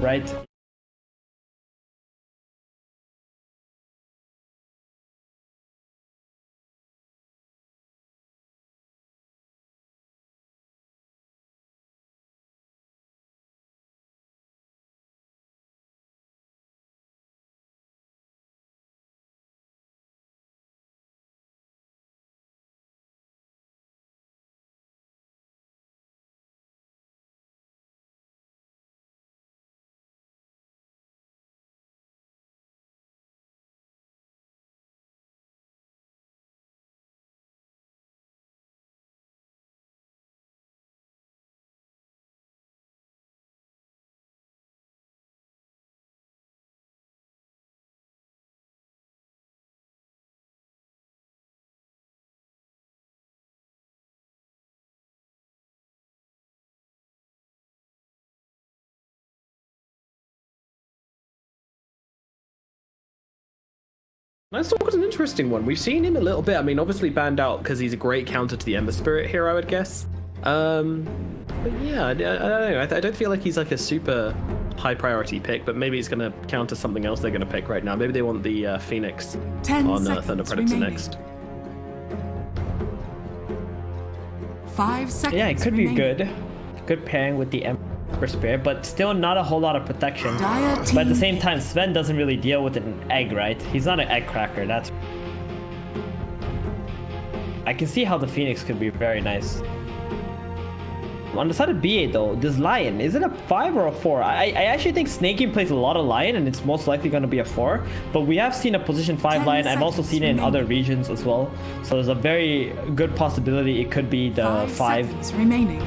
right? Night Stalker's an interesting one. We've seen him a little bit. I mean, obviously banned out because he's a great counter to the Ember Spirit here, I would guess. But yeah, I don't know. I don't feel like he's like a super high priority pick, but maybe he's going to counter something else they're going to pick right now. Maybe they want the Phoenix on Thunder Predator next. 5 seconds. Yeah, it could be good. Good pairing with the Ember Spirit, but still not a whole lot of protection. But at the same time, Sven doesn't really deal with an egg, right? He's not an egg cracker. That's. I can see how the Phoenix could be very nice. On the side of BA though, this Lion, is it a 5 or a 4? I actually think Snaking plays a lot of Lion and it's most likely going to be a 4. But we have seen a position 5 Lion. I've also seen it in other regions as well. So there's a very good possibility it could be the 5 remaining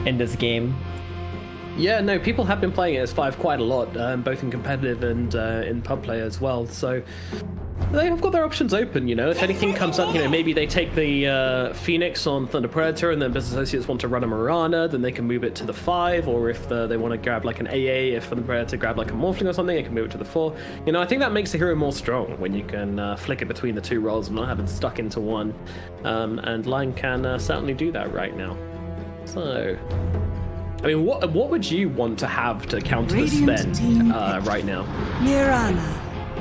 in this game. Yeah, no, people have been playing it as 5 quite a lot, both in competitive and in pub play as well. So they've got their options open, you know. If anything comes up, you know, maybe they take the Phoenix on Thunder Predator and then Business Associates want to run a Mirana, then they can move it to the 5, or if they want to grab like an AA, if Thunder Predator grab like a Morphling or something, they can move it to the 4. You know, I think that makes the hero more strong when you can flick it between the 2 roles and not have it stuck into one. And Lion can certainly do that right now. So, I mean, what would you want to have to counter the Sven right now?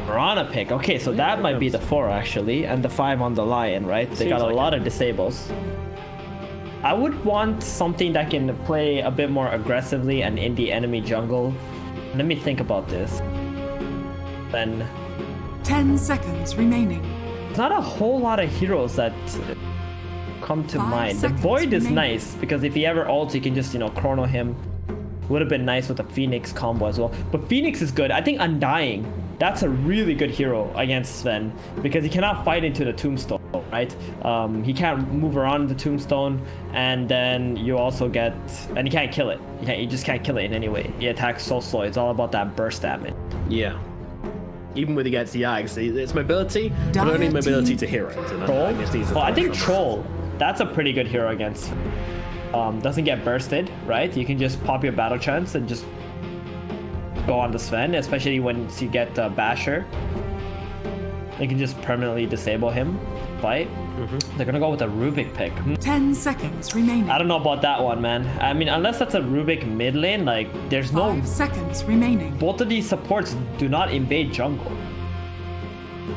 Mirana pick. Okay, so that might be the 4 actually, and the 5 on the Lion, right? They got a lot of disables. I would want something that can play a bit more aggressively and in the enemy jungle. Let me think about this. Then 10 seconds remaining. There's not a whole lot of heroes that come to mind. The Void is nice because if he ever ults, you can just, you know, chrono him. Would have been nice with a Phoenix combo as well. But Phoenix is good. I think Undying, that's a really good hero against Sven because he cannot fight into the Tombstone, right? He can't move around the Tombstone, and then you also get, and you can't kill it. You just can't kill it in any way. He attacks so slow. It's all about that burst damage. Yeah. Even with against the Yags, it's mobility, but only mobility to heroes. Troll? Well, I think Troll, that's a pretty good hero against. Doesn't get bursted, right? You can just pop your battle chance and just go on the Sven, especially once you get the Basher. You can just permanently disable him. Fight. They're gonna go with a Rubik pick. 10 seconds remaining. I don't know about that one, man. I mean, unless that's a Rubik mid lane, like there's no. 5 seconds remaining. Both of these supports do not invade jungle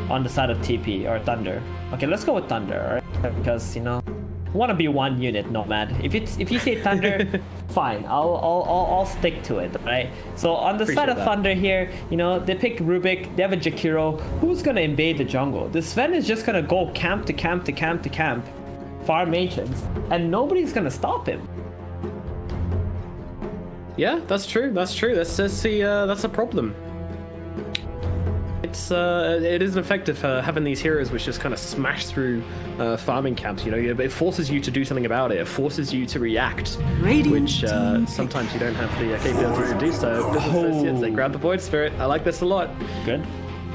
on the side of TP or Thunder. Okay, let's go with Thunder, alright? Because, you know, I want to be one unit, Nomad. If you say Thunder, fine. I'll stick to it, right? So on the side of Thunder here, you know, they picked Rubik. They have a Jakiro. Who's gonna invade the jungle? The Sven is just gonna go camp to camp to camp to camp, farm ancients, and nobody's gonna stop him. Yeah, that's true. That's true. That's a problem. It is effective having these heroes which just kind of smash through farming camps. You know, it forces you to do something about it. It forces you to react, which sometimes you don't have the capabilities to do so. They grab the Void Spirit. I like this a lot. Good.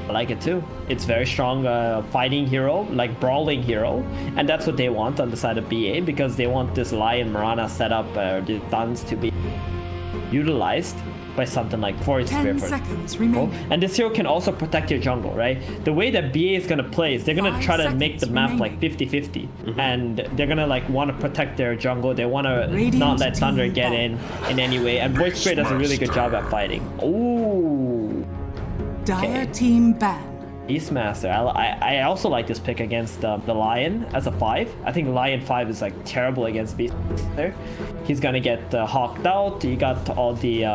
I like it too. It's very strong fighting hero, like brawling hero, and that's what they want on the side of BA because they want this Lion Mirana setup, the stuns to be utilized by something like Void 10 Spirit. seconds remaining. And this hero can also protect your jungle, right? The way that BA is going to play is they're going to 5 try to make the map seconds like 50-50. And they're going to like want to protect their jungle. They want to not let Thunder team get in any way. And Void Spirit does a really good job at fighting. Ooh. Dire team ban. Beastmaster. I also like this pick against the Lion as a 5. I think Lion 5 is like terrible against Beastmaster. He's gonna get hawked out. You got all the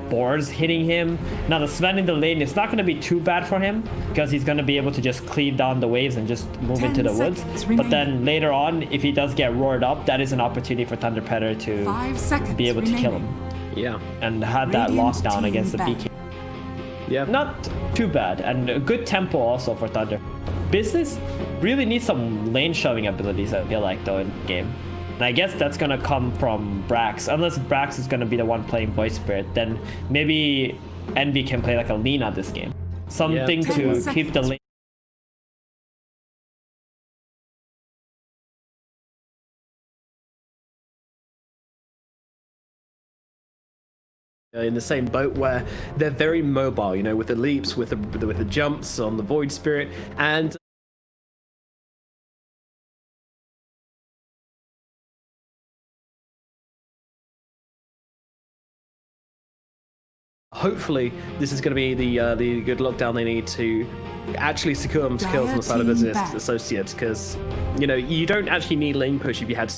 boards hitting him. Now the Sven in the lane, it's not gonna be too bad for him because he's gonna be able to just cleave down the waves and just move 10 into the woods. seconds But then remaining. later on, if he does get roared up, that is an opportunity for Thunder Predator to 5 seconds be able to kill him Yeah. and have that Radiant lockdown team against the ban. BK. Yeah. Not too bad, and a good tempo also for Thunder. Business really needs some lane shoving abilities, I feel like, though, in the game. And I guess that's gonna come from Brax. Unless Brax is gonna be the one playing Void Spirit, then maybe Envy can play like a Lina this game. Something Yeah. to 10 keep the lane. In the same boat where they're very mobile, you know, with the leaps, with the jumps on the Void Spirit, and hopefully this is going to be the good lockdown they need to actually secure them kills on the side of Dire team business back. associates, because you know you don't actually need lane push if you had.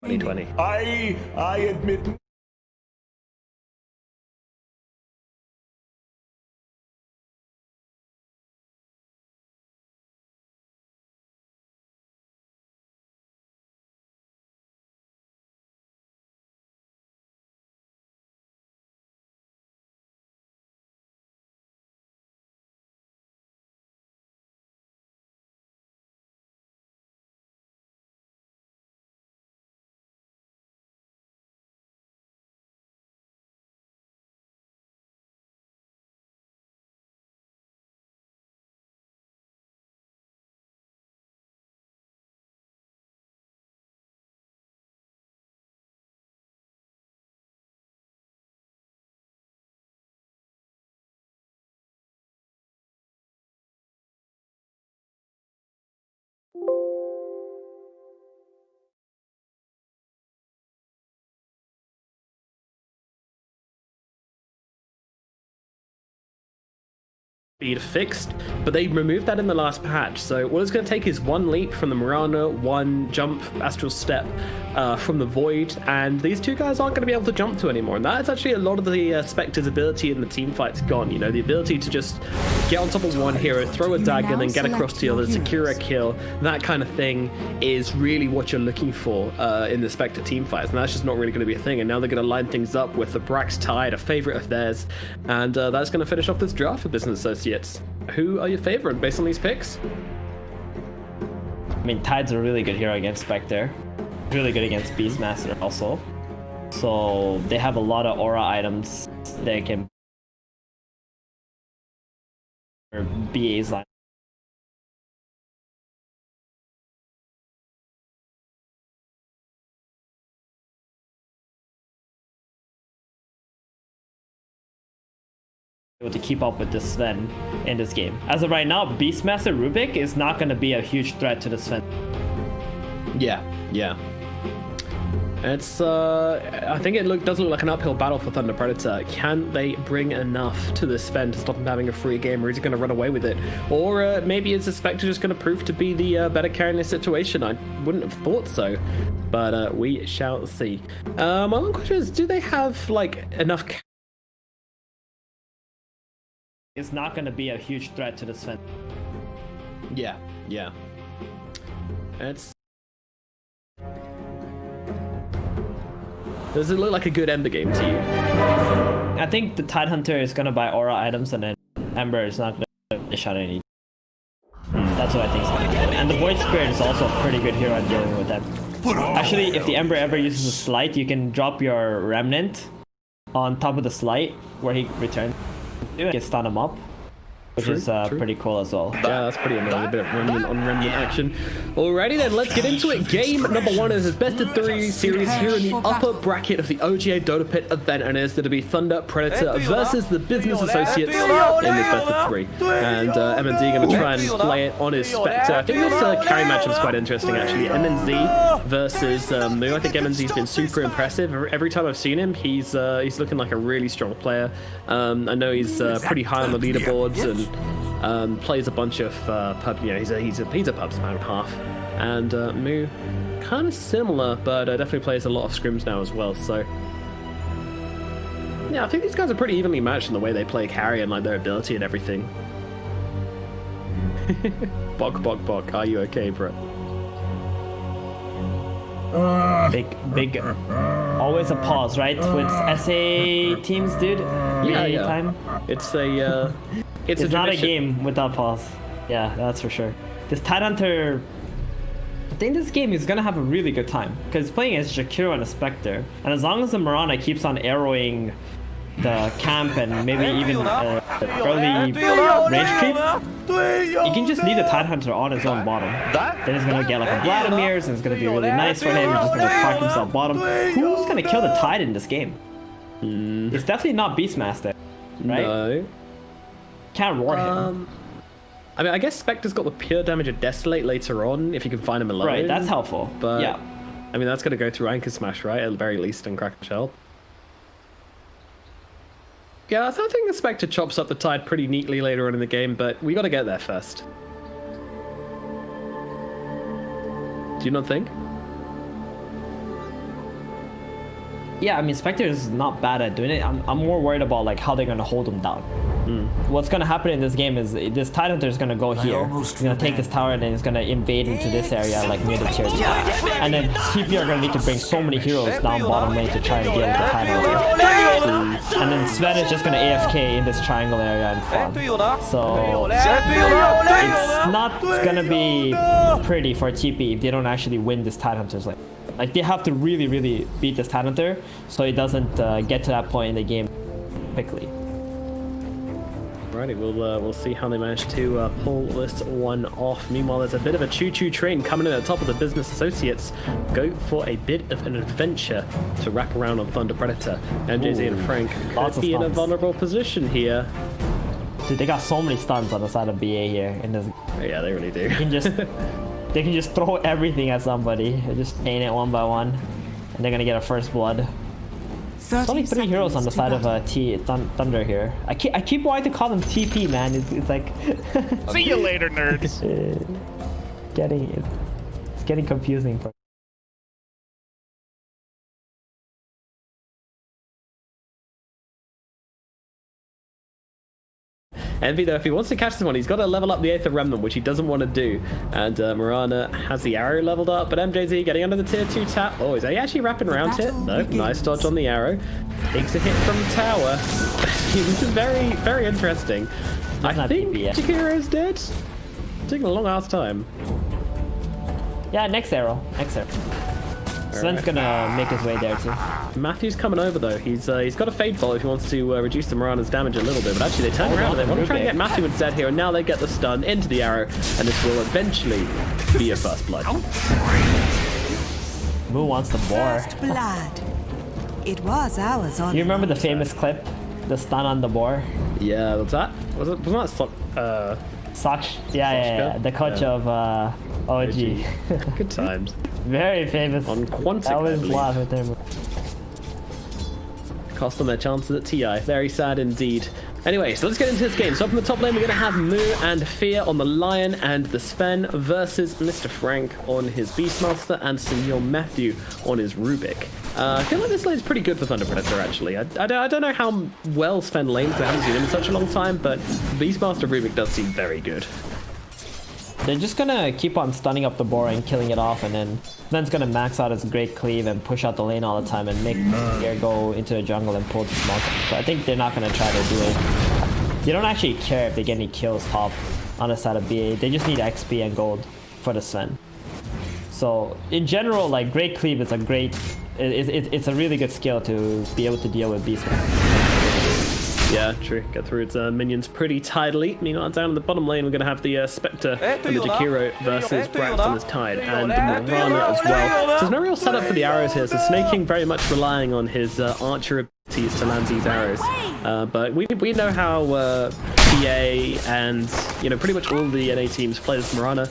(2020). I admit. Speed fixed, but they removed that in the last patch. So what it's going to take is one leap from the Mirana, one jump astral step from the Void, and these two guys aren't going to be able to jump to anymore. And that's actually a lot of the Spectre's ability in the team fight's gone. You know, the ability to just get on top of one hero, throw a dagger, then get across to the other, secure a kill, that kind of thing is really what you're looking for in the Spectre team fights. And that's just not really going to be a thing. And now they're going to line things up with the Brax Tide, a favorite of theirs, and that's going to finish off this draft for Business Associates. Who are your favorite based on these picks? I mean, Tide's a really good hero against Spectre. Really good against Beastmaster also. So they have a lot of aura items they can... or BA's line. Able to keep up with the Sven in this game. As of right now, Beastmaster Rubik is not going to be a huge threat to the Sven. Yeah. It's I think it does look like an uphill battle for Thunder Predator. Can they bring enough to this Sven to stop him having a free game, or is he going to run away with it? Or maybe is the Spectre just going to prove to be the better carry in this situation? I wouldn't have thought so, but we shall see. My one question is, do they have like enough? It's not going to be a huge threat to the Sven. Yeah. It's Does it look like a good Ember game to you? I think the Tidehunter is gonna buy aura items and then Ember is not gonna shot any. That's what I think is gonna happen. And the Void Spirit is also a pretty good hero at dealing with that. Actually, if the Ember ever uses a Slight, you can drop your Remnant on top of the Slight where he returns. You can stun him up, which is pretty cool as well. Yeah, that's pretty amazing. A bit of remnant on remnant action. Alrighty then, let's get into it. Game number 1 is his best of 3 series here in the upper bracket of the OGA Dota Pit event, and it's going to be Thunder Predator versus the Business Associates in this best of 3. And MNZ going to try and play it on his Spectre. I think this carry matchup is quite interesting actually. MNZ versus Moo. I think MNZ's been super impressive. Every time I've seen him, he's looking like a really strong player. I know he's pretty high on the leaderboards and plays a bunch of pub. You know, he's a pubs man and a half. And Moo, kind of similar, but definitely plays a lot of scrims now as well. So yeah, I think these guys are pretty evenly matched in the way they play carry and like their ability and everything. Bok, are you okay, bro? Big, always a pause, right? With SA teams, dude. Yeah. Time. It's a it's not a game without pause. Yeah, that's for sure. This Tidehunter, I think this game is gonna have a really good time because it's playing as Jakiro and a Spectre, and as long as the Mirana keeps on arrowing the camp and maybe even early range creep, you can just leave the Tidehunter on his own bottom. Then he's gonna get like a Vladimir's and it's gonna be really nice for him. He's just gonna park himself bottom. Who's gonna kill the Tide in this game? It's definitely not Beastmaster, right? No. Can't roar him. I mean, I guess Spectre's got the pure damage of Desolate later on if you can find him alone. Right, that's helpful. But yeah, I mean, that's gonna go through Anchor Smash, right? At the very least, and Crack Shell. Yeah, I think the Spectre chops up the Tide pretty neatly later on in the game, but we got to get there first. Do you not think? Yeah, I mean, Spectre is not bad at doing it. I'm more worried about like how they're gonna hold him down. What's gonna happen in this game is this Tidehunter is gonna go here. He's gonna take this tower and then he's gonna invade into this area like near the tier 2. And then TP are gonna need to bring so many heroes down bottom lane to try and deal with the Tidehunter. And then Sven is just gonna AFK in this triangle area and farm. So it's not gonna be pretty for TP if they don't actually win this Tidehunter's lane. Like they have to really beat this Tidehunter so it doesn't get to that point in the game quickly. Alrighty, we'll see how they manage to pull this one off. Meanwhile, there's a bit of a choo-choo train coming in at the top of the Business Associates. Go for a bit of an adventure to wrap around on Thunder Predator. MJZ and Frank could be in a vulnerable position here. Dude, they got so many stuns on the side of BA here in this. Yeah, they really do. They can just throw everything at somebody. They just paint it one by one, and they're gonna get a first blood. There's only 3 heroes on the side of Thunder here. I keep wanting to call them TP, man. It's like see you later, nerds. It's getting confusing. Envy, though, if he wants to catch someone, he's got to level up the Aether Remnant, which he doesn't want to do. And Mirana has the arrow leveled up, but MJZ getting under the tier 2 tap. Oh, is he actually wrapping around it? No, nice dodge on the arrow. Takes a hit from the tower. This is very interesting. I think Jakiro's dead. It's taking a long ass time. Yeah, next arrow. Sven's gonna make his way there too. Matthew's coming over though. He's got a Fade Ball if he wants to reduce the Mirana's damage a little bit, but actually they turn around and they want to try and get Matthew instead here, and now they get the stun into the arrow, and this will eventually be a first blood. Moo wants the boar. First blood. It was ours on. You remember the famous clip, the stun on the boar? Yeah, what's that? Wasn't that Saksh? Yeah, the coach of OG. Good times. Very famous. On Quincy. I always laugh at them. Cost them their chances at TI. Very sad indeed. Anyway, so let's get into this game. So up in the top lane, we're going to have Moo and Fear on the Lion and the Sven versus Mr. Frank on his Beastmaster and Senor Matthew on his Rubik. I feel like this lane is pretty good for Thunder Predator, actually. I don't know how well Sven lanes, I haven't seen him in such a long time, but Beastmaster Rubik does seem very good. they're just gonna keep on stunning up the board and killing it off, and then Zen's gonna max out his great cleave and push out the lane all the time and make Air go into the jungle and pull the small. So I think they're not gonna try to do it. They don't actually care if they get any kills top on the side of BA. They just need XP and gold for the Sven. So in general, like great cleave is a great, it's a really good skill to be able to deal with beast. Yeah, true. Get through its minions pretty tidily. Meanwhile, down in the bottom lane, we're going to have the Spectre and the Jakiro versus Braxton's Tide and Morana as well. So there's no real setup for the arrows here, so Snake King very much relying on his archer abilities to land these arrows. But we know how PA and, you know, pretty much all the NA teams play this Morana.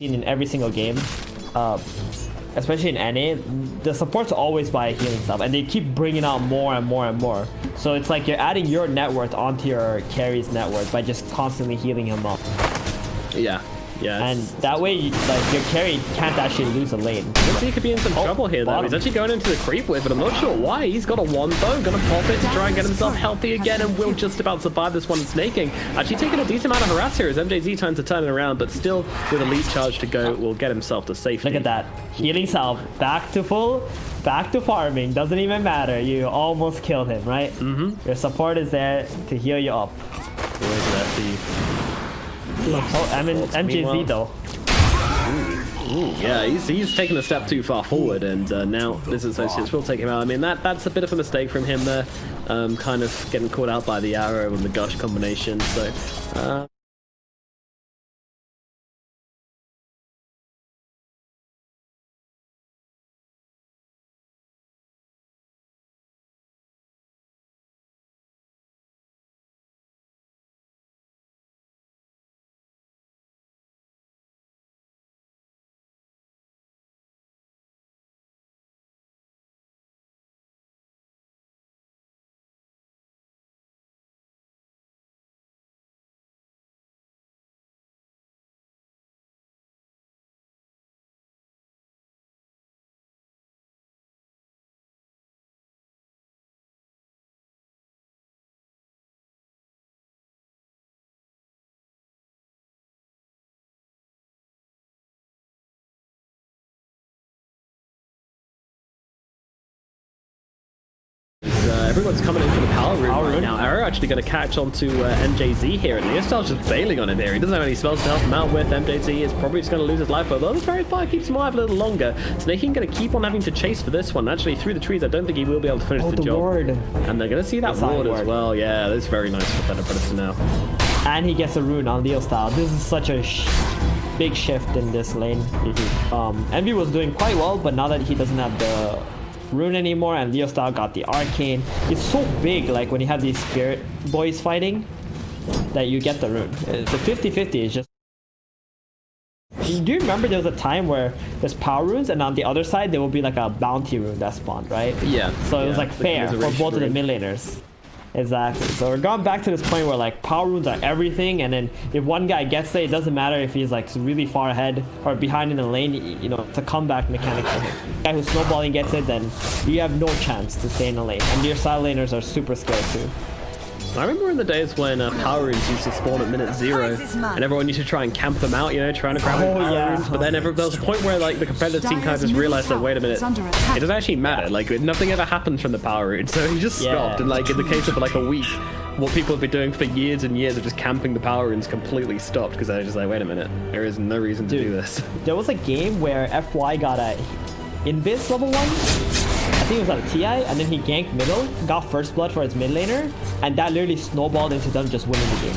In every single game, especially in NA, the supports always buy healing stuff, and they keep bringing out more and more and more. So it's like you're adding your net worth onto your carry's net worth by just constantly healing him up. Yeah. Yeah, and that way, like your carry can't actually lose a lane. Looks like he could be in some trouble here, though. He's actually going into the creep wave, but I'm not sure why. He's got a wand, though. Gonna pop it to try and get himself healthy again, and will just about survive this one snaking. Actually taking a decent amount of harass here as MJZ trying to turn it around, but still with a lead charge to go, will get himself to safety. Look at that. Healing self. Back to full. Back to farming. Doesn't even matter. You almost killed him, right? Your support is there to heal you up. Where's that for you? Oh, I'm in MJZ, though. Ooh, yeah, he's taken a step too far forward, and now this Associates will take him out. I mean, that's a bit of a mistake from him there, kind of getting caught out by the arrow and the gush combination. So. Everyone's coming in for the power rune right now. Arrow actually going to catch onto MJZ here, and Neostyle's just bailing on him here. He doesn't have any spells to help him out with. MJZ is probably just going to lose his life, although the Fairy Fire keeps him alive a little longer. Snake King going to keep on having to chase for this one. Actually, through the trees, I don't think he will be able to finish the job. Ward. And they're going to see that ward as well. Yeah, that's very nice for Thunder Predator now. And he gets a rune on Neostyle. This is such a big shift in this lane. Envy was doing quite well, but now that he doesn't have the rune anymore and Neostyle got the arcane, it's so big, like when you have these spirit boys fighting, that you get the rune. The 50-50 is just... Do you remember there was a time where there's power runes and on the other side there will be like a bounty rune that spawned, right? Yeah. So it was like fair for both of the mid laners. Exactly. So we're going back to this point where like power runes are everything, and then if one guy gets it, it doesn't matter if he's like really far ahead or behind in the lane, you know, it's a comeback mechanic for him. The guy who's snowballing gets it, then you have no chance to stay in the lane. And your side laners are super scared too. I remember in the days when power runes used to spawn at minute 0 and everyone used to try and camp them out, you know, trying to grab power runes, but then there was a point where like the competitive team kind of just realized that, wait a minute, it doesn't actually matter, like nothing ever happens from the power rune, so he just stopped, and like in the case of like a week, what people have been doing for years and years of just camping the power runes completely stopped, because they were just like, wait a minute, there is no reason to do this. There was a game where FY got a Invis level 1, I think it was on a TI, and then he ganked middle, got first blood for his mid laner, and that literally snowballed into them just winning the game.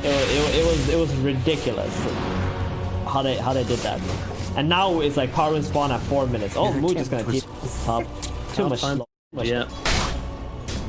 it was ridiculous how they did that. And now it's like power rune spawn at 4 minutes. Oh, Mooj is gonna keep top. Too much slow. Yeah.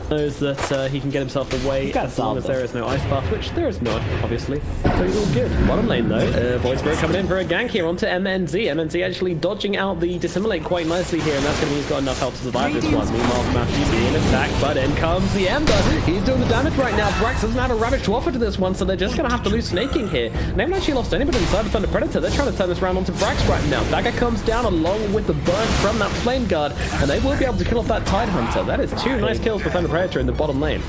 knows that he can get himself away got as long as solved, there is no ice bath, which there is not, obviously. So he's all good. Bottom lane though, Void Spirit coming in for a gank here onto MNZ. MNZ actually dodging out the Dissimulate quite nicely here, and that's going to mean he's got enough health to survive this one. Meanwhile, Matthew being attacked, but in comes the Ember. He's doing the damage right now. Brax doesn't have a Ravage to offer to this one, so they're just going to have to lose Snaking here. They haven't actually lost anybody inside the Thunder Predator. They're trying to turn this round onto Brax right now. Dagger comes down along with the burn from that Flame Guard, and they will be able to kill off that Tide Hunter. That is 2 nice kills for Thunder Predator in the bottom lane.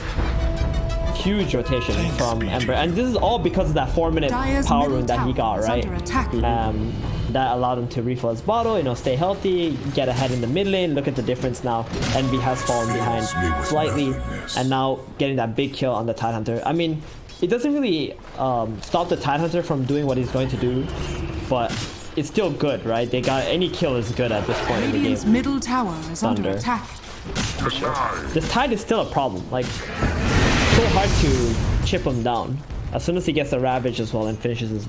Huge rotation from Ember, and this is all because of that 4-minute power rune that he got, right? That allowed him to refill his bottle, you know, stay healthy, get ahead in the mid lane. Look at the difference now. Envy has fallen behind slightly, and now getting that big kill on the Tide Hunter. I mean, it doesn't really stop the Tide Hunter from doing what he's going to do, but it's still good, right? They got any kill is good at this point in the Radiant's game. middle tower is under Thunder. attack. For sure. This Tide is still a problem. Like, so hard to chip him down. As soon as he gets the Ravage as well and finishes his...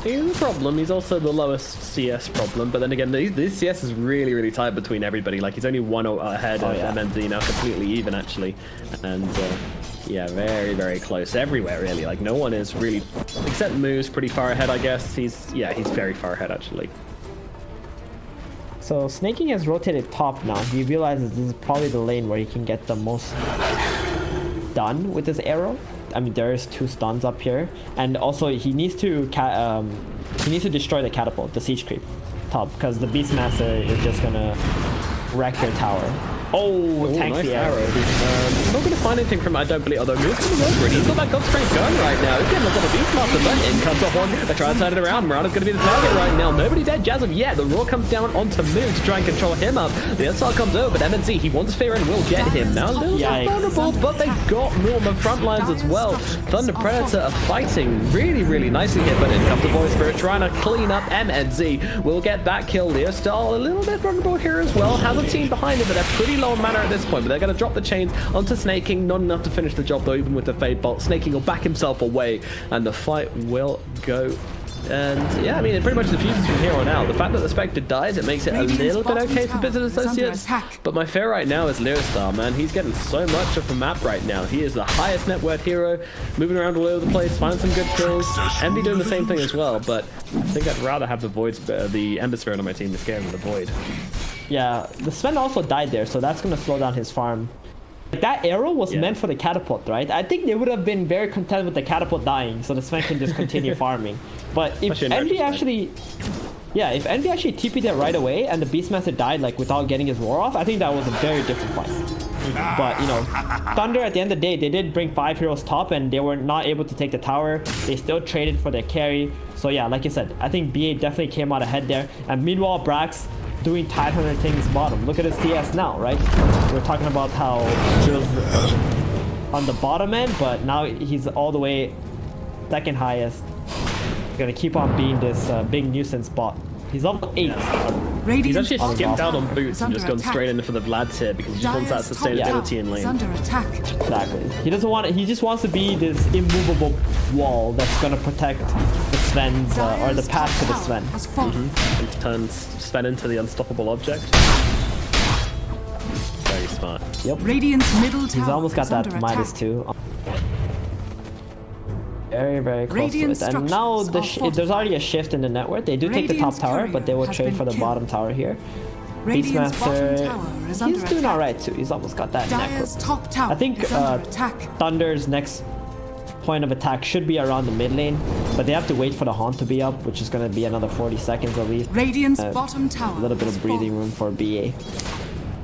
He's a problem. He's also the lowest CS problem, but then again, this CS is really, really tight between everybody. Like, he's only 1 ahead of MNZ now, completely even actually, and yeah, very, very close everywhere really. Like, no one is really, except Moo's pretty far ahead, I guess. He's very far ahead actually. So Snaking has rotated top now. He realizes this is probably the lane where he can get the most done with his arrow. I mean, there's 2 stuns up here, and also he needs to destroy the catapult, the siege creep top, because the Beastmaster is just gonna wreck their tower. Oh, tanks nice the arrow. Not going to find anything from, I don't believe, although Moo's coming over it. He's got that God Strength going right now. He's getting a lot of Beastmaster, but in comes the Horn. They try to turn it around. Murata's going to be the target right now. Nobody dead as of yet. The Roar comes down onto Moo to try and control him up. The SR comes over, but MNC, he wants Fear and will get him. Now a little bit vulnerable, but they got Moo on the front lines as well. Thunder Predator are fighting really, really nicely here, but in comes the Void Spirit trying to clean up MNZ. Will get that kill. Leo Stahl a little bit vulnerable here as well. Has a team behind him, but they're pretty low on mana at this point. But they're going to drop the chains onto Snaking. Not enough to finish the job though, even with the Fade Bolt. Snaking will back himself away, and the fight will go. And yeah, I mean, it pretty much diffuses from here on out. The fact that the Spectre dies, it makes it a little bit okay for Business Associates. But my fear right now is Leostar, man. He's getting so much of the map right now. He is the highest net worth hero, moving around all over the place, finding some good kills. Envy doing the same thing as well, but I think I'd rather have the Ember Spirit on my team to scare him with the Void. Yeah, the Sven also died there, so that's gonna slow down his farm. That arrow was meant for the catapult, right? I think they would have been very content with the catapult dying, so the Sven can just continue farming. But if Envy actually, if Envy actually TP'd it right away and the Beastmaster died like without getting his roar off, I think that was a very different fight. But you know, Thunder at the end of the day, they did bring 5 heroes top and they were not able to take the tower. They still traded for their carry. So yeah, like you said, I think BA definitely came out ahead there. And meanwhile, Brax doing Tide Hunter things bottom. Look at his CS now, right? We're talking about how he was on the bottom end, but now he's all the way second highest. Gonna keep on being this big nuisance bot. He's level 8. He's actually skipped out on boots and just gone straight in for the Vlad's here because he just wants that sustainability in lane. Under attack. Exactly. He doesn't want it. He just wants to be this immovable wall that's gonna protect the Sven's or the path to the Sven. And turns Sven into the unstoppable object. Very smart. Yep. Radiant's middle tower. He's almost got is that under minus attack. 2. Very, very close Radiant to it. And now there's already a shift in the network. They do take the top tower, but they will trade for the bottom tower here. Beastmaster, he's doing alright too. He's almost got that necro. I think Thunder's next point of attack should be around the mid lane, but they have to wait for the Haunt to be up, which is going to be another 40 seconds at least. Radiant's bottom tower. A little bit of breathing room for BA.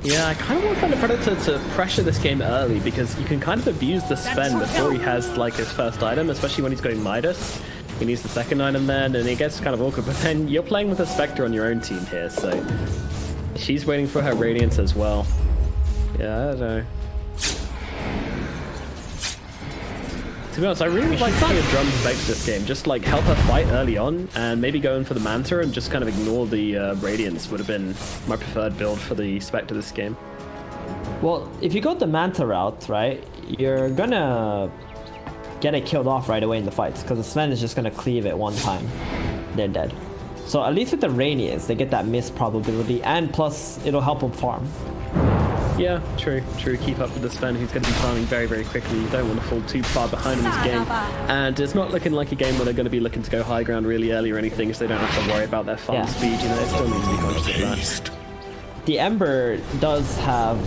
Yeah, I kind of want Thunder Predator to pressure this game early because you can kind of abuse the Sven before he has like his first item, especially when he's going Midas. He needs the second item then, and it gets kind of awkward. But then you're playing with a Spectre on your own team here, so she's waiting for her Radiance as well. Yeah, I don't know. To be honest, I really would like to see a drum Spectre this game. Just like help her fight early on and maybe go in for the Manta and just kind of ignore the Radiance would have been my preferred build for the Spectre this game. Well, if you go the Manta route, right, you're gonna get it killed off right away in the fights because the Sven is just gonna cleave it one time. They're dead. So at least with the Radiance, they get that miss probability and plus it'll help them farm. Yeah, true. Keep up with the Sven, who's going to be farming very, very quickly. You don't want to fall too far behind in this game. And it's not looking like a game where they're going to be looking to go high ground really early or anything, so they don't have to worry about their farm speed. You know, they still need to be conscious of that. The Ember does have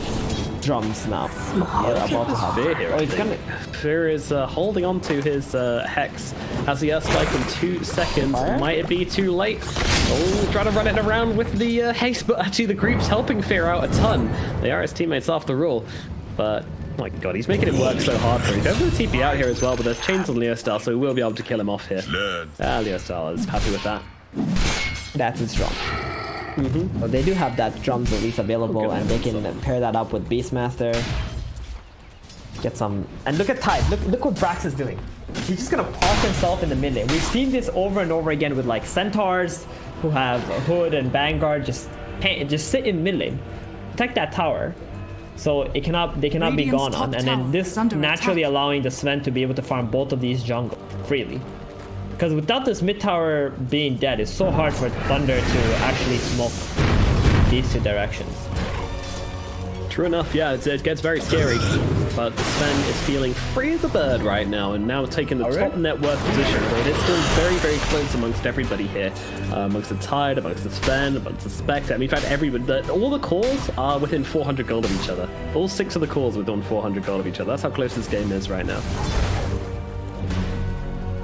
drums now. About to have Fear, oh, he's gonna... Fear is holding on to his Hex. Has the Earthstrike in 2 seconds. Fire? Might it be too late? Oh, trying to run it around with the haste, but actually the group's helping Fear out a ton. They are his teammates after all. But, oh my god, he's making it work so hard for him. He's going to TP out here as well, but there's chains on Leo Star, so we will be able to kill him off here. Leo Star is happy with that. That's his drum. So they do have that drums at least available, and they can pair that up with Beastmaster. Get some, and look at Tide. Look what Brax is doing. He's just gonna park himself in the mid lane. We've seen this over and over again with like Centaurs who have Hood and Vanguard just sit in mid lane, protect that tower, so they cannot be gone on. And then this naturally allowing the Sven to be able to farm both of these jungle freely. Because without this mid tower being dead, it's so hard for Thunder to actually smoke these 2 directions. True enough, yeah, it gets very scary. But Sven is feeling free as a bird right now, and now taking the top net worth position. But it's still very, very close amongst everybody here. Amongst the Tide, amongst the Sven, amongst the Spectre. I mean, in fact, everybody. All the cores are within 400 gold of each other. All 6 of the cores are within 400 gold of each other. That's how close this game is right now.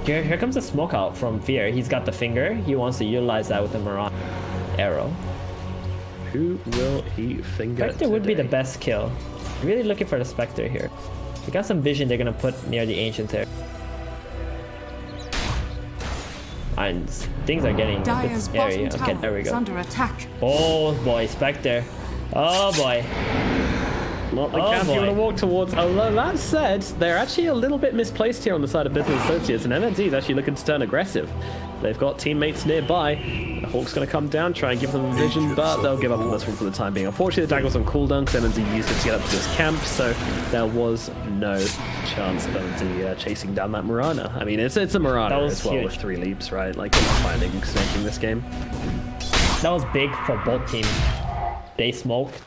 Here comes a smoke out from Fear. He's got the finger. He wants to utilize that with a Mirage arrow. Who will he finger Spectre would be the best kill. Really looking for the Spectre here. We got some vision they're gonna put near the Ancient there. And things are getting a bit scary. Okay, there we go. Under attack. Oh boy, Spectre. Oh boy. Not the camp you want to walk towards. Although that said, they're actually a little bit misplaced here on the side of Business Associates, and MNZ is actually looking to turn aggressive. They've got teammates nearby. The Hawk's going to come down, try and give them vision, but they'll give up on this one for the time being. Unfortunately, the dagger was on cooldown because MNZ used it to get up to this camp, so there was no chance of MNZ chasing down that Mirana. I mean, it's a Mirana as well with 3 leaps, right? Like, you're not finding snaking this game. That was big for both teams. They smoked,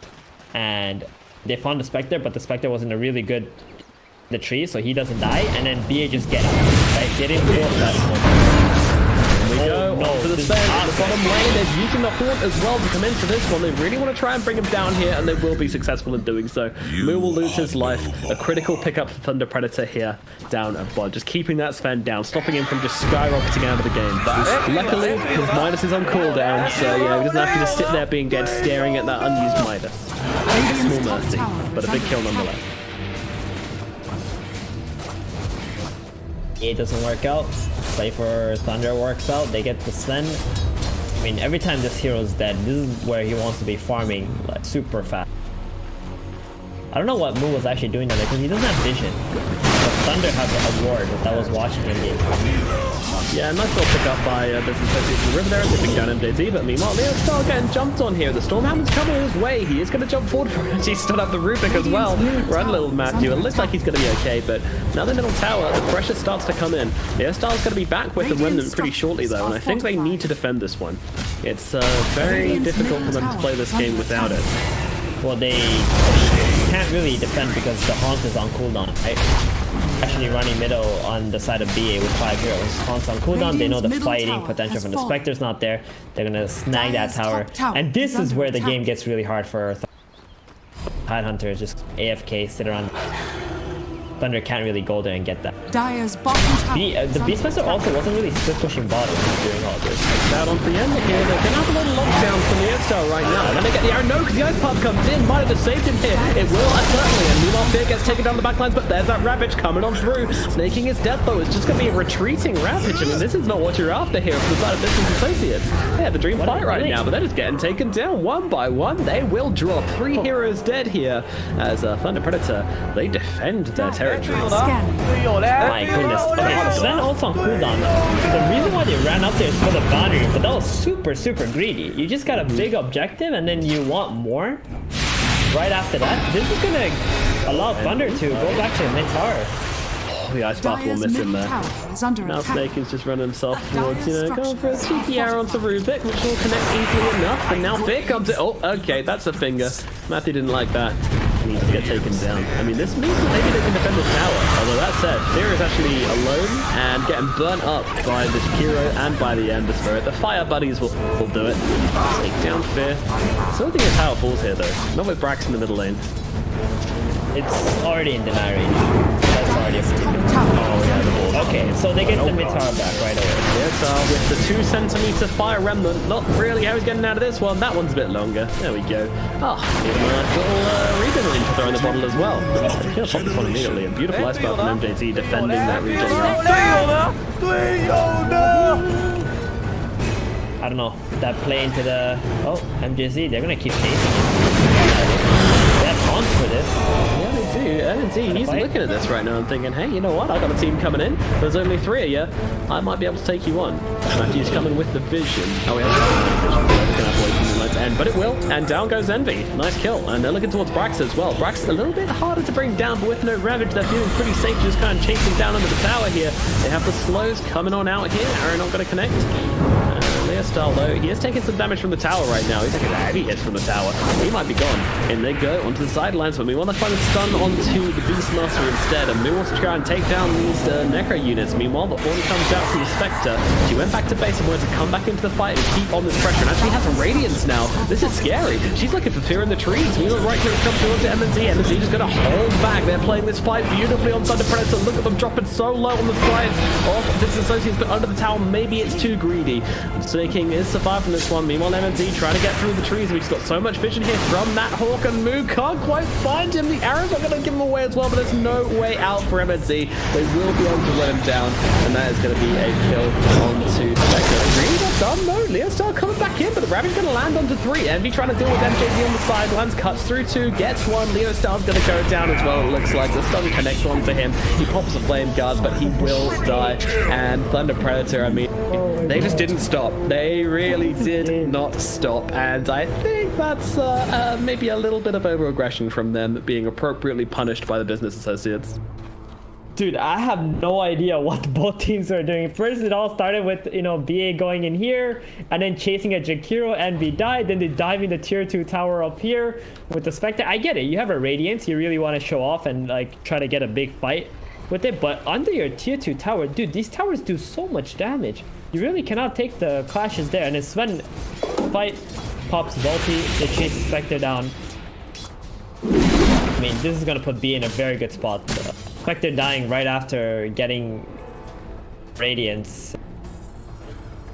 and they found the Spectre, but the Spectre was in a really good tree, so he doesn't die, and then BA just get out. Right? They didn't force that smoke. Here we go, no, to the Sven in the bottom lane. They're using the Haunt as well to come into this one. They really want to try and bring him down here, and they will be successful in doing so. Moo will lose his life. A critical pickup for Thunder Predator here down at bot. Just keeping that Sven down, stopping him from just skyrocketing out of the game. Luckily, his Midas is on cooldown, so yeah, he doesn't have to just sit there being dead, staring at that unused Midas. Small mercy, but a big kill nonetheless. It doesn't work out. Play for Thunder works out. They get the Sven. I mean, every time this hero's dead, this is where he wants to be farming like super fast. I don't know what Moo was actually doing there because he doesn't have vision. But Thunder has a ward that was watching him game. Yeah, nice little pick up by Business Associates in the river there as they pick down MJZ, but meanwhile, Leo's still getting jumped on here. The Stormhammer's coming his way. He is going to jump forward for it. He stood up the Rubik as well. Run, little Matthew. It looks like he's going to be okay, but now the middle tower, the pressure starts to come in. Leo Star's going to be back with the Remnant pretty shortly, though, and I think they need to defend this one. It's very difficult for them to play this game without it. Well, they can't really defend because the Haunt is on cooldown, right? Actually running middle on the side of BA with 5 heroes. Haunt's on cooldown, they know the fighting potential from the Spectre's not there. They're gonna snag that tower. And this is where the game gets really hard for Tidehunters, just AFK, sit around. Thunder can't really go there and get that. Dire's bottom tower. The Beastmaster also wasn't really still pushing bottom during all this. Out on the end here, they're going to have a little lockdown from the Airstyle right now. And then they get the arrow, no, because the Ice Path comes in, might have just saved him here. It will, certainly, and meanwhile Fear gets taken down the backlines, but there's that Ravage coming on through. Snaking his death, though, it's just going to be a retreating Ravage. I mean, this is not what you're after here from the side of Business Associates. They have the dream fight right now, but they're just getting taken down one by one. They will drop 3 heroes dead here as Thunder Predator, they defend their territory. My goodness. Okay, so Sven also on cooldown now. The reason why they ran up there is for the boundary, but that was super greedy. You just got a big objective and then you want more right after that. This is gonna allow Thunder to go back to the mid tower. The Ice Path will miss him there. Now Snake is just running himself towards, going for a cheeky arrow onto Rubik, which will connect easily enough. And now Fear comes in. Oh, okay, that's a finger. Matthew didn't like that. get taken down. I mean, this means that maybe they can defend this tower. Although that said, Fear is actually alone and getting burnt up by the Shakiro and by the Ember Spirit. The Fire Buddies will do it. Take down Fear. Still think the tower falls here, though. Not with Brax in the middle lane. It's already in deny range. That's already a pretty good. Oh, yeah, the ball. Okay, so they get the mid tower back right away. Yes, with the 2 centimeter fire remnant. Not really how he's getting out of this one. That one's a bit longer. There we go. Oh, a nice little regen range to throw in the bottle as well. He'll pop this one immediately. A beautiful ice spell from MJZ defending that regen. I don't know. That play into the... Oh, MJZ, they're going to keep chasing it. They have taunts for this. Yeah, they do. MNZ, he's looking at this right now and thinking, hey, you know what? I got a team coming in. There's only 3 of you. I might be able to take you on. Matthew's coming with the vision. Oh, we have the vision. We're going to have wait for the to end, but it will. And down goes Envy. Nice kill. And they're looking towards Brax as well. Brax is a little bit harder to bring down, but with no ravage, they're feeling pretty safe just kind of chasing down under the tower here. They have the slows coming on out here. Arrow not going to connect. Style though, he is taking some damage from the tower right now. He's taking heavy hits from the tower. He might be gone. And they go onto the sidelines, but we want to find a stun onto the Beastmaster instead. And we want to try and take down these Necro units. Meanwhile, the Order comes out from the Spectre. She went back to base and wanted to come back into the fight and keep on this pressure. And actually has a Radiance now. This is scary. She's looking for fear in the trees. Meanwhile, right here it comes towards MNZ. MNZ just going to hold back. They're playing this fight beautifully on Thunder Predator. Look at them dropping so low on the sides of this Associates, but under the tower, maybe it's too greedy. Snake King is survived from this one. Meanwhile, MNZ trying to get through the trees. We've got so much vision here from that Hawk, and Moo can't quite find him. The arrows are going to give him away as well, but there's no way out for MNZ. They will be able to let him down, and that is going to be a kill onto Spectre. Really well done, though. Leo Star coming back in, but the Ravage going to land onto 3. Envy trying to deal with MJZ on the sidelines. Cuts through 2, gets 1. Leo Star's going to go down as well, it looks like. The stun connects onto him. He pops a flame guard, but he will die. And Thunder Predator, I mean, they just didn't stop. They really did not stop, and I think that's maybe a little bit of over-aggression from them being appropriately punished by the business associates. Dude, I have no idea what both teams are doing. First, it all started with, you know, BA going in here and then chasing a Jakiro. Envy died. Then they dive in the tier 2 tower up here with the Spectre. I get it. You have a Radiance. You really want to show off and like try to get a big fight with it. But under your tier 2 tower, dude, these towers do so much damage. You really cannot take the clashes there. And it's Sven fight pops Volti. They chase the Spectre down. I mean, this is going to put B in a very good spot. Spectre dying right after getting Radiance.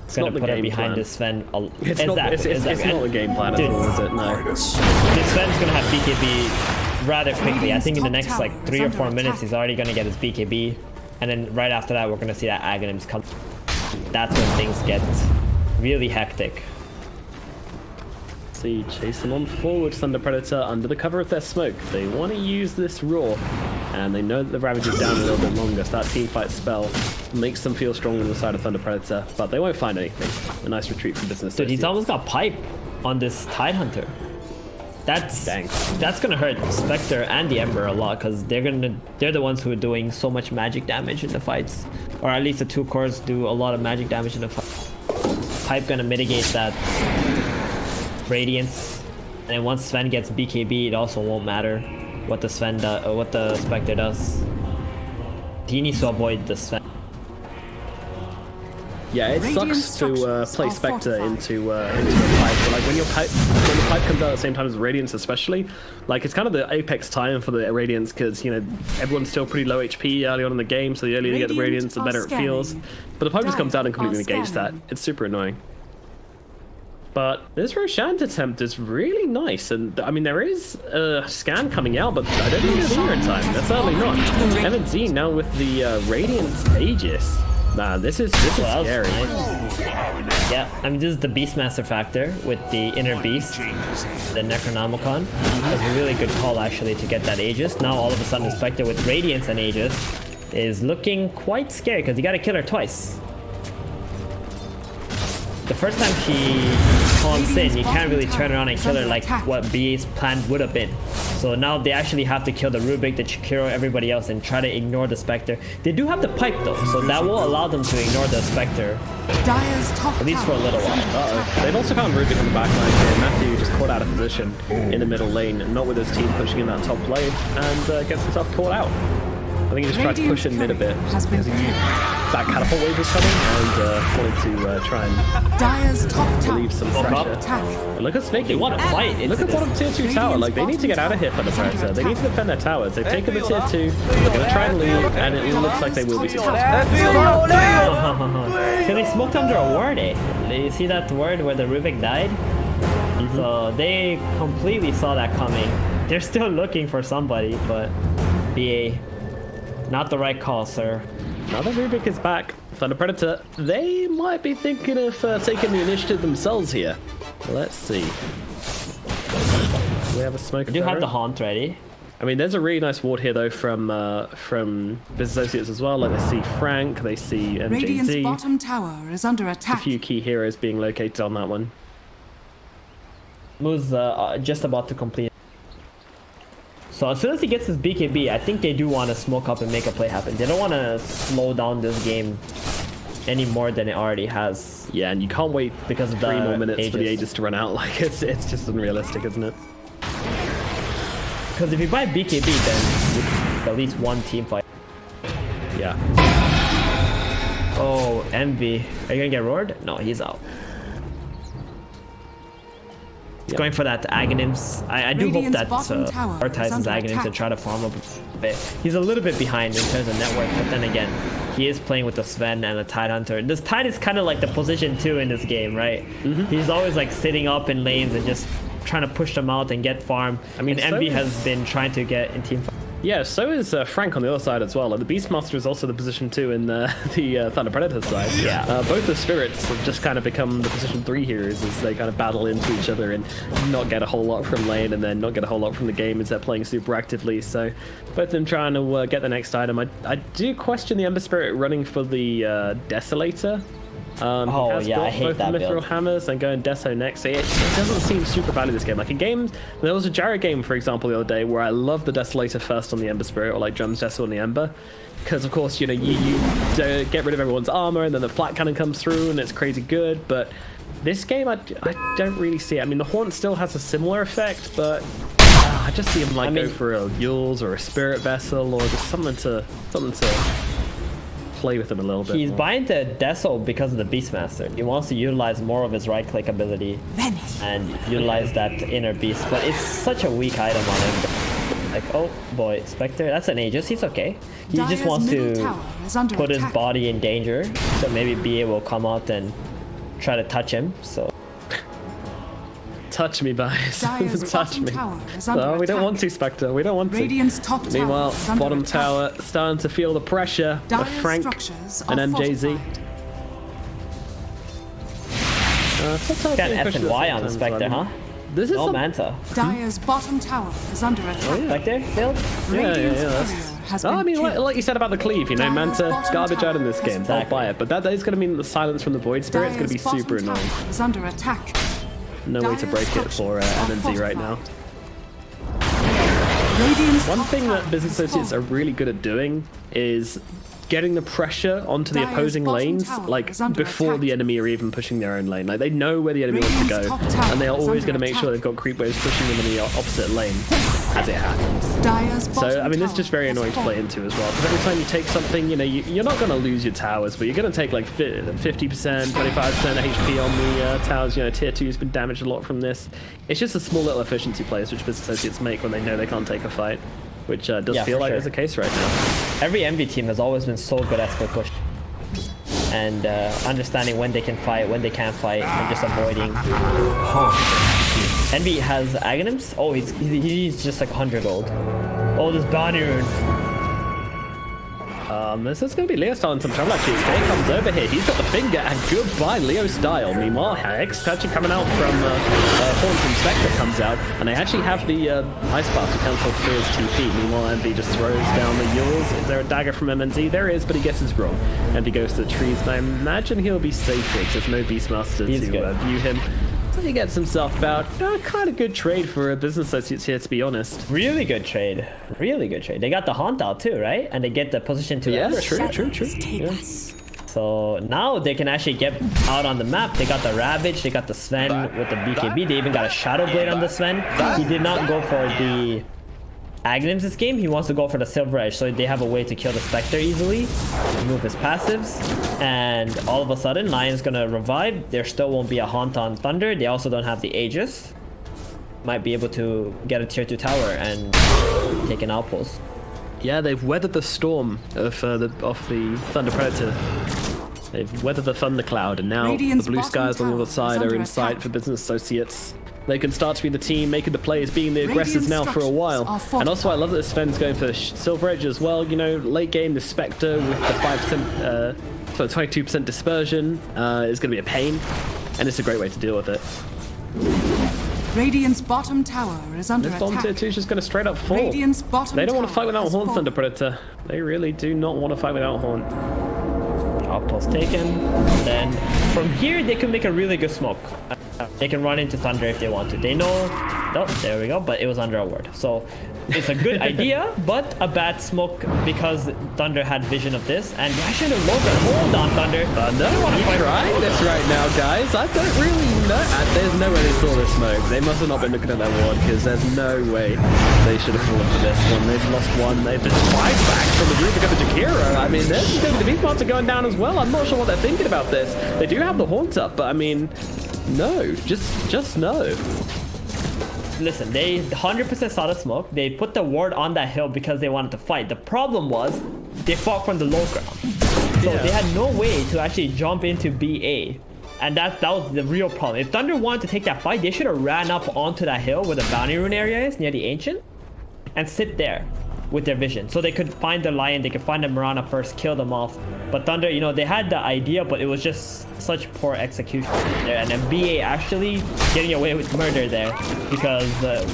It's going to put her behind this Sven. It's not the game plan at all, is it? No. This Sven's going to have BKB rather quickly. I think in the next like 3 or 4 minutes, he's already going to get his BKB. And then right after that, we're going to see that Aghanims come. That's when things get really hectic. See, chasing on forward, Thunder Predator under the cover of their smoke. They want to use this roar, and they know that the Ravage is down a little bit longer, so that teamfight spell makes them feel stronger on the side of Thunder Predator, but they won't find anything. A nice retreat from business. Dude, he's almost got pipe on this Tidehunter. That's gonna hurt Spectre and the Ember a lot, because they're the ones who are doing so much magic damage in the fights, or at least the 2 cores do a lot of magic damage in the fight. Pipe gonna mitigate that Radiance, and then once Sven gets BKB, it also won't matter what the what the Spectre does. He needs to avoid the Sven. Yeah, it sucks to play Spectre into a pipe, but like when the pipe comes out at the same time as Radiance especially, like it's kind of the apex time for the Radiance, because, you know, everyone's still pretty low HP early on in the game, so the earlier you get the Radiance, the better it feels. But the pipe just comes out and completely negates that. It's super annoying. But this Roshan attempt is really nice, and I mean there is a scan coming out, but I don't think it's here in time. That's certainly not. MNZ now with the Radiance Aegis. Man, this is scary. Nice. Yeah, I mean this is the Beastmaster factor with the Inner Beast, the Necronomicon. That's a really good call actually to get that Aegis. Now all of a sudden the Spectre with Radiance and Aegis is looking quite scary, because you got to kill her twice. The first time she taunts in, you can't really turn around and kill her like what BA's plan would have been. So now they actually have to kill the Rubik, the Chikiro, everybody else, and try to ignore the Spectre. They do have the Pipe though, so that will allow them to ignore the Spectre, Dire's top at least for a tower little is while. under attack. They've also found Rubik on the back line here. Matthew just caught out of position in the middle lane, not with his team pushing in that top lane, and gets himself caught out. I think he just tried to push in mid a bit Has been because he knew that catapult wave was coming and wanted to try and Dire's top tower relieve some is under pressure. attack. But look at Snake. They want to fight into Look at this. bottom tier 2 tower. Like, they need to get out of here for the pressure. They need to defend their towers. They've taken the tier 2. They're going to try and leave, and it looks like they will be successful. Because they smoked under a ward, eh? You see that word where the Rubik died? So they completely saw that coming. They're still looking for somebody, but BA, not the right call, sir. Now that Rubik is back, Thunder Predator, they might be thinking of taking the initiative themselves here. Let's see. We have a smoke. I do have the Haunt ready. I mean, there's a really nice ward here though from Business Associates as well. Like, they see Frank, they see Radiant's MJZ. bottom tower is under A attack. few key heroes being located on that one. Moose just about to complete. So as soon as he gets his BKB, I think they do want to smoke up and make a play happen. They don't want to slow down this game any more than it already has. Yeah, and you can't wait Because of 3 the more minutes for the Aegis. Aegis to run out. Like, it's just unrealistic, isn't it? Because if you buy BKB, then it's at least one team fight. Yeah. Oh, Envy. Are you gonna get roared? No, he's out. He's going for that Aghanims. I do hope Radiant's that bottom tower is prioritizes under Aghanims attack. and try to farm up a bit. He's a little bit behind in terms of network, but then again, he is playing with the Sven and the Tide Hunter. This Tide is kind of like the position 2 in this game, right? He's always like sitting up in lanes and just trying to push them out and get farm. I mean, so Envy is- has been trying to get in team fight. Yeah, so is Frank on the other side as well. Like, the Beastmaster is also the position 2 in the Thunder Predator side. Yeah. Both the Spirits have just kind of become the position 3 heroes as they kind of battle into each other and not get a whole lot from lane and then not get a whole lot from the game as they're playing super actively. So both of them trying to get the next item. I do question the Ember Spirit running for the Desolator. He has yeah, got I hate both that the Mithril build. Hammers and going Deso next. It doesn't seem super bad in this game. Like, in games, there was a Jarrett game, for example, the other day where I loved the Desolator first on the Ember Spirit, or like Drums Deso on the Ember. Because, of course, you know, you get rid of everyone's armor and then the flat cannon comes through and it's crazy good. But this game, I don't really see it. I mean, the Haunt still has a similar effect, but I just see him like go for a Yules or a Spirit Vessel or just something to play with him a little bit. He's more. buying the Deso because of the Beastmaster. He wants to utilize more of his right-click ability Vanish. and utilize that inner beast, but it's such a weak item on him. Like, oh boy, Spectre, that's an Aegis, he's okay. He just Dire's wants middle to tower is under put his attack. body in danger, so maybe BA will come out and try to touch him, so... Touch me, guys. Dire's Touch bottom me. tower is under Oh, we don't attack. want to, Spectre. We don't want to. Radiant's top tower Meanwhile, is under bottom attack. tower starting to feel the pressure of Dire's Frank structures and are MJZ. fortified. Got F and Y on the Spectre, huh? This is No some- Manta. Dire's bottom tower is under attack. Spectre build? Radiant's that's- courier has Oh, been I mean, killed. like you said about the cleave, you know, Dire's Manta, bottom garbage tower out in this has game. been I'll buy it, but that is going to mean the silence from the Void Spirit is going to be Dire's super bottom annoying. tower is under attack. No way to Dire's break it for structures are MNZ right now. fortified. Radiant's One top thing tower that Business has Associates are fallen. really good at doing is getting the pressure onto the Dire's opposing bottom lanes, tower like is under before the attack. enemy are even pushing their own lane. Like, they know where the enemy wants to Radiant's go, top tower and they are is always under going to make sure attack. they've got creep waves pushing them in the opposite lane as it happens. Dire's So, bottom I mean, this is tower just very has annoying to play fallen. into as well. Because every time you take something, you know, you're not going to lose your towers, but you're going to take like 50%, 25% HP on the towers. You know, tier 2 has been damaged a lot from this. It's just a small little efficiency plays which Business Associates make when they know they can't take a fight, which does Yeah, feel for like sure. is the case right now. Every Envy team has always been so good at split push. And understanding when they can fight, when they can't fight, and just avoiding. Envy has Aghanims? Oh, he's just like 100 gold. Oh, this bounty rune. This is going to be Leo style in some trouble actually. Skate comes over here. He's got the finger and goodbye Leo style. Meanwhile, Hex actually coming out from Horn from Spectre comes out, and they actually have the Ice Path to cancel Fear's TP. Meanwhile, MV just throws down the Yules. Is there a dagger from MNZ? There is, but he guesses wrong. MV goes to the trees, and I imagine he'll be safe here because there's no Beastmaster He's to good. view him. So he gets himself about kind of good trade for a business associates here, to be honest. Really good trade. Really good trade. They got the haunt out too, right? And they get the position to Yeah, Ember. true. Take Yeah. us. So now they can actually get out on the map. They got the Ravage, they got the Sven with the BKB. They even got a Shadow Blade on the Sven. He did not go for the Aghanim's this game. He wants to go for the Silver Edge, so they have a way to kill the Spectre easily, remove his passives, and all of a sudden Lion's gonna revive. There still won't be a haunt on Thunder. They also don't have the Aegis. Might be able to get a tier 2 tower and take an outpost. Yeah, they've weathered the storm of the Thunder Predator. They've weathered the thundercloud, and now Radiant's the blue bottom skies on the tower other is side are under in sight attack. for business associates. They can start to be the team making the plays, being the aggressors Radiant now for a while. structures are And also, I love that Sven's going for Silver Edge as well. You know, late game, the Spectre with the 5%, 22% dispersion is going to be a pain, and it's a great way to deal with it. Radiant's bottom tower is under This bomb tier attack. 2 is just going to straight up fall. Radiant's bottom They don't want to tower fight without has Horn fallen. Thunder Predator. They really do not want to fight without Horn. Outpost taken. Then from here they can make a really good smoke. They can run into Thunder if they want to. They know. Oh, there we go. But it was under a ward. So it's a good idea, but a bad smoke because Thunder had vision of this. And I should have loaded. Hold on, Thunder. No, I'm trying this right now, guys. I don't really know. There's no way they saw this smoke. They must have not been looking at that ward, because there's no way they should have fallen for this one. They've lost one. They've been 5 back from the group to go to Jakiro. I mean, the beast parts are going down as well. I'm not sure what they're thinking about this. They do have the haunt up, but I mean, no. Just no. Listen, they 100% saw the smoke. They put the ward on that hill because they wanted to fight. The problem was they fought from the low ground. So Yeah. they had no way to actually jump into BA. And that was the real problem. If Thunder wanted to take that fight, they should have ran up onto that hill where the bounty rune area is, near the Ancient, and sit there with their vision. So they could find the Lion, they could find the Mirana first, kill them off. But Thunder, you know, they had the idea, but it was just such poor execution there. And then BA actually getting away with murder there, because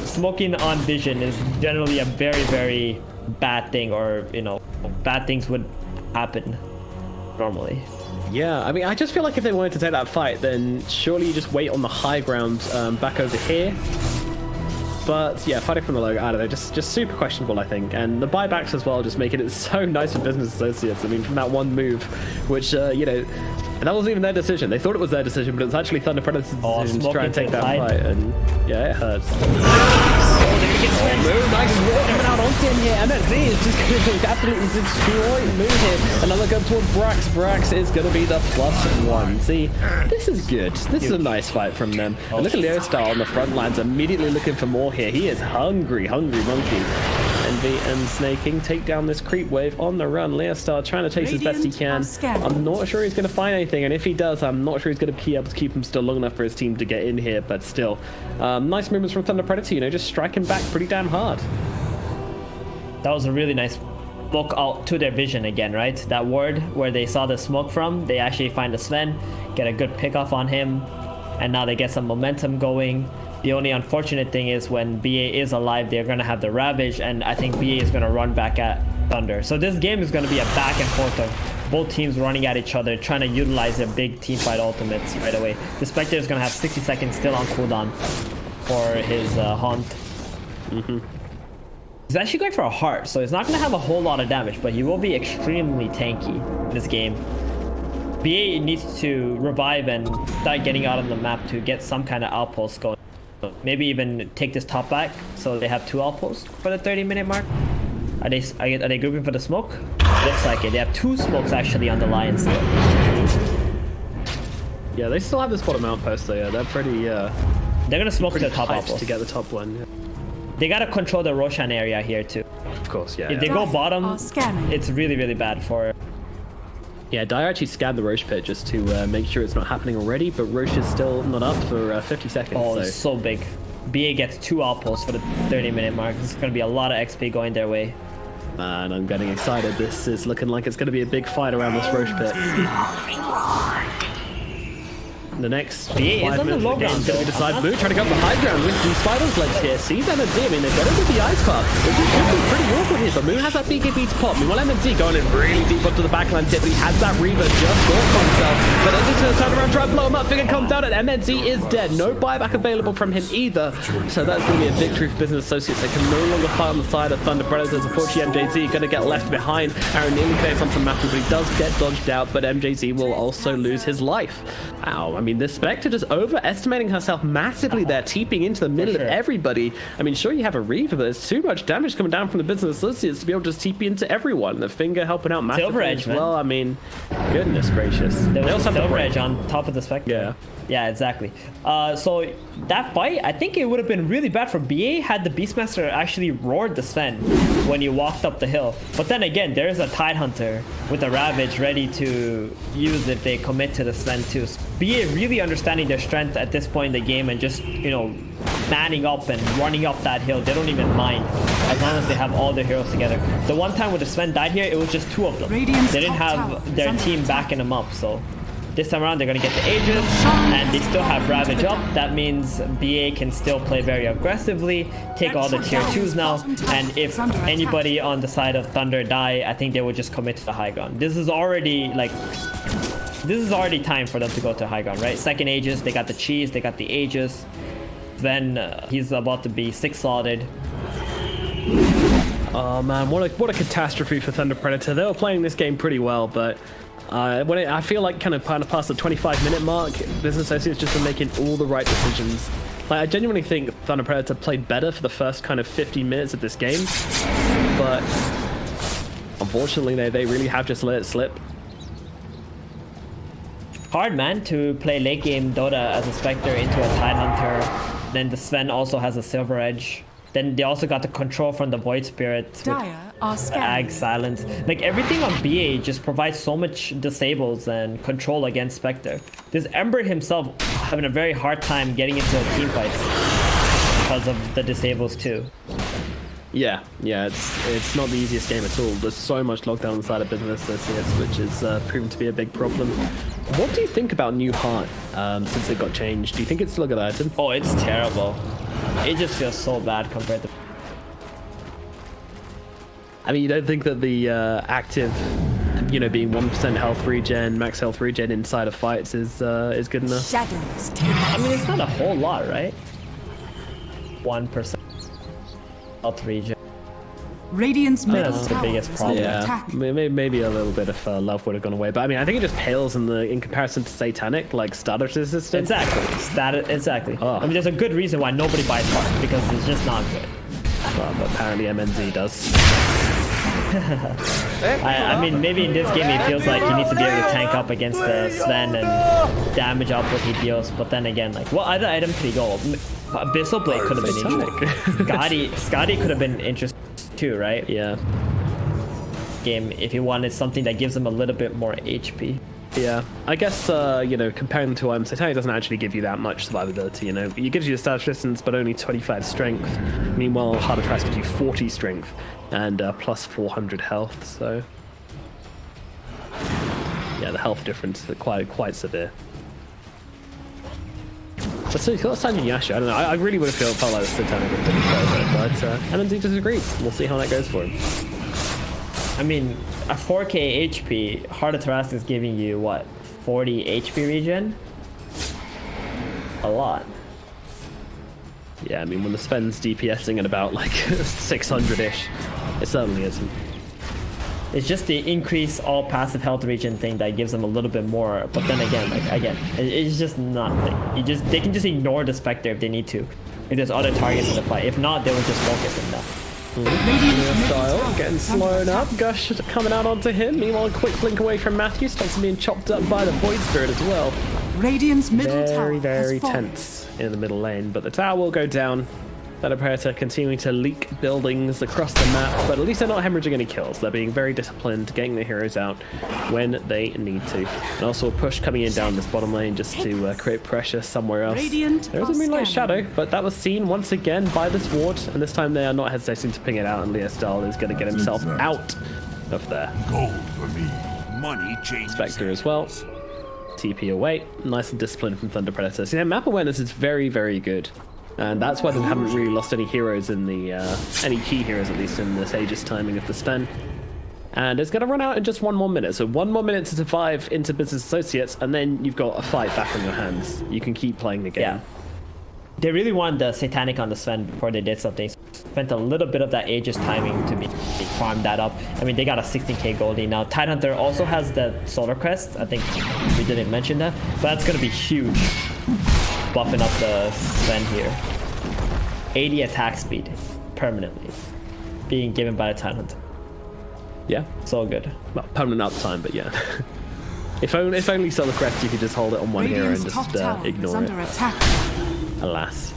smoking on vision is generally a very, very bad thing, or, you know, bad things would happen normally. Yeah, I mean, I just feel like if they wanted to take that fight, then surely you just wait on the high ground back over here. But yeah, fighting from the low, I don't know, just super questionable, I think. And the buybacks as well, just making it so nice for business associates. I mean, from that one move, which, you know, and that wasn't even their decision. They thought it was their decision, but it was actually Thunder Predator's decision to try and take that fight. And yeah, it hurts. Move, nice walk coming out onto him here. MSV is just going to absolutely destroy move here. Another gun towards Brax. Brax is going to be the +1. See, this is good. This is a nice fight from them. And look at Leo Star on the front lines, immediately looking for more here. He is hungry monkey. Envy and Snaking take down this creep wave on the run. Leostar trying to chase as best he can. I'm not sure he's going to find anything, and if he does, I'm not sure he's going to be able to keep him still long enough for his team to get in here, but still. Nice movements from Thunder Predator, you know, just striking back pretty damn hard. That was a really nice look out to their vision again, right? That ward where they saw the smoke from, they actually find the Sven, get a good pick off on him, and now they get some momentum going. The only unfortunate thing is when BA is alive, they're going to have the Ravage, and I think BA is going to run back at Thunder. So this game is going to be a back and forth of both teams running at each other, trying to utilize their big teamfight ultimates right away. The Spectre is going to have 60 seconds still on cooldown for his haunt. He's actually going for a heart, so he's not going to have a whole lot of damage, but he will be extremely tanky this game. BA needs to revive and start getting out on the map to get some kind of outpost going. Maybe even take this top back so they have 2 outposts for the 30-minute mark. Are they grouping for the smoke? Looks like it. They have 2 smokes actually on the Lion still. Yeah, they still have this bottom outpost though. Yeah, they're pretty. They're gonna smoke to the top hyped outpost to get the top one. Yeah. They gotta control the Roshan area here too. Of course, yeah. If they Yeah, go bottom, Are scanning. it's really, really bad for. yeah Dyer actually scanned the Roche pit just to make sure it's not happening already, but Roche is still not up for 50 seconds. Oh, so. it's so big. BA gets 2 outposts for the 30-minute mark. This is gonna be a lot of XP going their way. Man, I'm getting excited. This is looking like it's going to be a big fight around this Roche pit. The next BA is 5 on the minutes low of the game ground, is going to be though. decided. Boo trying to go up the high ground with the Spider's legs here. Sees MNZ. I mean, they've got it with the ice path. This is going to be pretty awkward here, but Moo has that BKB to pop. Meanwhile, MNZ going in really deep up to the backline tip, but he has that Reaver just off on himself. But as he's going to turn around, try and blow him up. Figure comes out, and MNZ is dead. No buyback available from him either. So that's going to be a victory for Business Associates. They can no longer fight on the side of Thunder Predators. Unfortunately, MJZ going to get left behind. Aaron nearly clears onto Matthew, but he does get dodged out, but MJZ will also lose his life. Wow, I mean, this Spectre just overestimating herself massively there, TPing into the middle of everybody. I mean, sure, you have a Reaver, but there's too much damage coming down from the Business Associates to be able to just TP into everyone. The Finger helping out massively as well. I mean, goodness gracious. There was also a have Silver the Edge on top of the Spectre. Yeah. Yeah, exactly. So that fight, I think it would have been really bad for BA had the Beastmaster actually roared the Sven when he walked up the hill. But then again, there's a Tidehunter with a Ravage ready to use if they commit to the Sven too. So BA really understanding their strength at this point in the game and just, you know, manning up and running up that hill. They don't even mind as long as they have all their heroes together. The one time when the Sven died here, it was just 2 of them. They didn't have their team backing them up, so this time around, they're going to get the Aegis, and they still have Ravage up. That means BA can still play very aggressively, take all the tier 2s now, and if anybody on the side of Thunder die, I think they will just commit to the high ground. This is already, like, this is already time for them to go to high ground, right? Second Aegis, they got the cheese, they got the Aegis. Then he's about to be 6-slotted. Oh man, what a catastrophe for Thunder Predator. They were playing this game pretty well, but I feel like kind of past the 25-minute mark, Business Associates just been making all the right decisions. Like, I genuinely think Thunder Predator played better for the first kind of 15 minutes of this game, but unfortunately they really have just let it slip. Hard, man, to play late game Dota as a Spectre into a Tidehunter. Then the Sven also has a Silver Edge. Then they also got the control from the Void Spirit with Ag Silence. Like, everything on BA just provides so much disables and control against Spectre. This Ember himself having a very hard time getting into team fights because of the disables too. Yeah, it's not the easiest game at all. There's so much lockdown on the side of Business Associates, which is proven to be a big problem. What do you think about New Heart since it got changed? Do you think it's still a good item? Oh, it's terrible. It just feels so bad compared to... I mean, you don't think that the active, you know, being 1% health regen, max health regen inside of fights is good enough? Shadows. I mean, it's not a whole lot, right? 1% health regen. Radiant's middle That's the tower biggest is problem. under Yeah, attack. maybe a little bit of love would have gone away, but I mean, I think it just pales in comparison to Satanic, like status resistance. Exactly. Exactly. Oh. I mean, there's a good reason why nobody buys Heart, because it's just not good. Well, but apparently MNZ does. I mean, maybe in this game it feels like he needs to be able to tank up against the Sven and damage up what he deals, but then again, like, what other item could he go? Abyssal Blade could have been interesting. Scotty could have been interesting too, right? Yeah. Game if he wanted something that gives him a little bit more HP. Yeah, I guess, you know, comparing them to Satanic doesn't actually give you that much survivability, you know. It gives you the status resistance, but only 25 strength. Meanwhile, Heart of Trash gives you 40 strength and plus 400 health, so... Yeah, the health difference is quite severe. But so, let's sign Yasha. I don't know, I really would have felt like the Satanic would have been better, but MNZ disagrees. We'll see how that goes for him. I mean, a 4k HP, Heart of Tarrasque is giving you, what, 40 HP regen? A lot. Yeah, I mean, when the Sven's DPSing at about, like, 600-ish, it certainly isn't. It's just the increase all passive health regen thing that gives them a little bit more, but then again, like, it's just nothing. They can just ignore the Spectre if they need to, if there's other targets in the fight. If not, they will just focus on that. Style getting slown up. Gush coming out onto him. Meanwhile, a quick blink away from Matthew. Starts being chopped up by the Void Spirit as well. Radiant's middle tower Very has fallen. tense in the middle lane, but the tower will go down. That Predator continuing to leak buildings across the map, but at least they're not hemorrhaging any kills. They're being very disciplined, getting their heroes out when they need to. And also a push coming in down this bottom lane just to create pressure somewhere else. Radiant There is a Moonlight Shadow, but that was seen once again by this ward, and this time they are not hesitating to ping it out, and Leo Stahl is going to get himself out of there. Gold for me. Money changes. Spectre as well. TP away. Nice and disciplined from Thunder Predator. So yeah, map awareness is very, very good. And that's why they haven't really lost any heroes in the, any key heroes at least in this Aegis timing of the Sven. And it's going to run out in just 1 more minute. So 1 more minute to survive into Business Associates, and then you've got a fight back on your hands. You can keep playing the game. Yeah. They really wanted the Satanic on the Sven before they did something. Spent a little bit of that Aegis timing to be farmed that up. I mean, they got a 16k Goldie now. Tidehunter also has the Solar Crest. I think we didn't mention that, but that's going to be huge. Buffing up the Sven here. 80 attack speed permanently being given by the Tidehunter. Yeah. So good. Well, permanent uptime, but yeah. if only Solar Crest, you could just hold it on one hero and just ignore it. Alas.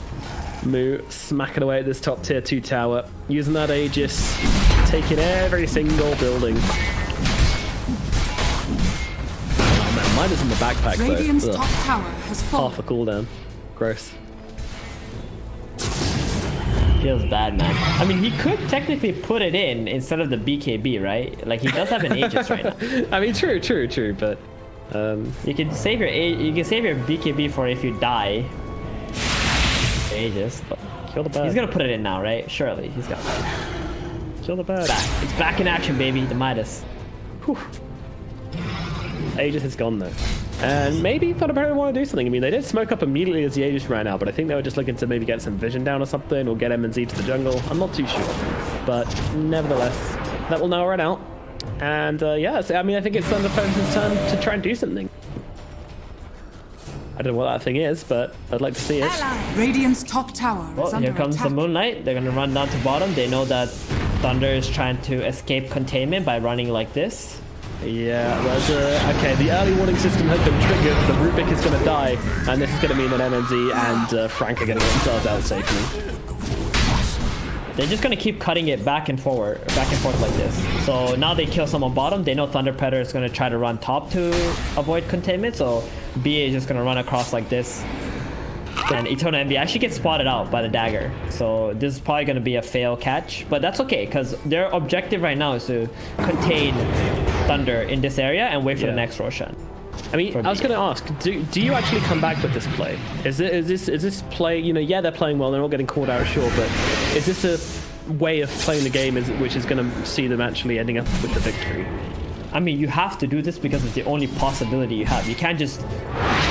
Mu smacking away at this top tier 2 tower, using that Aegis, taking every single building. Oh man, mine is in the backpack though. Radiant's top tower has fallen. Half a cooldown. Gross. Feels bad, man. I mean, he could technically put it in instead of the BKB, right? Like, he does have an Aegis right now. I mean, true, but you can save your BKB for if you die. Aegis, but kill the bird. He's gonna put it in now, right? Surely, he's got it. Kill the bird. It's back in action, baby. The Midas. Whew. Aegis is gone though. And maybe Thunder Predator want to do something. I mean, they did smoke up immediately as the Aegis ran out, but I think they were just looking to maybe get some vision down or something, or get M&Z to the jungle. I'm not too sure. But nevertheless, that will now run out. And yeah, so, I mean, I think it's Thunder Predator's turn to try and do something. I don't know what that thing is, but I'd like to see it. Radiant's top tower is Well, under here comes attack. the Moonlight. They're gonna run down to bottom. They know that Thunder is trying to escape containment by running like this. Yeah, there's okay, the early warning system has been triggered. The Rubik is going to die, and this is going to mean that MNZ and Frank are going to get themselves out safely. They're just gonna keep cutting it back and forth like this. So now they kill someone bottom. They know Thunder Predator is gonna try to run top to avoid containment. So BA is just gonna run across like this. And Eternal Envy actually gets spotted out by the dagger. So this is probably gonna be a fail catch, but that's okay because their objective right now is to contain Thunder in this area and wait for the next Roshan. I mean, I was going to ask, do you actually come back with this play? Is this play, you know, yeah, they're playing well, they're not getting called out, sure, but is this a way of playing the game which is going to see them actually ending up with the victory? I mean, you have to do this because it's the only possibility you have. You can't just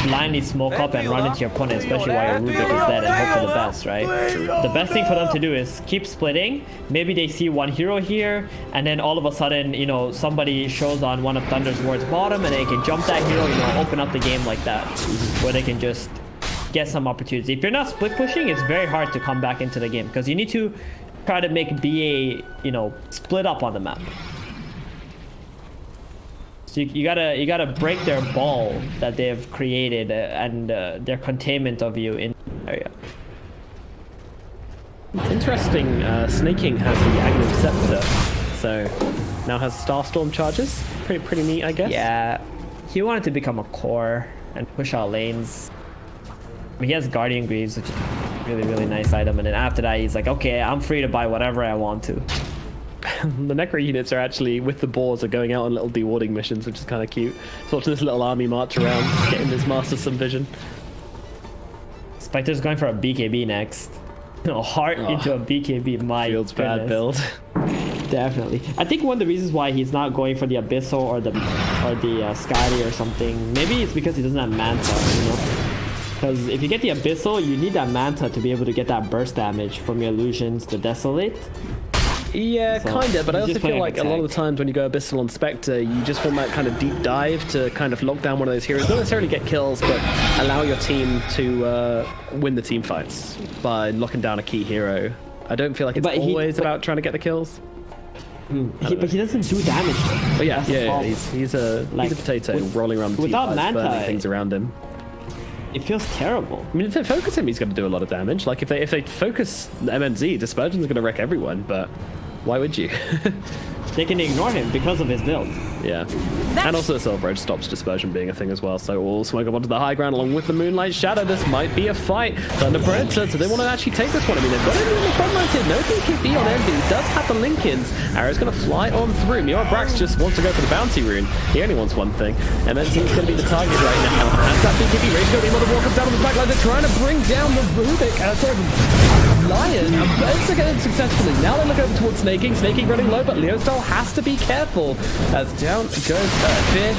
blindly smoke up and run into your opponent, especially while your Rubik is dead, and hope for the best, right? The best thing for them to do is keep splitting. Maybe they see one hero here, and then all of a sudden, you know, somebody shows on one of Thunder's wards bottom, and they can jump that hero, you know, open up the game like that, where they can just get some opportunity. If you're not split pushing, it's very hard to come back into the game, because you need to try to make BA, you know, split up on the map. So you gotta break their ball that they have created and their containment of you in the area. Interesting. Snake King has the Aghanim Scepter, so now has Starstorm charges. Pretty neat, I guess. Yeah, he wanted to become a core and push out lanes. I mean, he has Guardian Greaves, which is a really nice item, and then after that he's like, okay, I'm free to buy whatever I want to. The Necro units are actually, with the boars, are going out on little dewarding missions, which is kind of cute. So watching this little army march around, getting this master some vision. Spectre's going for a BKB next. No, heart into a BKB, my Field's goodness. bad build. Definitely. I think one of the reasons why he's not going for the Abyssal or the Skyly or something, maybe it's because he doesn't have Manta, you know? Because if you get the Abyssal, you need that Manta to be able to get that burst damage from your illusions, the Desolate. Yeah, So, kinda, but I he's also just feel playing like a attack. lot of the times when you go Abyssal on Spectre, you just want that kind of deep dive to kind of lock down one of those heroes. Not necessarily get kills, but allow your team to win the team fights by locking down a key hero. I don't feel like it's always about trying to get the kills. But he doesn't do damage though. But yeah, That's the problem. he's a potato rolling around the without team fights, Manta, burning things around him. It feels terrible. I mean, if they focus him, he's going to do a lot of damage. Like, if they focus the MNZ, Dispersion's going to wreck everyone, but why would you? They can ignore him because of his build. Yeah. And also Silver Edge stops dispersion being a thing as well, so we'll swing up onto the high ground along with the Moonlight Shadow. This might be a fight. Thunder Predator, so they want to actually take this one. I mean, they've got everything in the front lines here. No PKB on Envy. Does have the Linkins. Arrow's going to fly on through. Meanwhile, Brax just wants to go for the bounty rune. He only wants one thing. MNZ's going to be the target right now. Has that PKB race going to be another walk up down on the back line. They're trying to bring down the Rubik. Lion. It's again successfully. Now they look over towards Snaking. Snaking running low, but Leostyle has to be careful. As down goes Fear.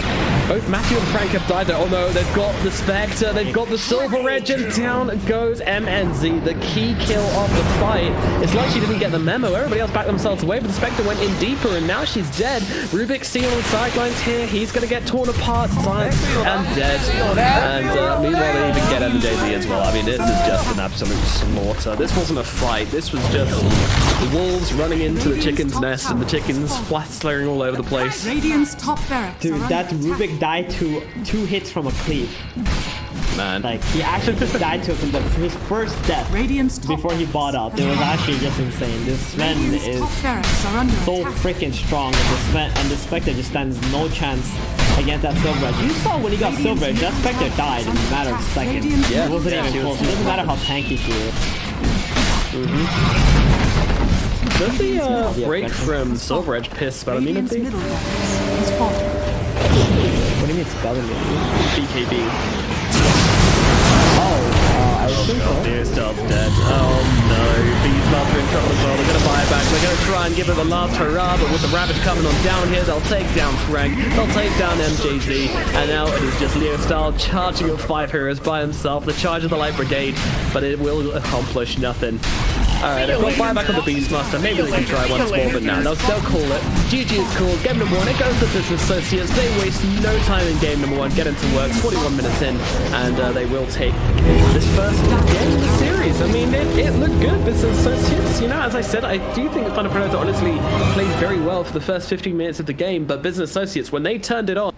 Both Matthew and Frank have died there. Oh no, they've got the Spectre, they've got the Silver Edge, and down goes MNZ, the key kill of the fight. It's like she didn't get the memo. Everybody else backed themselves away, but the Spectre went in deeper, and now she's dead. Rubik's seen on the sidelines here. He's going to get torn apart, silenced, and dead. And meanwhile, they even get MJZ as well. I mean, this is just an absolute slaughter. This wasn't a fight. This was just the wolves running into the chicken's nest, and the chickens flat-slaring all over the place. Radiant's top barracks. Dude, that Rubik died to 2 hits from a cleave. Man. Like, he actually just died to his first death Radiant's top before he bought out. It was actually just insane. This Sven Radiant's is top barracks are under so attack. freaking strong, and the Spectre just stands no chance against that Silver Edge. You saw when he got Silver Edge, that Spectre died in a matter of seconds. Yeah. It wasn't even close. It doesn't matter how tanky she is. Does the break from Silver Edge piss about Radiant's immunity? middle barracks is falling. What do you mean spelling it? BKB. I think so. Leostyl's dead. Oh no, Beastmaster in trouble as well. They're gonna buy it back. They're gonna try and give it the last hurrah, but with the Ravage coming on down here, they'll take down Frank, they'll take down MJZ, and now it is just Leostyle charging of 5 heroes by himself. The charge of the Light Brigade, but it will accomplish nothing. Alright, they've got buyback on the Beastmaster. Maybe they can try once more, but no, they'll call it. GG is called. Game number 1, it goes to Business Associates. They waste no time in game number 1. Get into work, 41 minutes in, and they will take this first game in the series. I mean, it looked good, Business Associates. You know, as I said, I do think that Thunder Predator honestly played very well for the first 15 minutes of the game, but Business Associates, when they turned it on,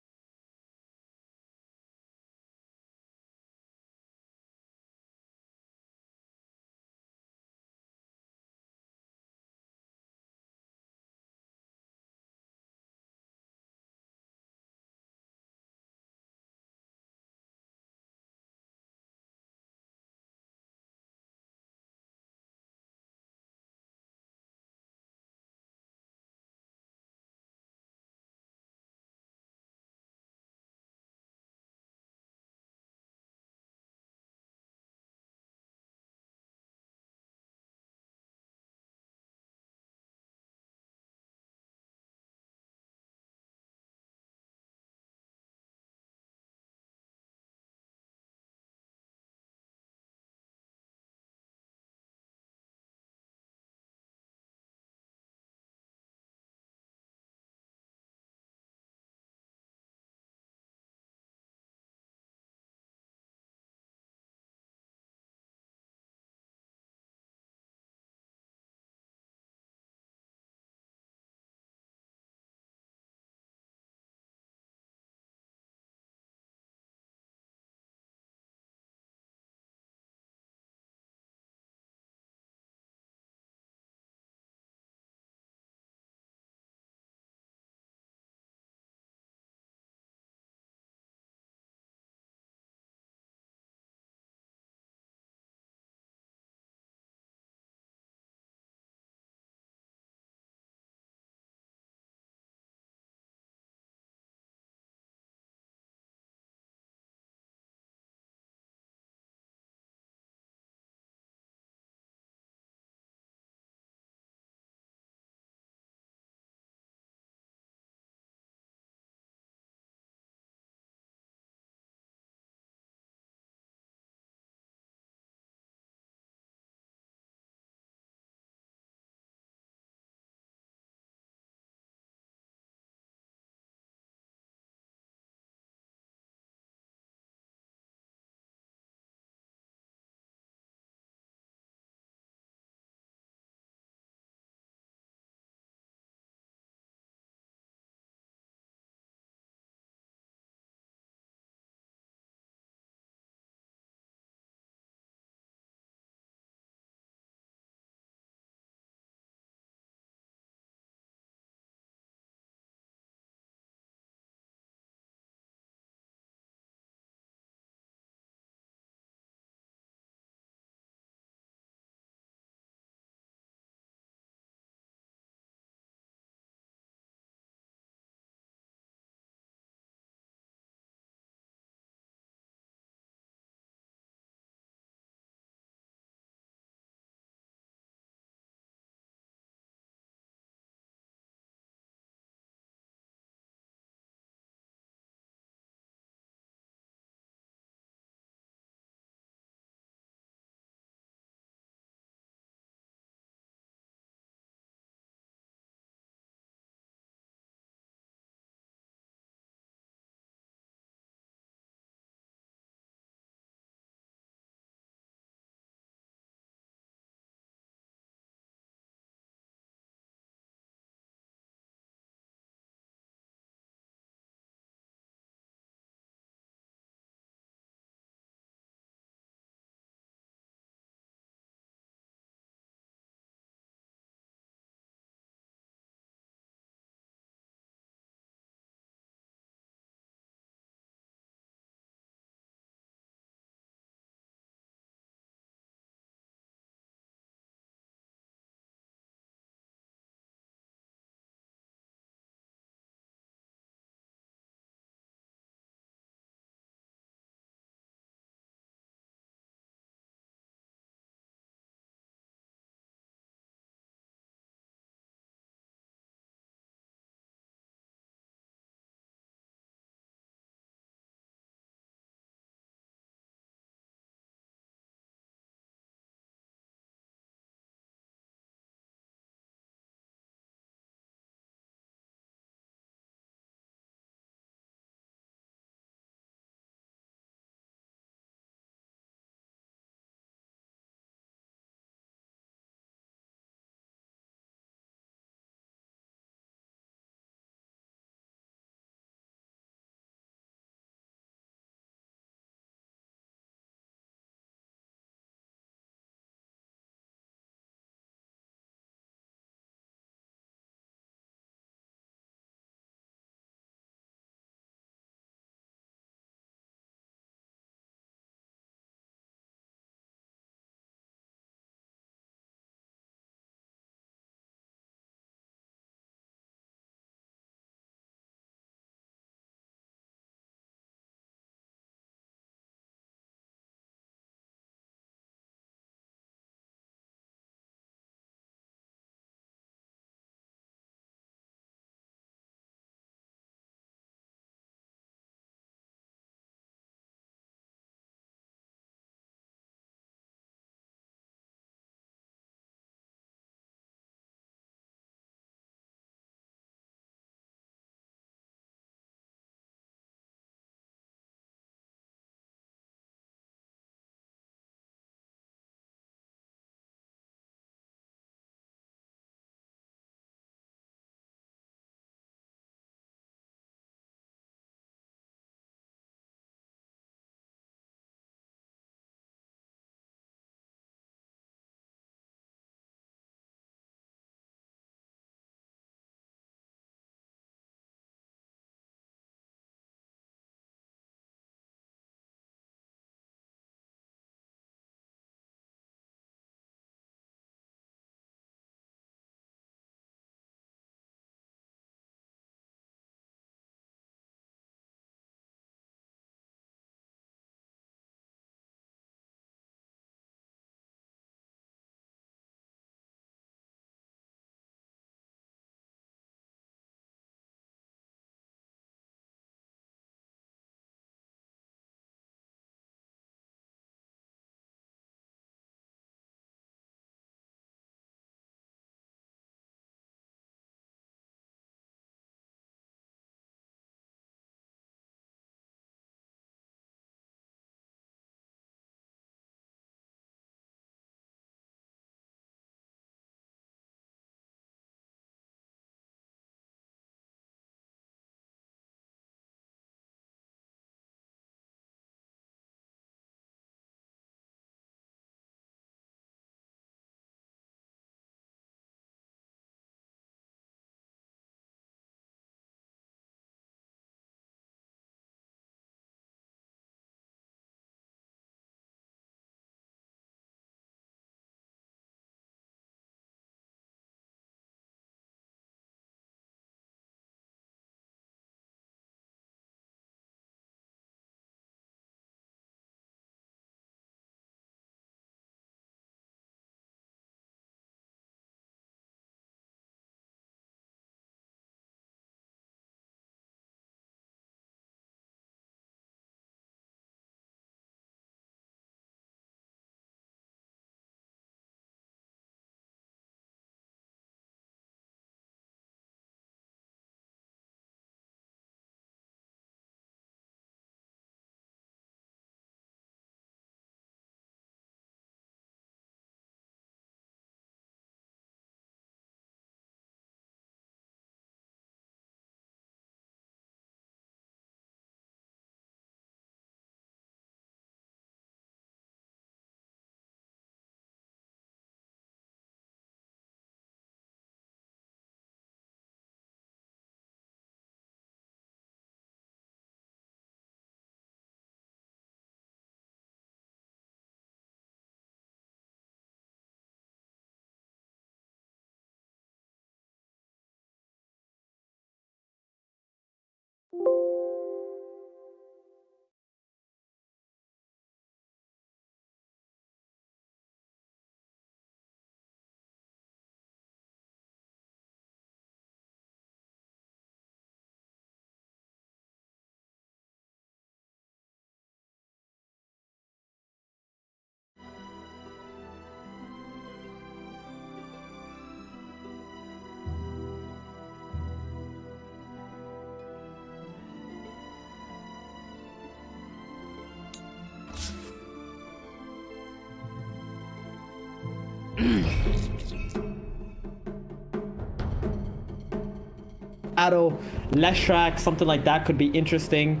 Shadow, Leshrac, something like that could be interesting.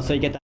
So you get that.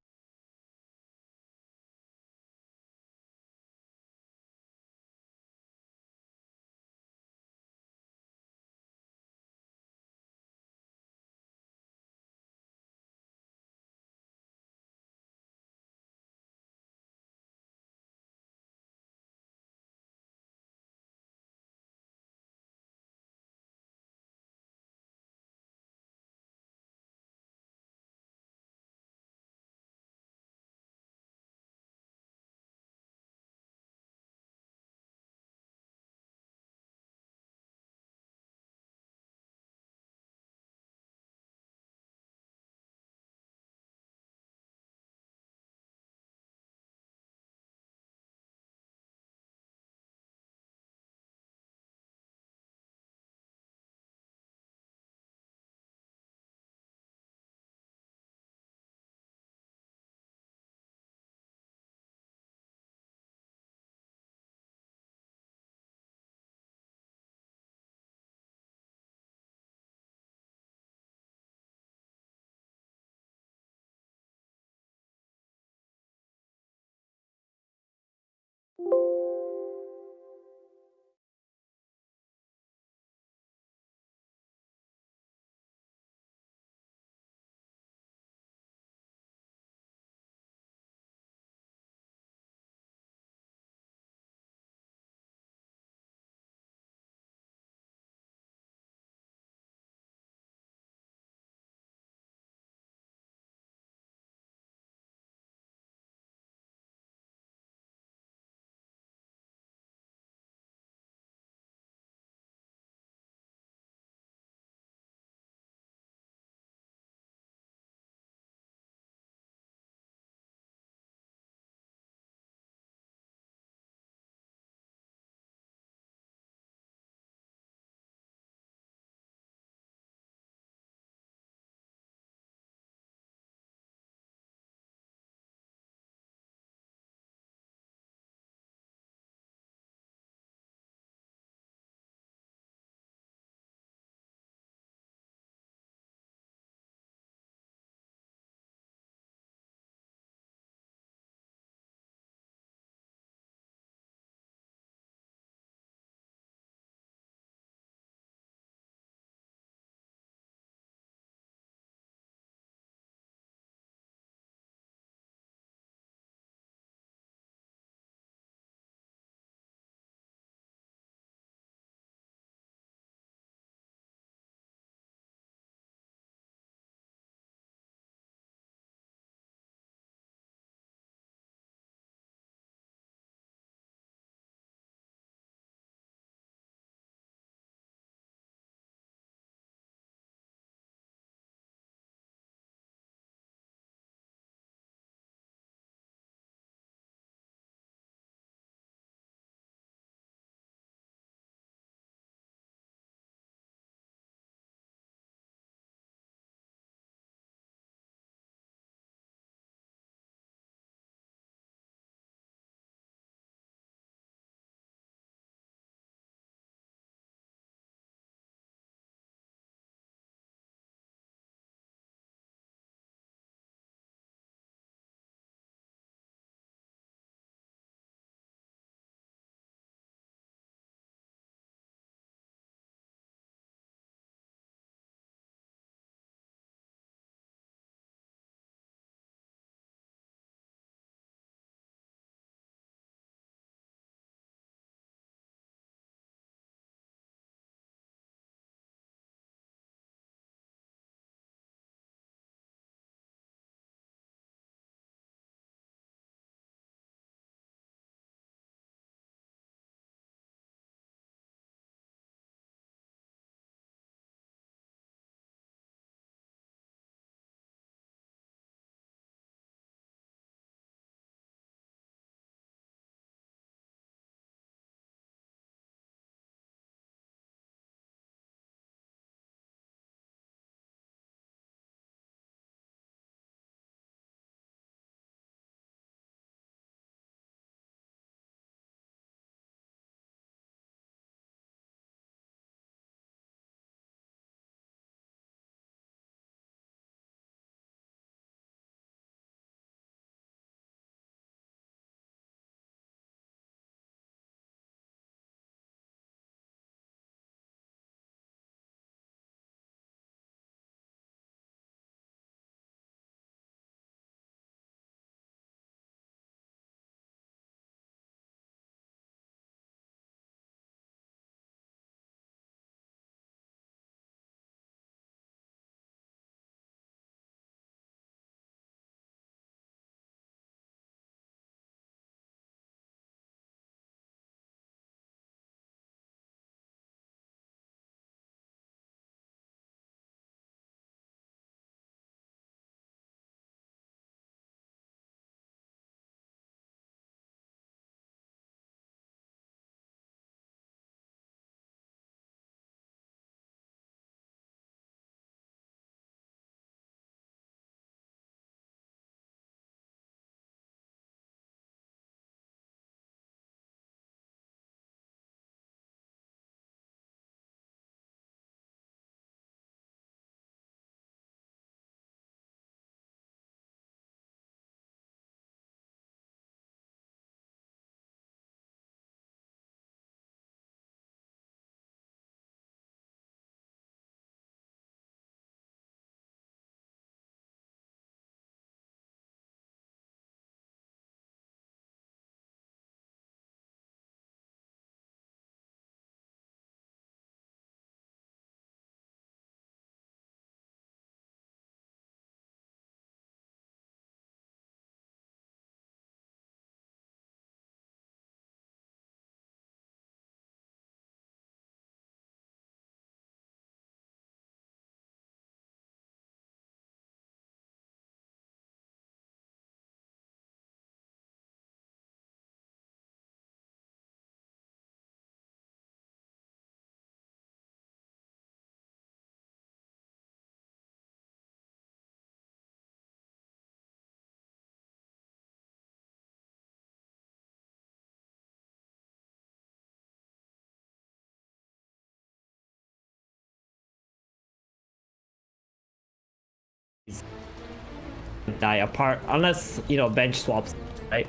die apart unless you know bench swaps, right?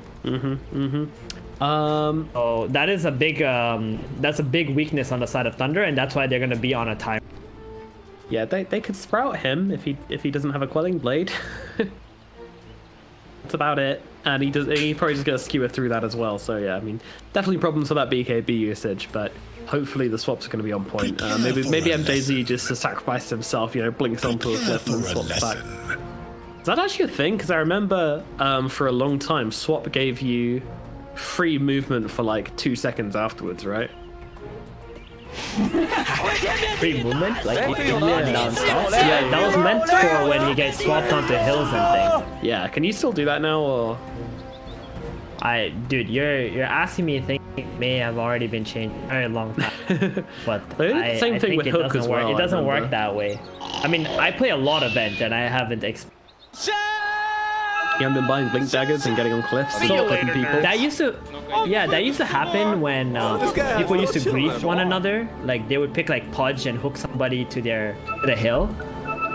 So that is a big that's a big weakness on the side of Thunder, and that's why they're gonna be on a time. Yeah, they could sprout him if he doesn't have a quelling blade. That's about it, and he's probably just gonna skewer through that as well. So yeah, I mean, definitely problems for that BKB usage, but hopefully the swaps are gonna be on point. Maybe MJZ just sacrificed himself, you know, blinks onto a cliff and swaps back. Is that actually a thing? Because I remember for a long time, swap gave you free movement for like 2 seconds afterwards, right? Free movement, like non-stop. Yeah, that was meant for when you get swapped onto hills and things. Yeah, can you still do that now, or? Dude, you're asking me things that may have already been changed a very long time. But I same thing think with it Hook doesn't as work. well, It doesn't I work remember. that way. I mean, I play a lot of bench and I haven't You haven't been buying blink daggers and getting on cliffs and you clipping later, people? that used to happen when people used to grief one another. Like they would pick like Pudge and hook somebody to the hill,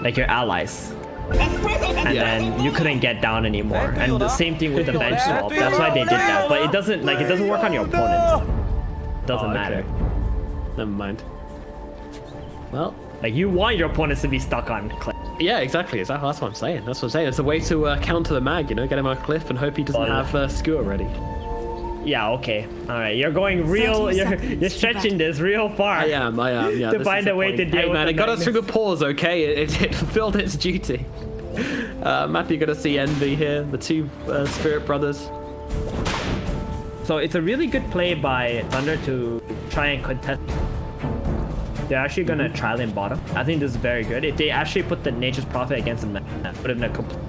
like your allies, and then you couldn't get down anymore. And the same thing with the bench swap. That's why they did that. But it doesn't work on your opponent. It doesn't matter. Never mind. Well, Like you want your opponents to be stuck on cliff. yeah, exactly. That's what I'm saying. It's a way to counter the mag, you know, get him on a cliff and hope he doesn't have skewer ready. Yeah, okay. All right, you're going real. You're stretching this real far. I am. Yeah. To this find is the a way point. to deal Hey, with man, the it got us through madness. the pause, okay? It fulfilled its duty. Matthew, gonna see Envy here, the two Spirit brothers. So it's a really good play by Thunder to try and contest. They're actually gonna trial in bottom. I think this is very good. If they actually put the Nature's Prophet against the mag, would have been a complete.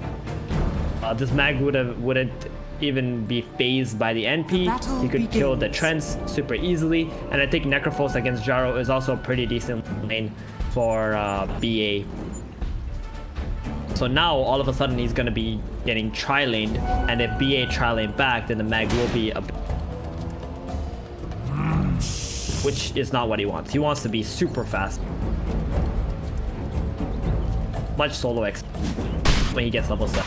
This mag wouldn't even be phased by the NP. battle He could kill the begins. Trents super easily, and I think Necrophos against Jaro is also a pretty decent lane for BA. So now all of a sudden he's gonna be getting tri-laned, and if BA tri-lane back, then the mag will be a. Which is not what he wants. He wants to be super fast. Much solo X when he gets level 7.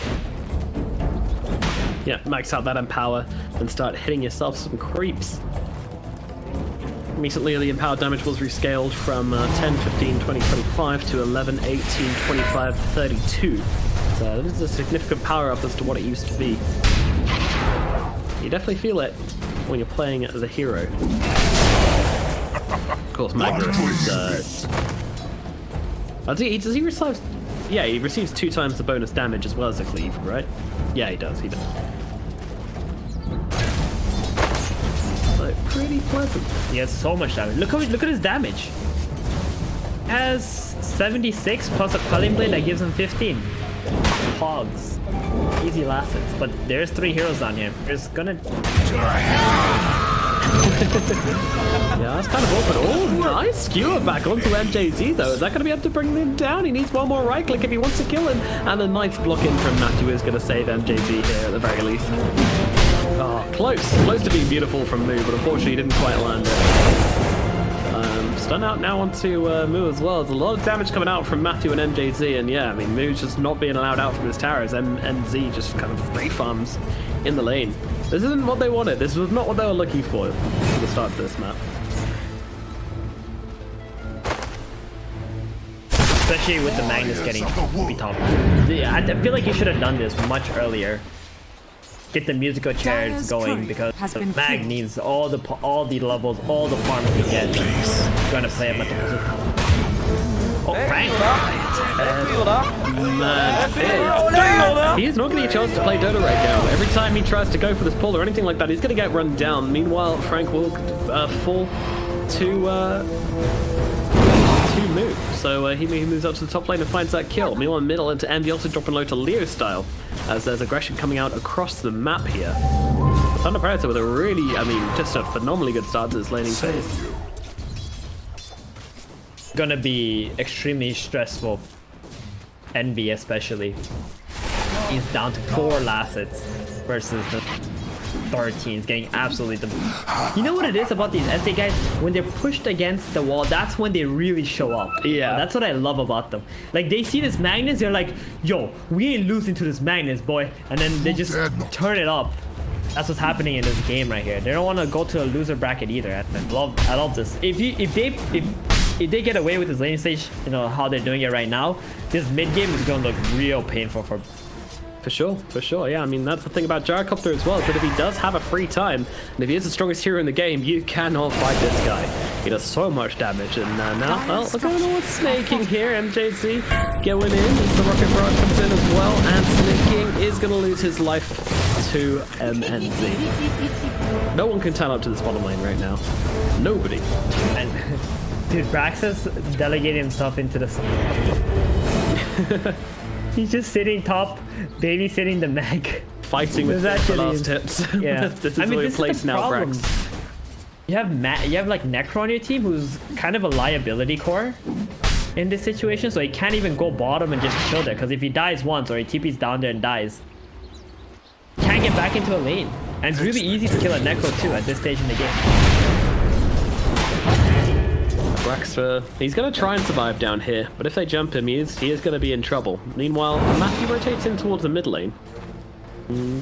Yeah, max out that Empower and start hitting yourself some creeps. Recently, the Empower damage was rescaled from 10, 15, 20, 25 to 11, 18, 25, 32. So this is a significant power up as to what it used to be. You definitely feel it when you're playing as a hero. Of course, Magnus does he receive? Yeah, he receives 2 times the bonus damage as well as a cleave, right? Yeah, he does. So pretty pleasant. He has so much damage. Look at his damage. He has 76 plus a Quelling Blade that gives him 15. Hogs. Easy last hits. But there's 3 heroes on him. There's gonna. Yeah, that's kind of open. Oh, nice skewer back onto MJZ though. Is that going to be able to bring him down? He needs one more right click if he wants to kill him. And a nice block in from Matthew is going to save MJZ here at the very least. Oh, close to being beautiful from Moo, but unfortunately he didn't quite land it. Stun out now onto Moo as well. There's a lot of damage coming out from Matthew and MJZ, and yeah, I mean, Moo's just not being allowed out from his towers. MZ just kind of free farms in the lane. This isn't what they wanted. This was not what they were looking for at the start of this map. Especially with the Magnus getting beat top. Yeah, I feel like you should have done this much earlier. Get the musical chairs Dyer's going turret because has the been mag killed. needs all the levels, all the farm we get. Gonna play him at the position. Oh, Frank! Man, he's not going to get a chance to play Dota right now. Every time he tries to go for this pull or anything like that, he's going to get run down. Meanwhile, Frank will fall to move. So he moves up to the top lane and finds that kill. Meanwhile, middle into Envy, also dropping low to Leo style, as there's aggression coming out across the map here. Thunder Predator with a really, just a phenomenally good start to this laning phase. Gonna be extremely stressful. Envy especially. He's down to 4 last hits versus the 13 is getting absolutely You know what it is about these SA guys? When they're pushed against the wall, that's when they really show up. Yeah. That's what I love about them. Like, they see this Magnus, they're like, yo, we ain't losing to this Magnus, boy. And then they just turn it up. That's what's happening in this game right here. They don't want to go to a loser bracket either. I love this. If they get away with this laning stage, you know how they're doing it right now, this mid game is gonna look real painful for. For sure, yeah. I mean, that's the thing about Gyrocopter as well, is that if he does have a free time, and if he is the strongest hero in the game, you cannot fight this guy. He does so much damage, and now, well, we're going on with Snaking here. MJC going in, as the Rocket Barrage comes in as well, and Snaking is going to lose his life to MNZ. No one can turn up to this bottom lane right now. Nobody. And dude, Braxis delegated himself into the. He's just sitting top, babysitting the Meg. Fighting with the last hits. Yeah. This is where place now, Brax. You have like Necro on your team, who's kind of a liability core in this situation, so he can't even go bottom and just chill there, because if he dies once or he TP's down there and dies, can't get back into a lane. And it's really easy to kill a Necro too at this stage in the game. Brax, he's going to try and survive down here, but if they jump him, he is going to be in trouble. Meanwhile, Matthew rotates in towards the mid lane.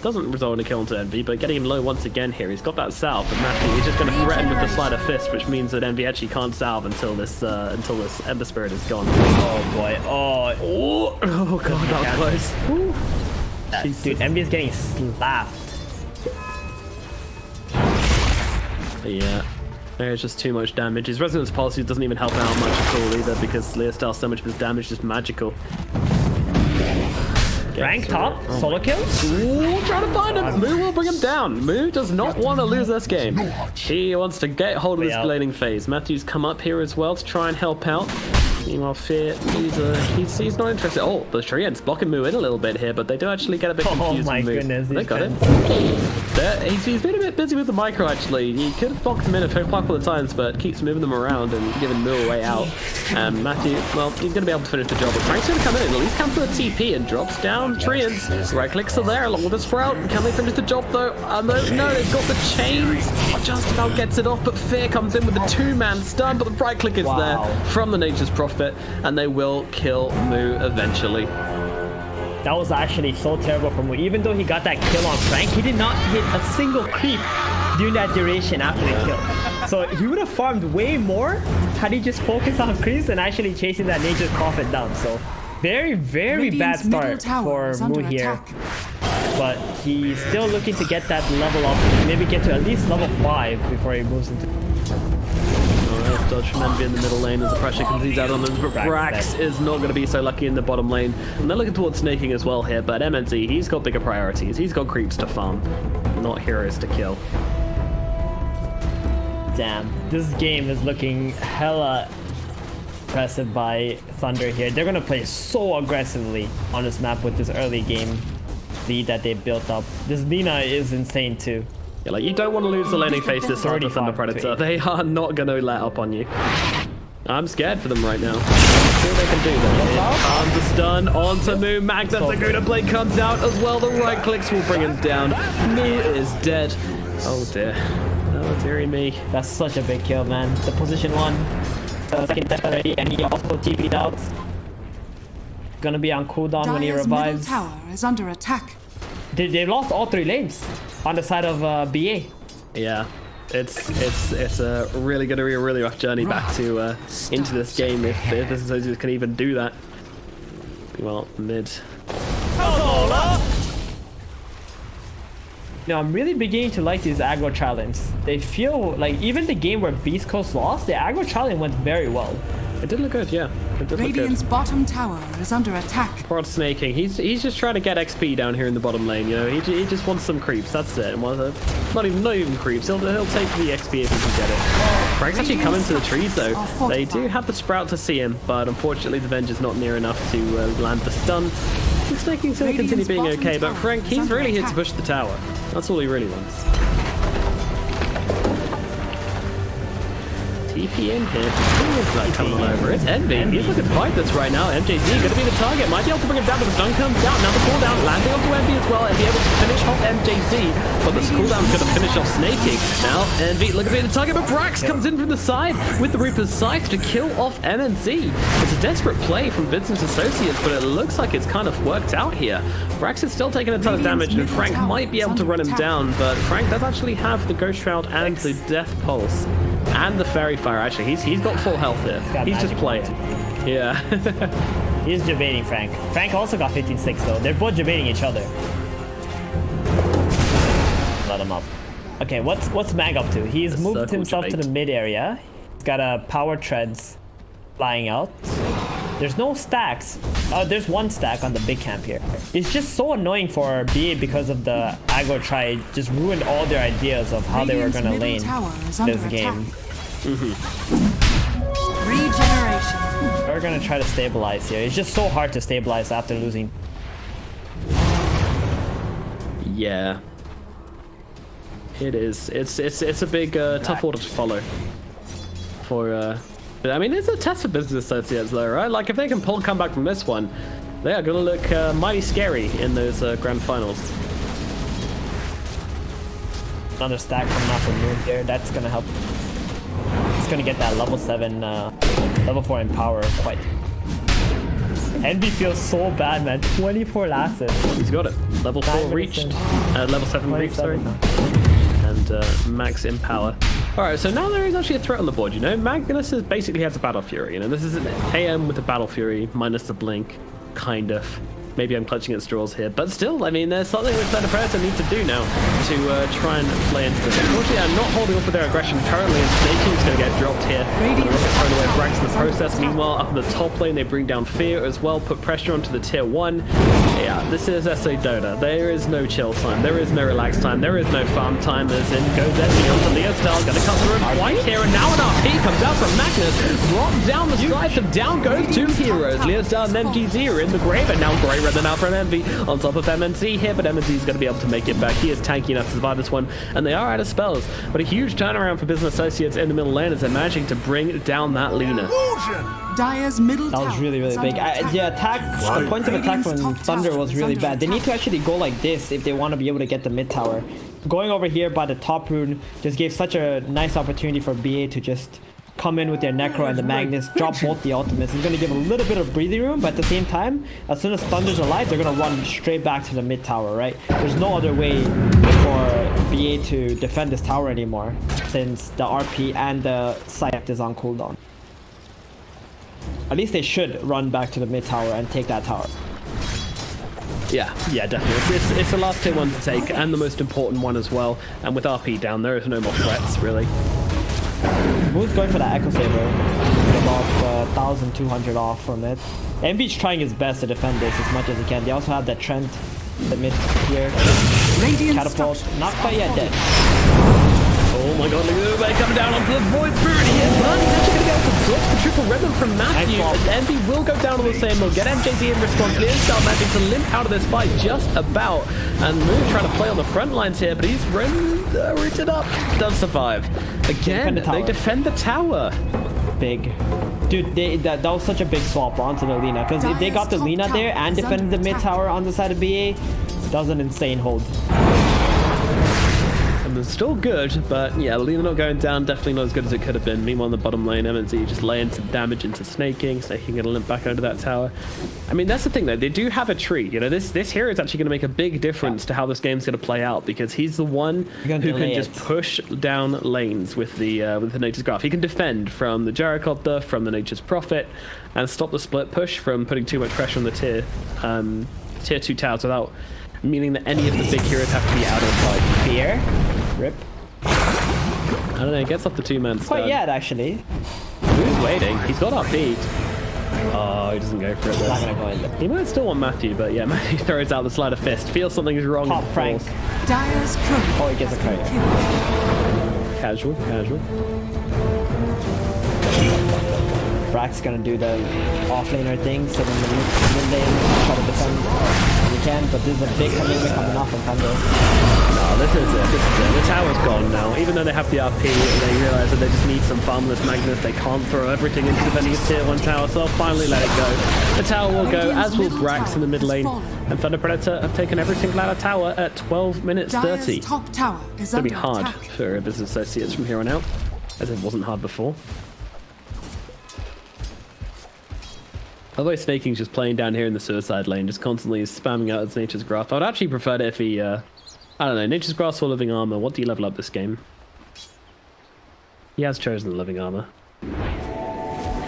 Doesn't result in a kill into Envy, but getting him low once again here. He's got that salve, and Matthew is just going to threaten with the Sleight of Fist, which means that Envy actually can't salve until this Ember Spirit is gone. Oh boy! Oh god, that was close. Dude, Envy is getting slapped. Yeah. There's just too much damage. His Resonance Pulse doesn't even help out much at all either, because Lear Style so much of his damage is just magical. Rank top, solo kill? Ooh, trying to find him. Moo will bring him down. Moo does not want to lose this game. He wants to get hold of this blading phase. Matthew's come up here as well to try and help out. Meanwhile, Fear, he's not interested. Oh, the Treant's blocking Moo in a little bit here, but they do actually get a bit confused. Oh my goodness, they got him. He's been a bit busy with the micro actually. He could have blocked him in a couple of times, but keeps moving them around and giving Moo a way out. And Matthew, well, he's going to be able to finish the job. But Frank's going to come in, at least comes for the TP and drops down Treants. Right clicks are there along with the Sprout. Can they finish the job though? No, they've got the chains. Just about gets it off, but Fear comes in with the two-man stun, but the right click is there from the Nature's Prophet, and they will kill Moo eventually. That was actually so terrible for Moo. Even though he got that kill on Frank, he did not hit a single creep during that duration after the kill. So he would have farmed way more had he just focused on creeps and actually chasing that Nature's Prophet down. So very, very bad start for Moo here. But he's still looking to get that level up, maybe get to at least level 5 before he moves into... Dodge from Envy in the middle lane as the pressure continues out on them, but Brax is not going to be so lucky in the bottom lane. And they're looking towards snaking as well here, but MNZ, he's got bigger priorities. He's got creeps to farm, not heroes to kill. Damn, this game is looking hella impressive by Thunder here. They're going to play so aggressively on this map with this early game lead that they built up. This Lina is insane too. Yeah, like, you don't want to lose the laning phase this hard with Thunder Predator. They are not going to let up on you. I'm scared for them right now. See what they can do though. Arms are stun onto Moo. Magnus Laguna Blade comes out as well. The right clicks will bring him down. Moo is dead. Oh dear. Oh dearie me. That's such a big kill, man. The position 1. Second death already, and he also TP'd out. Gonna be on cooldown when he revives. Middle tower is under attack. They lost all 3 lanes on the side of BA. Yeah, it's really going to be a really rough journey back to into this game if this Associates can even do that. Well, mid. No, I'm really beginning to like these aggro challenges. They feel like even the game where Beast Coast lost, the aggro challenge went very well. It did look good, yeah. It did Radiant's look good. bottom tower is under attack. Poor Snaking. He's just trying to get XP down here in the bottom lane. You know, he just wants some creeps. That's it. Not even creeps. He'll take the XP if he can get it. Frank's actually coming to the trees though. They do have the Sprout to see him, but unfortunately the Venge's not near enough to land the stun. Snaking's going to continue being okay, but Frank, he's really here to push the tower. That's all he really wants. TP in here. Who is that coming over? It's Envy. He's looking to fight this right now. MJZ going to be the target. Might be able to bring him down, but the stun comes down. Now the cooldown landing onto Envy as well, and be able to finish off MJZ. But the cooldown's going to finish off Snaking. Now Envy looking to be the target, but Brax comes in from the side with the Reaper's Scythe to kill off MNZ. It's a desperate play from Vincent's associates, but it looks like it's kind of worked out here. Brax is still taking a ton of damage, and Frank might be able to run him down, but Frank does actually have the Ghost Shroud and the Death Pulse and the Fairy Fire. Actually, he's got full health here. He's just playing. Yeah. He's debating Frank. Frank also got 15-6 though. They're both debating each other. Let him up. Okay, what's Mag up to? He's moved himself to the mid area. He's got a power treads flying out. There's no stacks. There's one stack on the big camp here. It's just so annoying for BA because of the aggro try. Just ruined all their ideas of how they were going to lane this game. Regeneration. They're going to try to stabilize here. It's just so hard to stabilize after losing. Yeah. It is. It's a big tough order to follow. For I mean, it's a test for business associates though, right? Like if they can come back from this one, they are gonna look mighty scary in those grand finals. Another stack coming off the moon here. That's gonna help. It's gonna get that level 7, level 4 in power quite. Envy feels so bad, man. 24 lasted. He's got it. Level 4 reached. Level 7 reached, sorry. And max in power. Alright, so now there is actually a threat on the board, you know? Magnus basically has a Battle Fury, you know? This is an AM with a Battle Fury, minus the blink, kind of. Maybe I'm clutching at straws here, but still, I mean, there's something which the Predator need to do now to try and play into this. Unfortunately, I'm not holding up with their aggression currently, and Snaking's going to get dropped here. Thrown away Brax in the process. Meanwhile, up in the top lane, they bring down Fear as well, put pressure onto the tier 1. Yeah, this is SA Dota. There is no chill time. There is no relax time. There is no farm time. As in goes Envy onto Leo Style, going to cut through him twice here, and now an RP comes out from Magnus. Dropped down the side, and down goes two heroes. Leo Style and MGZ are in the grave, and now great running out from Envy on top of MNC here, but MNC is going to be able to make it back. He is tanky enough to survive this one, and they are out of spells. But a huge turnaround for business associates in the middle lane as they're managing to bring down that Lina. Dire's middle That was really, really big. The attack, the point of attack from Thunder was really bad. They need to actually go like this if they want to be able to get the mid tower. Going over here by the top rune just gave such a nice opportunity for BA to just come in with their Necro and the Magnus, drop both the ultimates. It's going to give a little bit of breathing room, but at the same time, as soon as Thunder's alive, they're going to run straight back to the mid tower, right? There's no other way for BA to defend this tower anymore, since the RP and the Scythe is on cooldown. At least they should run back to the mid tower and take that tower. Yeah, definitely. It's the last tier 1 to take, and the most important one as well. And with RP down, there is no more threats, really. Who's going for that Echo Saber? About 1,200 off from it. MV's trying his best to defend this as much as he can. They also have that Trent, the mid here. Catapult, not quite yet dead. Oh my god, look at everybody coming down onto the Void Spirit here, but he's actually going to be able to block the triple red from Matthew, and Envy will go down on the same. They'll get MJZ in response. Leon Style managing to limp out of this fight just about, and Moon trying to play on the front lines here, but he's rooted up. Does survive. Again, they defend the tower. Big. Dude, that was such a big swap onto the Lina, because if they got the Lina there and defended the mid tower on the side of BA, that was an insane hold. It's still good, but yeah, Lina not going down, definitely not as good as it could have been. Meanwhile, in the bottom lane, MNZ just laying some damage into Snaking. Snaking gonna limp back under that tower. I mean, that's the thing though, they do have a tree. You know, this hero is actually gonna make a big difference to how this game's gonna play out, because he's the one who can just push down lanes with the Nature's Graph. He can defend from the Gyrocopter, from the Nature's Prophet, and stop the split push from putting too much pressure on the tier 2 towers without meaning that any of the big heroes have to be out of fight. Fear? Rip. I don't know, he gets off the 2-man stun. Quite yet, actually. Who's waiting? He's got RP. Oh, he doesn't go for it. Not gonna go in there. He might still want Matthew, but yeah, Matthew throws out the sleight of fist. Feels something is wrong. Pop Frank. Dire's courier. Oh, he gets a crit. Casual. Brack's gonna do the offlaner thing, sit in the mid lane, try to defend when he can, but this is a big commitment coming off from Thunder. No, this is it. The tower's gone now. Even though they have the RP, they realize that they just need some farmless Magnus. They can't throw everything into defending his tier 1 tower, so they'll finally let it go. The tower will go, as will Brax in the mid lane. And Thunder Predator have taken every single out of tower at 12 minutes 30. Dire's top tower is It's going to under be hard attack. for business associates from here on out, as it wasn't hard before. Although Snaking's just playing down here in the suicide lane, just constantly spamming out his Nature's Grasp. I would actually prefer it if he, I don't know, Nature's Grasp or Living Armor. What do you level up this game? He has chosen the Living Armor.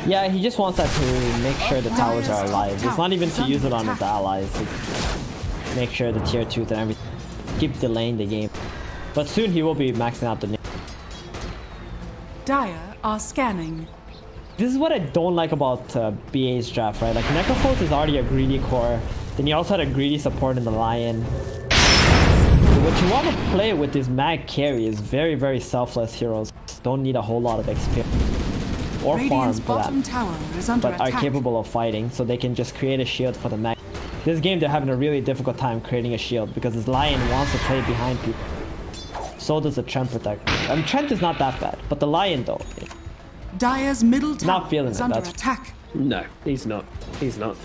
Yeah, he just wants that to make sure the towers are alive. It's not even to use it on his allies. It's make sure the tier 2s and everything. Keep delaying the game. But soon he will be maxing out the... Dire are scanning. This is what I don't like about BA's draft, right? Like, Necrophos is already a greedy core. Then you also had a greedy support in the Lion. What you want to play with this mag carry is very, very selfless heroes. Don't need a whole lot of XP. Or Radiant's farm for bottom that. tower is under But are attack. capable of fighting, so they can just create a shield for the mag. This game, they're having a really difficult time creating a shield because this Lion wants to play behind people. So does the Trent Protector. I mean, Trent is not that bad, but the Lion, though. Dire's middle tower Not feeling is it, under that's- attack. No, he's not. He's not.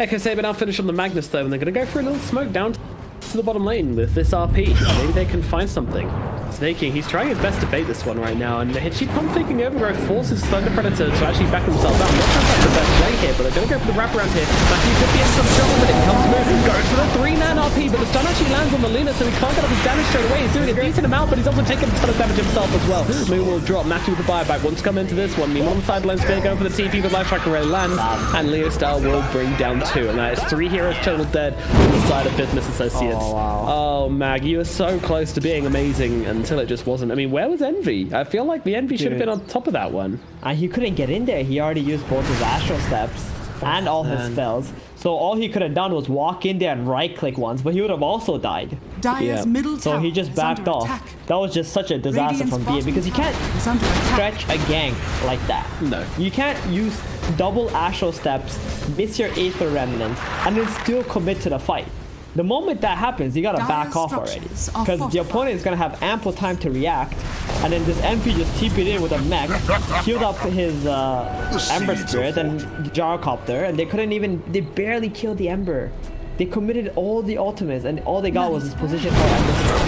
Echo Saber now finish on the Magnus though, and they're going to go for a little smoke down to the bottom lane with this RP. Maybe they can find something. Snaking, he's trying his best to bait this one right now, and the Hitchy Pump Faking Overgrowth forces Thunder Predator to actually back themselves out. I'm not sure if that's the best play here, but they're going to go for the wraparound here. Matthew could be in some trouble, but it comes moving. Goes for the 3-man RP, but the stun actually lands on the Luna, so he can't get up his damage straight away. He's doing a decent amount, but he's also taking a ton of damage himself as well. Moon will drop. Matthew with the buyback wants to come into this one. Meanwhile, on the sidelines, they're going for the TP, but Life Tracker already lands, and Leo Star will bring down 2, and that is 3 heroes total dead on the side of Business Associates. Oh, wow. Oh, Mag, you were so close to being amazing until it just wasn't. I mean, where was Envy? I feel like the Envy should have been on top of that one. And he couldn't get in there. He already used both his Astral Steps and all his spells. So all he could have done was walk in there and right-click once, but he would have also died. Dire's Yeah. middle So tower he just is backed under off. attack. That was just such a disaster Radiant's from BA bottom because you can't tower is under attack. stretch a gank like that. No. You can't use double Astral Steps, miss your Aether Remnant, and then still commit to the fight. The moment that happens, you gotta Dire back off already. structures are Because the fortified. opponent is gonna have ample time to react, and then this MP just TP'd in with a mech, healed up his Ember Spirit and Gyrocopter, and they barely killed the Ember. They committed all the ultimates, and all they got was this position for Ember Spirit.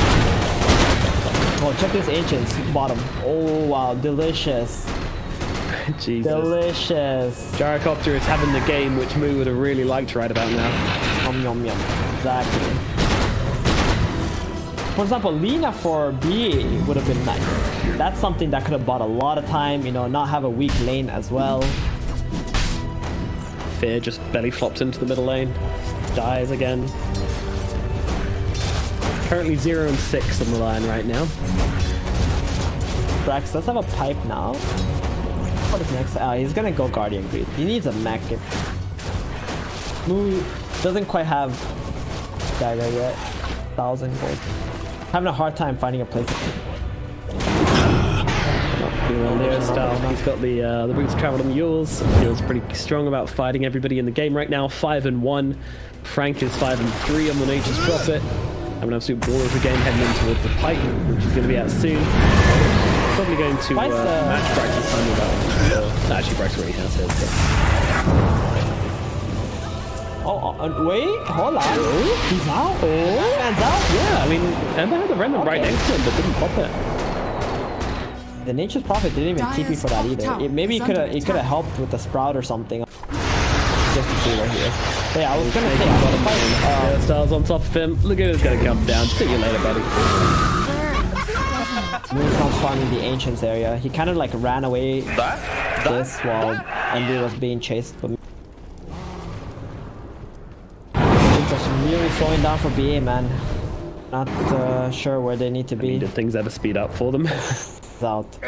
Oh, check this Ancients bottom. Oh wow, delicious. Jesus. Delicious. Gyrocopter is having the game which Moo would have really liked right about now. Yum yum yum. Exactly. For example, Lina for BA would have been nice. That's something that could have bought a lot of time, you know, not have a weak lane as well. Fear just belly flops into the middle lane. Dies again. Currently 0 and 6 on the line right now. Brax does have a pipe now. What is next? He's gonna go Guardian Greed. He needs a mech. Moo doesn't quite have dagger yet. 1,000 gold. Having a hard time finding a place. Leo style. He's got the boots traveled on the Yules. Feels pretty strong about fighting everybody in the game right now. 5 and 1. Frank is 5 and 3 on the Nature's Prophet. Having an absolute ball of the game heading in towards the pipe, which is going to be out soon. Probably going to match Brax's time about. Actually, Brax already has his. So. Wait, hold on. He's out. Oh, man's out. Yeah, I mean, Ember had the remnant right next to him, but didn't pop it. The Nature's Prophet didn't even TP for that either. Maybe it could have helped with the Sprout or something. Just to see where he is. But yeah, I was gonna say about the fight. Stars on top of him. Look at who's gonna come down. See you later, buddy. Moon's not farming the Ancients area. He kind of like ran away this while Envy was being chased. But things are really slowing down for BA, man. Not sure where they need to be. Did things ever speed up for them? Out.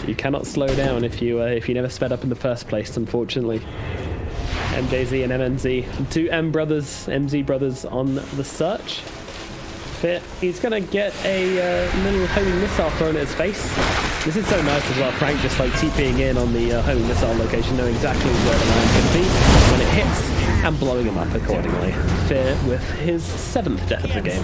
You cannot slow down if you never sped up in the first place, unfortunately. MJZ and MNZ, 2 MZ brothers on the search. Fit, he's gonna get a little homing missile thrown at his face. This is so nice as well. Frank just like TPing in on the homing missile location, knowing exactly where the land's going to be when it hits, and blowing him up accordingly. Fear with his 7th death of the game.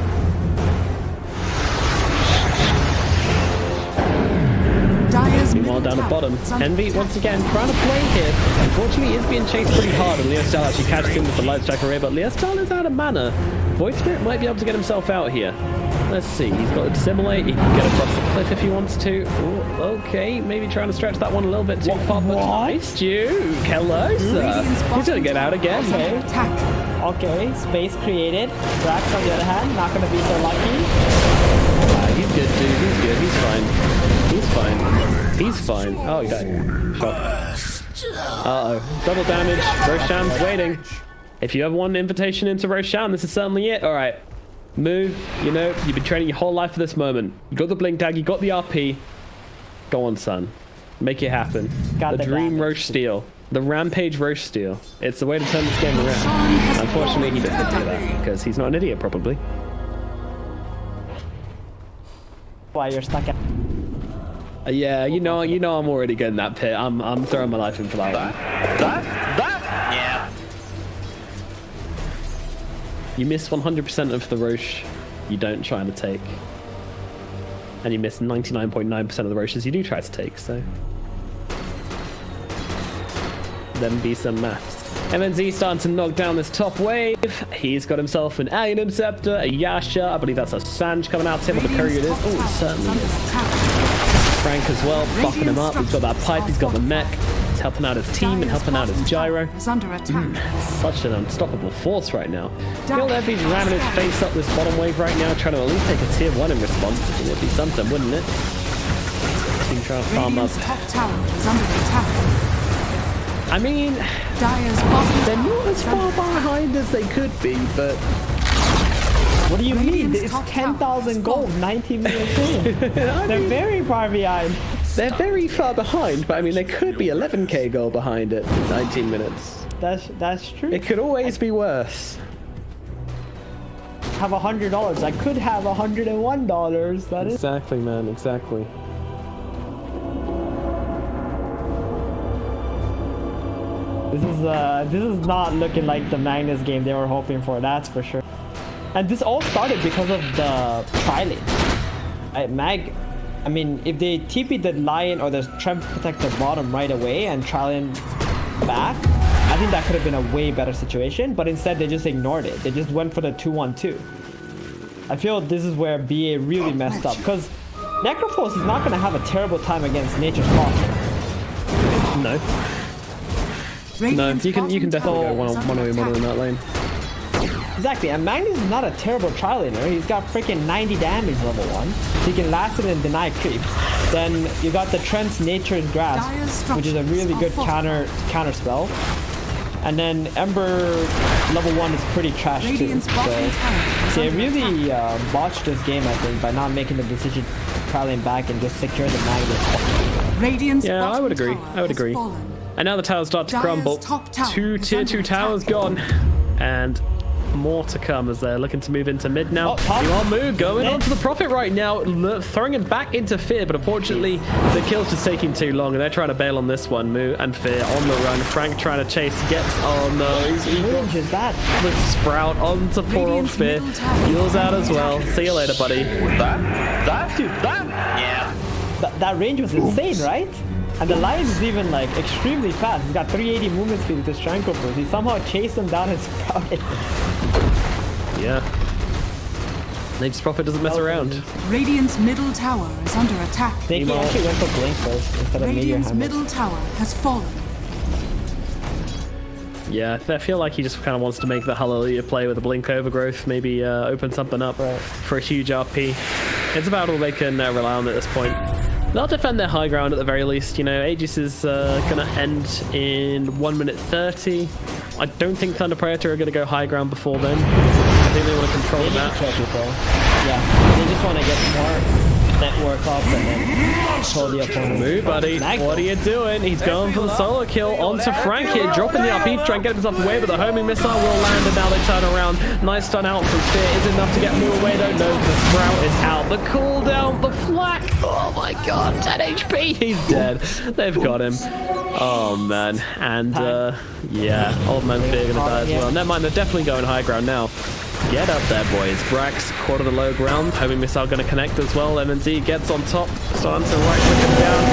Meanwhile, down at bottom, Envy once again trying to play here. Unfortunately, he is being chased pretty hard, and Leostal actually catches him with the light strike array, but Leostal is out of mana. Void Spirit might be able to get himself out here. Let's see, he's got to dissimulate, he can get across the cliff if he wants to. Ooh, okay, maybe trying to stretch that one a little bit too far, but nice Duke! Hello, sir! He's gonna get out again, Okay. Okay, space created. Drax, on the other hand, not gonna be so lucky. He's good, dude, he's good, he's fine. He's fine. He's fine. Oh, he died. Shock. Uh-oh. Double damage. Roshan's waiting. If you ever want an invitation into Roshan, this is certainly it. Alright. Moo, you know, you've been training your whole life for this moment. You got the blink tag, you got the RP. Go on, son. Make it happen. Got the dream Roche Steel. The Rampage Roche Steel. It's the way to turn this game around. Unfortunately, he doesn't do that because he's not an idiot, probably. Why you're stuck at... Yeah, you know I'm already getting that pit. I'm throwing my life in for that one. Yeah. You miss 100% of the Roche you don't try to take. And you miss 99.9% of the Roches you do try to take, so... Then be some maths. MNZ starting to knock down this top wave. He's got himself an AMD Scepter, a Yasha. I believe that's a Sanj coming out to him with the courier it is. Oh, it certainly is. Frank as well, buffing him up. He's got that pipe, he's got the mech. He's helping out his team and helping out his gyro. Such an unstoppable force right now. Feel Evie's ramming his face up this bottom wave right now, trying to at least take a tier 1 in response. It'd be something, wouldn't it? Team trying to farm up. I mean, they're not as far behind as they could be, but... What do you mean? It's 10,000 gold, 19 minutes in. They're very far behind. They're very far behind, but I mean, they could be 11k gold behind at 19 minutes. That's true. It could always be worse. Have $100. I could have $101. That is... Exactly, man, exactly. This is not looking like the Magnus game they were hoping for, that's for sure. And this all started because of the tri-lane. I mean, if they TP'd the Lion or the Tremp Protector bottom right away and tri-lane back, I think that could have been a way better situation, but instead they just ignored it. They just went for the 2-1-2. I feel this is where BA really messed up, because Necrophos is not going to have a terrible time against Nature's Law. No. No, you can definitely go one in that lane. Exactly, and Magnus is not a terrible tri-laner. He's got freaking 90 damage level 1. He can last it and deny creeps. Then you got the Trent's Nature's Grasp, which is a really good counter spell. And then Ember level 1 is pretty trash too. So they really botched this game, I think, by not making the decision to tri-lane back and just secure the Magnus. Yeah, I would agree. And now the towers start to crumble. 2 tier 2 towers gone. And more to come as they're looking to move into mid now. You are Moo going on to the Prophet right now, throwing him back into Fear, but unfortunately the kill's just taking too long and they're trying to bail on this one. Moo and Fear on the run. Frank trying to chase, gets, oh no, he got the Sprout onto poor old Fear. Heals out as well. See you later, buddy. That range was insane, right? And the Lion is even like extremely fast. He's got 380 movement speed with his Tranquil Boost. He somehow chased him down and sprouted. Yeah. Nature's Prophet doesn't mess around. Radiant's middle tower is under attack. I think he actually went for Blink first instead of Radiant's middle tower has fallen. Yeah, I feel like he just kind of wants to make the Hallelujah play with a Blink Overgrowth. Maybe open something up for a huge RP. It's about all they can rely on at this point. They'll defend their high ground at the very least. You know, Aegis is going to end in 1 minute 30. I don't think Thunder Praetor are going to go high ground before then. I think they want to control the map. Yeah, they just want to get more work off and then throw the opponent. Move, buddy. Snag What are you doing? He's going for the solo kill onto Frank here, dropping the RP, trying to get himself away, but the homing missile will land, and now they turn around. Nice stun out from Fear. Is it enough to get him away? Don't know. The Sprout is out. The cooldown, the flak. Oh my god, 10 HP. He's dead. They've got him. Oh man. And yeah, old man Fear gonna die as well. Never mind, they're definitely going high ground now. Get up there, boys. Brax, quarter the low ground. Homing missile going to connect as well. MNZ gets on top. Starting to right click him down.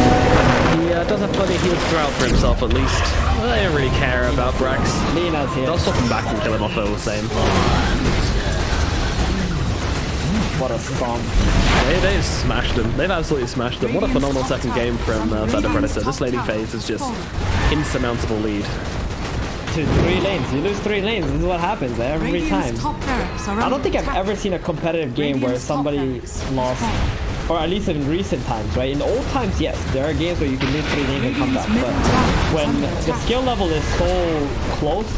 He does have plenty of heals throughout for himself, at least. Well, they don't really care about Brax. Lina's here. They'll swap him back and kill him off all the same. What a stomp. They've smashed him. They've absolutely smashed him. What a phenomenal second game from Thunder Predator. This laning phase is just insurmountable lead. 3 lanes. You lose 3 lanes. This is what happens every time. I don't think I've ever seen a competitive game where somebody lost, or at least in recent times, right? In old times, yes, there are games where you can lose 3 lanes and come back, but when the skill level is so close,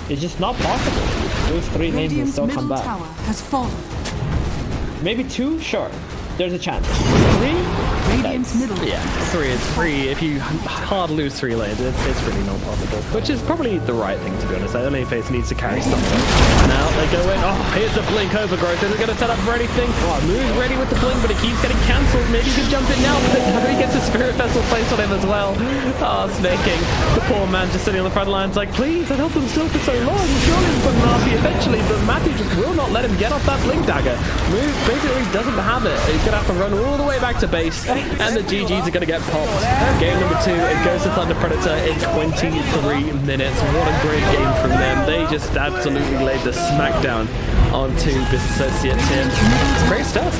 it's just not possible. Lose 3 lanes and still come back. Maybe 2, sure. There's a chance. 3? Yeah, 3 is free. If you hard lose 3 lanes, it's really not possible. Which is probably the right thing, to be honest. The lane phase needs to carry something. Now they go in. Oh, here's a blink overgrowth. Is it going to set up for anything? Oh, Moon's ready with the blink, but it keeps getting cancelled. Maybe he can jump in now, but he gets a spirit vessel placed on him as well. Oh, snaking. The poor man just sitting on the front lines like, please, I helped him still for so long. Surely he's put an RP eventually, but Matthew just will not let him get off that blink dagger. Moon basically doesn't have it. He's going to have to run all the way back to base. And the GGs are going to get popped. Game number 2, it goes to Thunder Predator in 23 minutes. What a great game from them. They just absolutely laid the smackdown onto this associate team. Great stuff.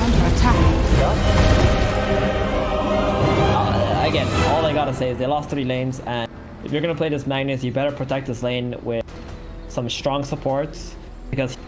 Again, all I gotta say is they lost 3 lanes, and if you're gonna play this Magnus, you better protect this lane with some strong supports, because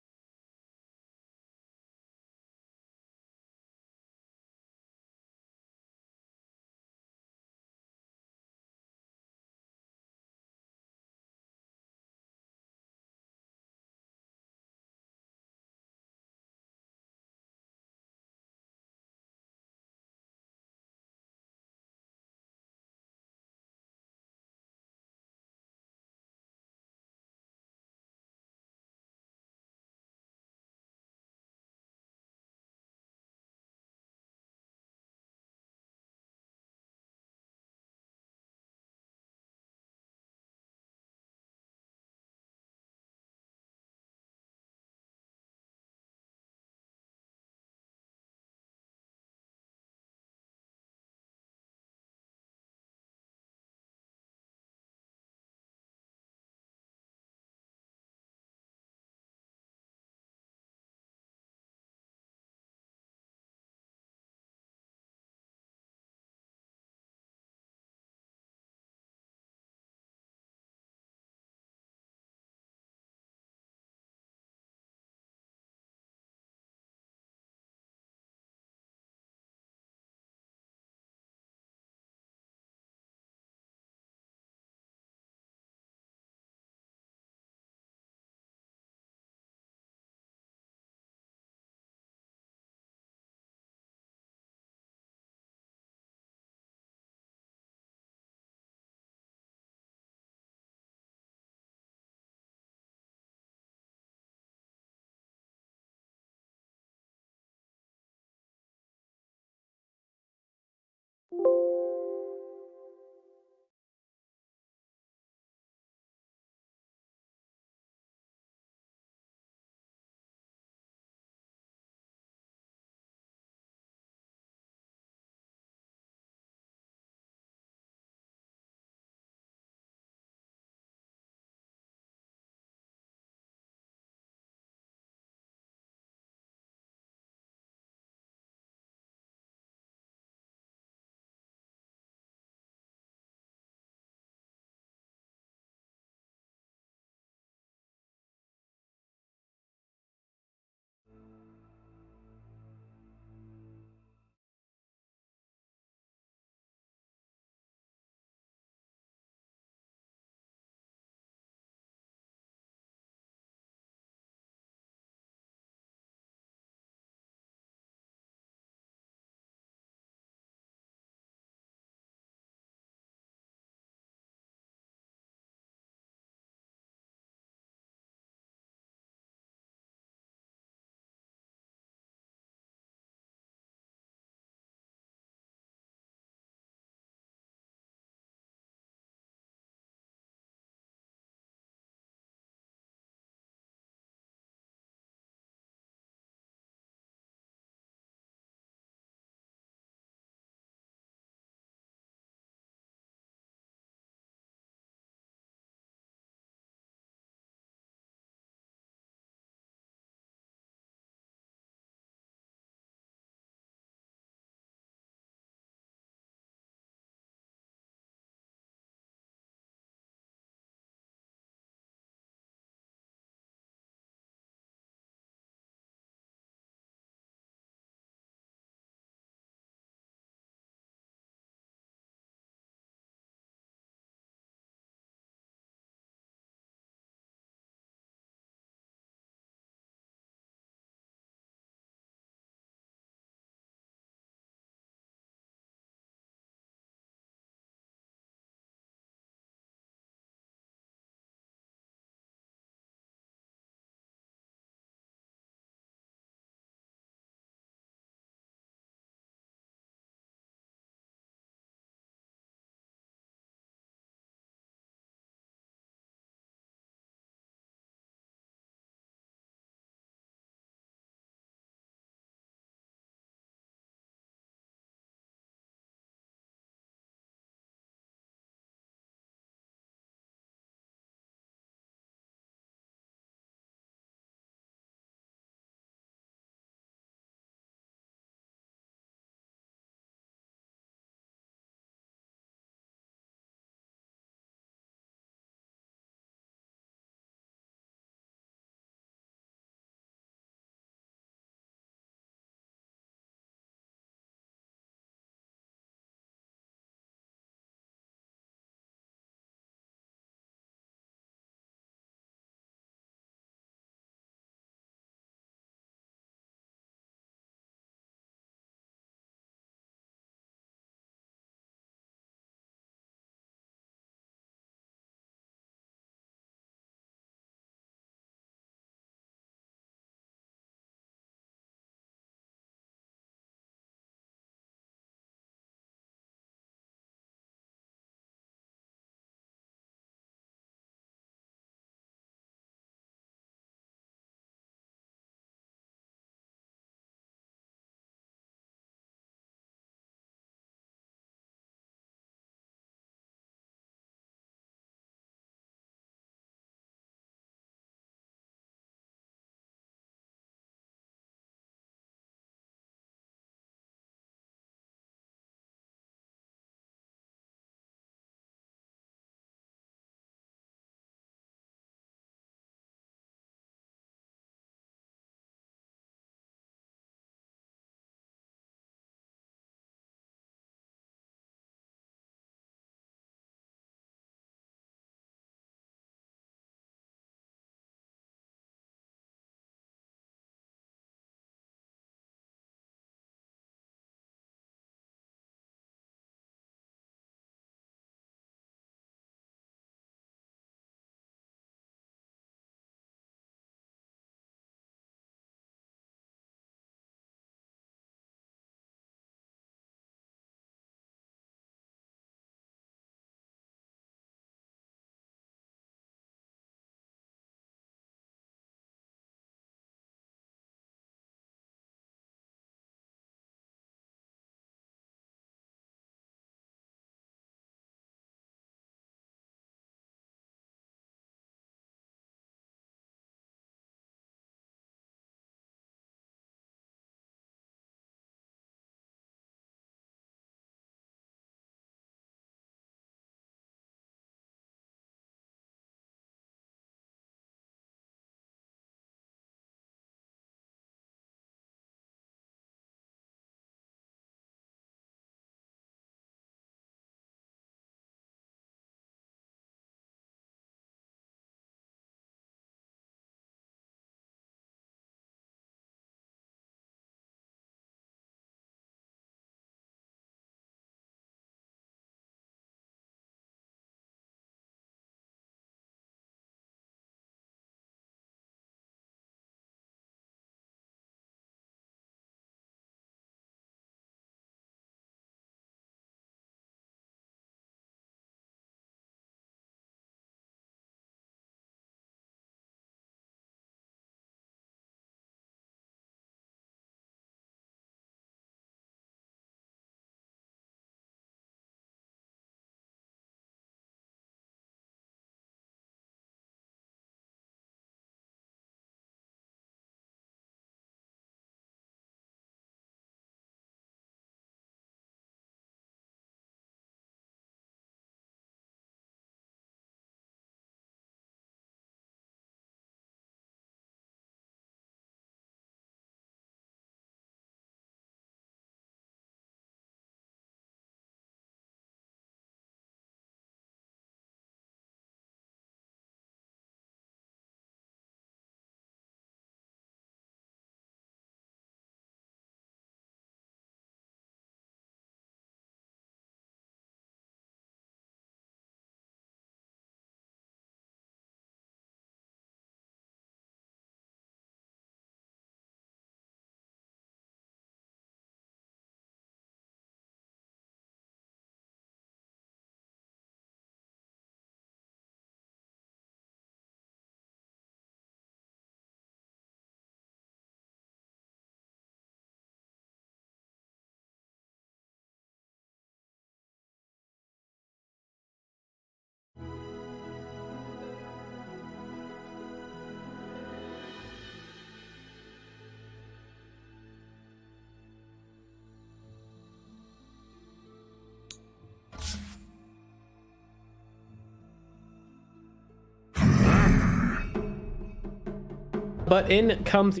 But in comes...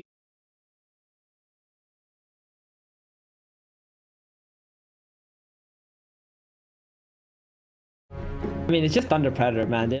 I mean, it's just Thunder Predator, man.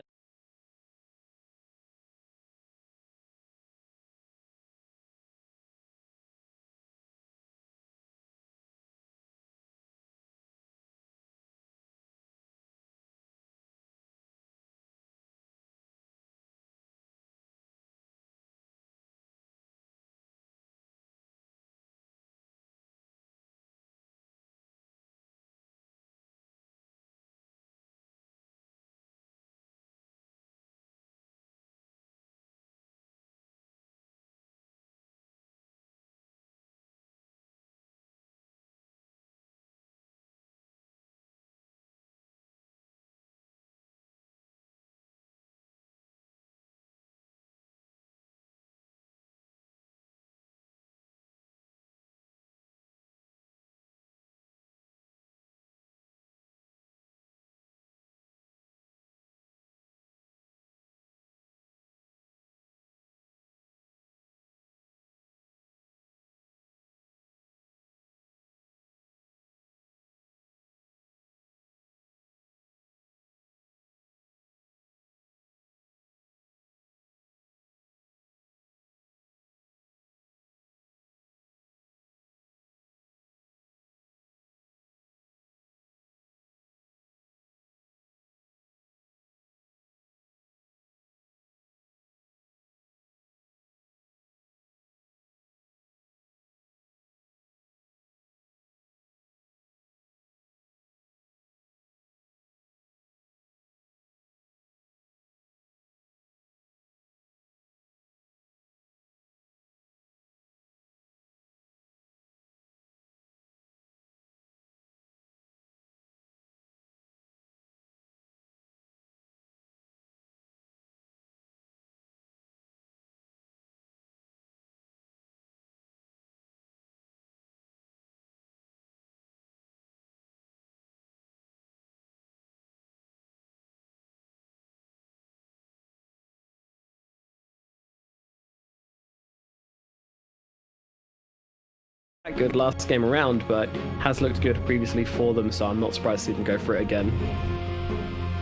Good last game around, but has looked good previously for them, so I'm not surprised to see them go for it again.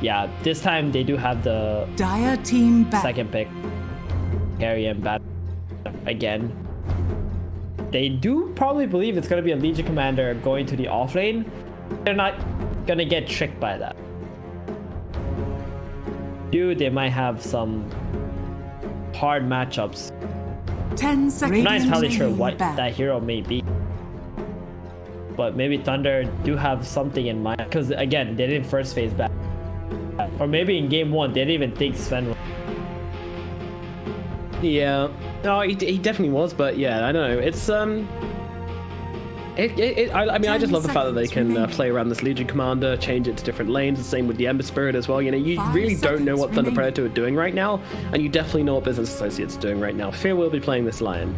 Yeah, this time they do have the Dire team back. second pick. Carry and bat again. They do probably believe it's going to be a Legion Commander going to the off lane. They're not going to get tricked by that. Dude, they might have some hard matchups. 10 seconds. I'm not entirely sure remaining what back. that hero may be. But maybe Thunder do have something in mind. Because again, they didn't first phase back. Or maybe in game 1, they didn't even think Sven was. Yeah, no, he definitely was, but yeah, I don't know. It's I mean, I just love the fact that they can play around this Legion Commander, change it to different lanes. The same with the Ember Spirit as well. You know, you really don't know what Thunder Predator are doing right now, and you definitely know what Business Associates are doing right now. Fear will be playing this Lion.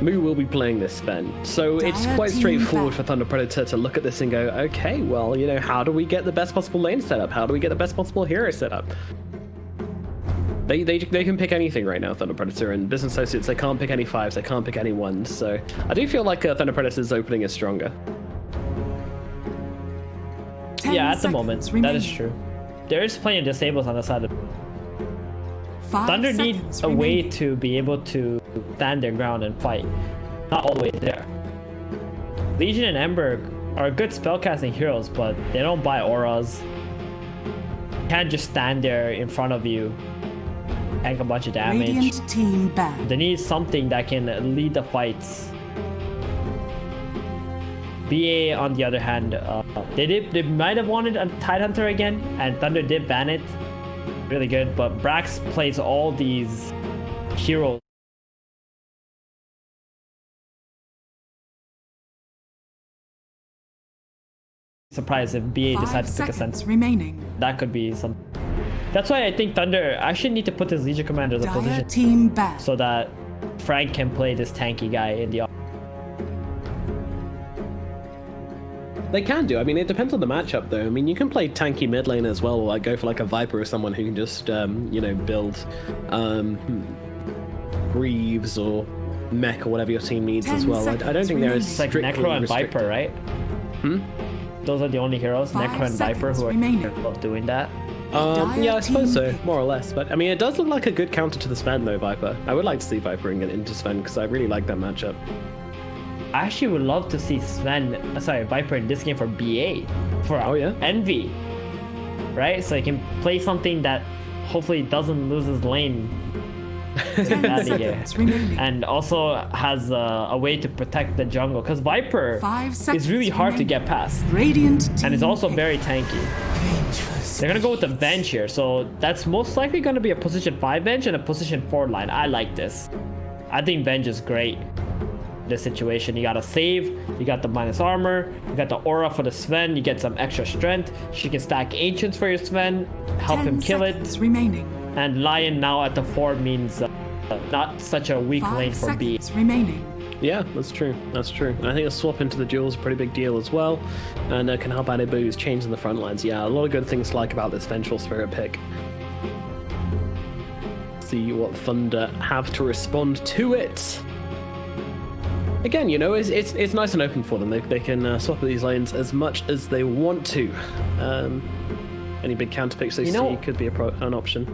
Moo will be playing this Sven. So it's quite straightforward for Thunder Predator to look at this and go, okay, well, you know, how do we get the best possible lane setup? How do we get the best possible hero setup? They can pick anything right now, Thunder Predator, and Business Associates, they can't pick any 5s, they can't pick any 1s, so I do feel like Thunder Predator's opening is stronger. Yeah, at the moment, that is true. There is plenty of disables on the side of Thunder needs a way to be able to stand their ground and fight. Not all the way there. Legion and Ember are good spellcasting heroes, but they don't buy auras. Can't just stand there in front of you, tank a bunch of damage. Radiant team back. They need something that can lead the fights. BA, on the other hand, they might have wanted a Tidehunter again, and Thunder did ban it. Really good, but Brax plays all these heroes. Surprised if BA decided to pick a sense. Remaining. That could be some. That's why I think Thunder actually need to put this Legion Commander in a position team back. so that Frank can play this tanky guy in the. They can do. I mean, it depends on the matchup, though. I mean, you can play tanky mid lane as well, or like go for like a Viper or someone who can just, you know, build. Greaves or Mech or whatever your team needs 10 as well. I don't think there is It's like strictly Necro and restricted. Viper, right? Those are the only heroes, 5 Necro and Viper, seconds who are remaining. capable of doing that. Yeah, I suppose so, more or less. But I mean, it does look like a good counter to the Sven, though, Viper. I would like to see Viper into Sven because I really like that matchup. I actually would love to see Viper in this game for BA, for Oh, yeah? Envy, right? So he can play something that hopefully doesn't lose his lane 10 out of here, seconds remaining. and also has a way to protect the jungle. Because Viper 5 seconds is really hard to remaining. get past, Radiant team and it's also pick. very tanky. They're gonna go with the bench here, so that's most likely gonna be a position 5 bench and a position 4 line. I like this. I think bench is great. This situation, you got a save, you got the minus armor, you got the aura for the Sven, you get some extra strength. She can stack ancients for your Sven, help 10 him kill it, seconds remaining. and Lion now at the 4 means not such a weak 5 lane for B. seconds remaining. Yeah, that's true. That's true. And I think a swap into the duel is a pretty big deal as well, and can help out Ibu's change in the front lines. Yeah, a lot of good things to like about this Vengeful Spirit pick. See what Thunder have to respond to it. Again, you know, it's nice and open for them. They can swap these lanes as much as they want to. Any big counter picks they see could be an option.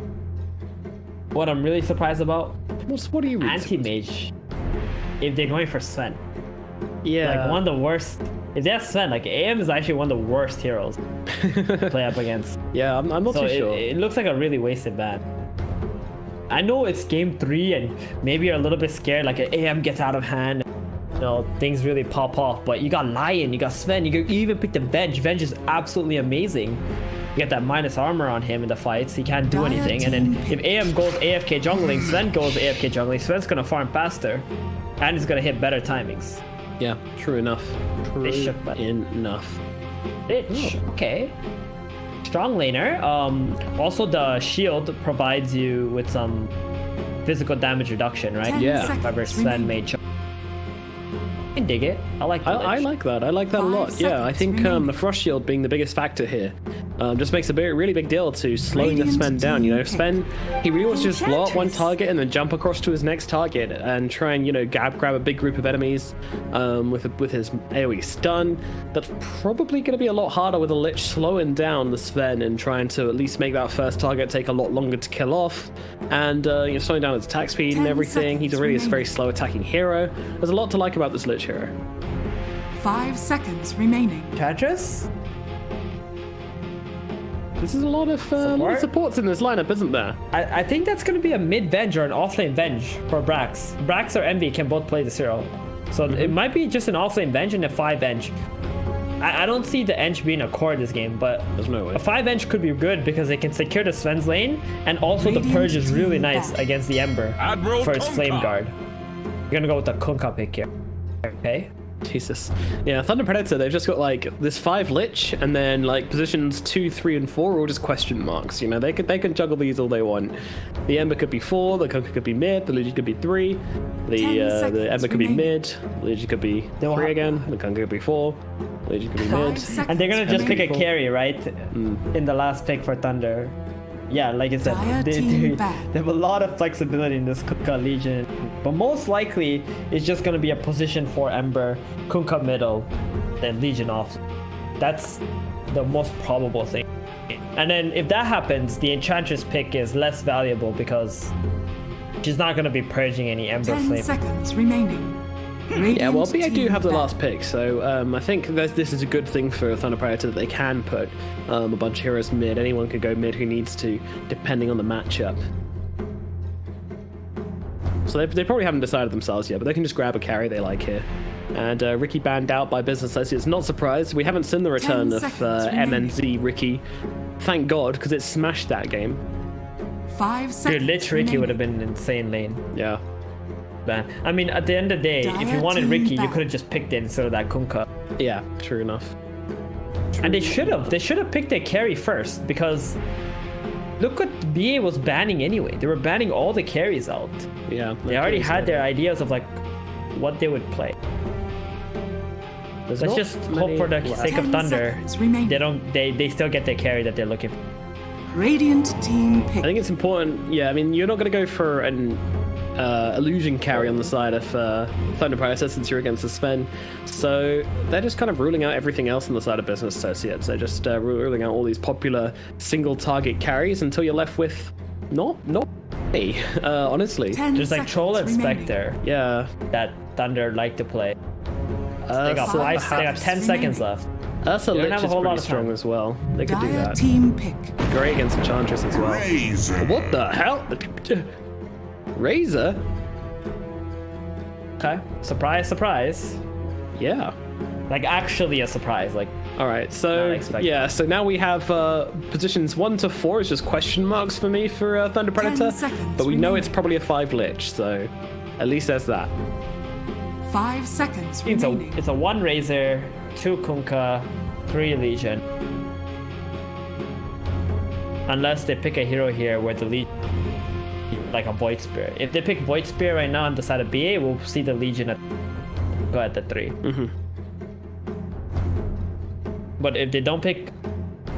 What I'm really surprised about, What are you reading? anti-mage, if they're going for Sven. Yeah. Like one of the worst. If they have Sven, like AM is actually one of the worst heroes to play up against. Yeah, I'm not So too sure. it looks like a really wasted ban. I know it's game 3 and maybe you're a little bit scared, like AM gets out of hand, you know, things really pop off, but you got Lion, you got Sven, you even pick the Venge. Venge is absolutely amazing. You get that minus armor on him in the fights, he can't do anything, and then if AM goes AFK jungling, Sven goes AFK jungling, Sven's gonna farm faster, and he's gonna hit better timings. Yeah, true enough. True Bishop, but- enough. Bitch, okay. Strong laner. Also the shield provides you with some physical damage reduction, right? 10 Yeah. seconds However, Sven remaining. may jump. I can dig it. I like the I lich. like that. I like that a 5 lot. Yeah, I seconds think remaining. the Frost Shield being the biggest factor here just makes a really big deal to slowing the Radiant Sven down. You know, team Sven, he really wants to just blow up one Enchantress. target and then jump across to his next target and try and, you know, grab a big group of enemies with his AoE stun. That's probably going to be a lot harder with a Lich slowing down the Sven and trying to at least make that first target take a lot longer to kill off, and you know, slowing down his attack speed and 10 everything. He's seconds already a remaining. very slow attacking hero. There's a lot to like about this Lich hero. 5 seconds remaining. Tetris? This is a lot of supports in this lineup, isn't there? I think that's going to be a mid-venge or an offlane venge for Brax. Brax or Envy can both play this hero. So it might be just an offlane venge and a 5 venge. I don't see the Ench being a core this game, but There's no way. a 5 Ench could be good because it can secure the Sven's lane, and also the Radiant Purge is really team nice back. against the Ember Admiral for his Kunkka. Flame Guard. You're going to go with the Kunkka pick here. Okay. Jesus. Yeah, Thunder Predator, they've just got like this 5 Lich, and then like positions 2, 3, and 4 are all just question marks. You know, they can juggle these all they want. The Ember could be 4, the Kunkka could be mid, the Legion could be 3, 10 the seconds Ember could be remaining. mid, the Legion could be They'll 3 ha- again, the Kunkka could be 4, the Legion could be 5 mid. seconds And they're going to just pick a remaining. carry, right? In the last pick for Thunder. Yeah, like I said, Dire they team back. have a lot of flexibility in this Kunkka Legion. But most likely, it's just going to be a position for Ember, Kunkka middle, then Legion off. That's the most probable thing. And then if that happens, the Enchantress pick is less valuable because she's not going to be purging any Ember 10 Flame. seconds remaining. Yeah, well, BA do team have the back. last pick, so I think this is a good thing for Thunder Predator that they can put a bunch of heroes mid. Anyone could go mid who needs to, depending on the matchup. So they probably haven't decided themselves yet, but they can just grab a carry they like here. And Ricky banned out by Business Associates. Not surprised. We haven't seen the return 10 of seconds remaining. MNZ Ricky. Thank God, because it smashed that game. 5 seconds Dude, Lich Ricky would have remaining. been an insane lane. Yeah. Man. I mean, at the end of the day, if you Dire wanted team Ricky, you back. could have just picked it instead of that Kunkka. Yeah, true enough. And they should have. They should have picked their carry first because look what BA was banning anyway. They were banning all the carries out. Yeah. They already had their ideas of like what they would play. There's Let's not just hope many for the left. sake of 10 Thunder, seconds remaining. they still get their carry that they're looking for. Radiant team I pick. think it's important. Yeah, I mean, you're not going to go for an illusion carry on the side of Thunder Predator since you're against the Sven. So they're just kind of ruling out everything else on the side of Business Associates. They're just ruling out all these popular single target carries until you're left with not me, honestly. 10 Just like seconds Troll and remaining. Spectre Yeah. that Thunder like to play. They got, so they got 10 seconds left. Ursa They don't Lich have a is whole lot pretty of strong time. as well. They could do Dire that. team pick. Great against Enchantress as well. Razor. What the hell? Razor? Okay. Surprise, surprise. Yeah. Like actually a surprise. Like All right, Not so expected. yeah, so now we have positions 1 to 4 is just question marks for me for Thunder Predator, seconds but we know remaining. it's probably a 5 Lich, so at least there's that. 5 seconds it's remaining. a 1 Razor, 2 Kunkka, 3 Legion. Unless they pick a hero here where the Legion, like a Void Spear. If they pick Void Spear right now on the side of BA, we'll see the Legion go at the 3. Mm-hmm. But if they don't pick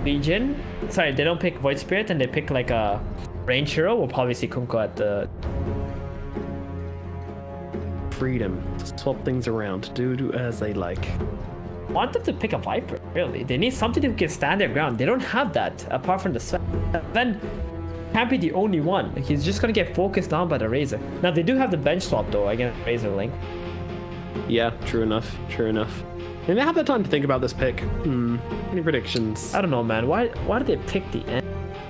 Legion, sorry, if they don't pick Void Spirit and they pick like a range hero, we'll probably see Kunkka at the. Freedom to swap things around, do as they like. I want them to pick a Viper, really. They need something that can stand their ground. They don't have that, apart from the Sven. Then can't be the only one. He's just gonna get focused on by the Razor. Now they do have the bench swap though against Razor Link. Yeah, true enough, true enough. And they have the time to think about this pick. Any predictions? I don't know, man. Why did they pick the end?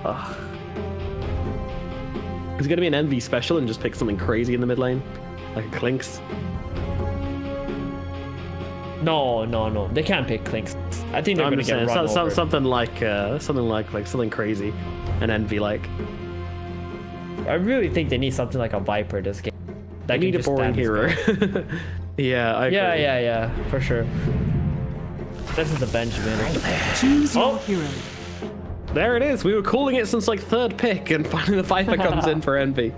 Ugh. Is it gonna be an Envy special and just pick something crazy in the mid lane? Like a Clinks? No. They can't pick Clinks. I think they're I'm gonna just get saying, run over. something like something crazy. An Envy like. I really think they need something like a Viper this game. They That need a can just boring stand his hero. ground. Yeah, I agree. Yeah, for sure. This is the Benjamin. Choose your Oh. hero. There it is. We were calling it since like 3rd pick, and finally the Viper comes in for Envy.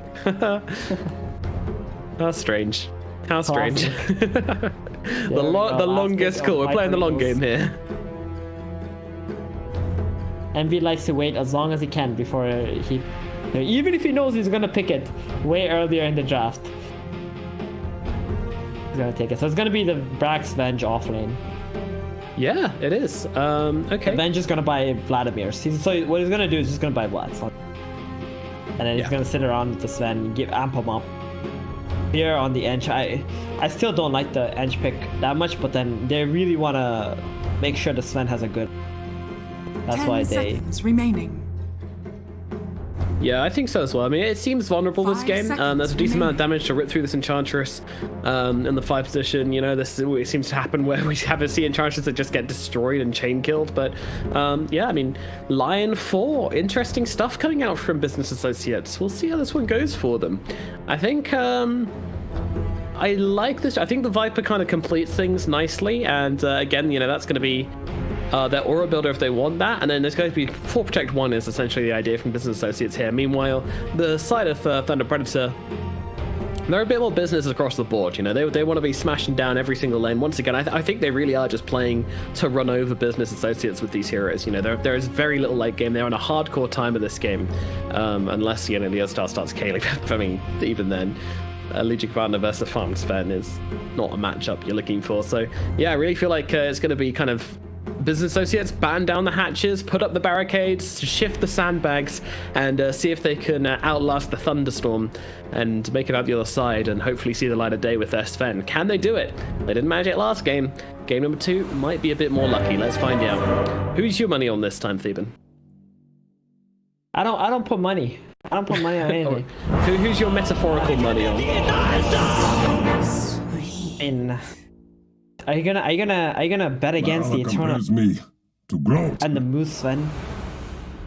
How strange. How strange. the longest call. We're playing the long game here. Envy likes to wait as long as he can before he... Even if he knows he's gonna pick it way earlier in the draft. He's gonna take it. So it's gonna be the Brax Venge offlane. Yeah, it is. Okay. Venge is gonna buy Vladimir's. So what he's gonna do is just gonna buy Vlad. And then he's Yeah. gonna sit around with the Sven, amp him up. Here on the Ench, I still don't like the Ench pick that much, but then they really wanna make sure the Sven has a good... That's 10 why they... seconds remaining. Yeah, I think so as well. I mean, it seems vulnerable this 5 game. seconds There's a decent amount of remaining. damage to rip through this Enchantress in the 5 position. You know, this it seems to happen where we have a see Enchantress that just get destroyed and chain killed. But yeah, I mean, Lion 4, interesting stuff coming out from Business Associates. We'll see how this one goes for them. I think I like this. I think the Viper kind of completes things nicely. And again, you know, that's going to be their aura builder if they want that, and then there's going to be 4 Protect 1 is essentially the idea from Business Associates here. Meanwhile, the side of Thunder Predator, they're a bit more business across the board. You know, they want to be smashing down every single lane. Once again, I think they really are just playing to run over Business Associates with these heroes. You know, there is very little late game. They're on a hardcore time of this game, unless, you know, the other star starts scaling. I mean, even then. Legion Commander versus Farm Sven is not a matchup you're looking for. So yeah, I really feel like it's going to be kind of Business Associates ban down the hatches, put up the barricades, shift the sandbags, and see if they can outlast the thunderstorm and make it out the other side and hopefully see the light of day with their Sven. Can they do it? They didn't manage it last game. Game number 2 might be a bit more lucky. Let's find out. Who's your money on this time, Theban? I don't put money. I don't put money on anything. Who's your metaphorical money on? Are you gonna bet against the Eternal compares me to growth. and the Moose Sven?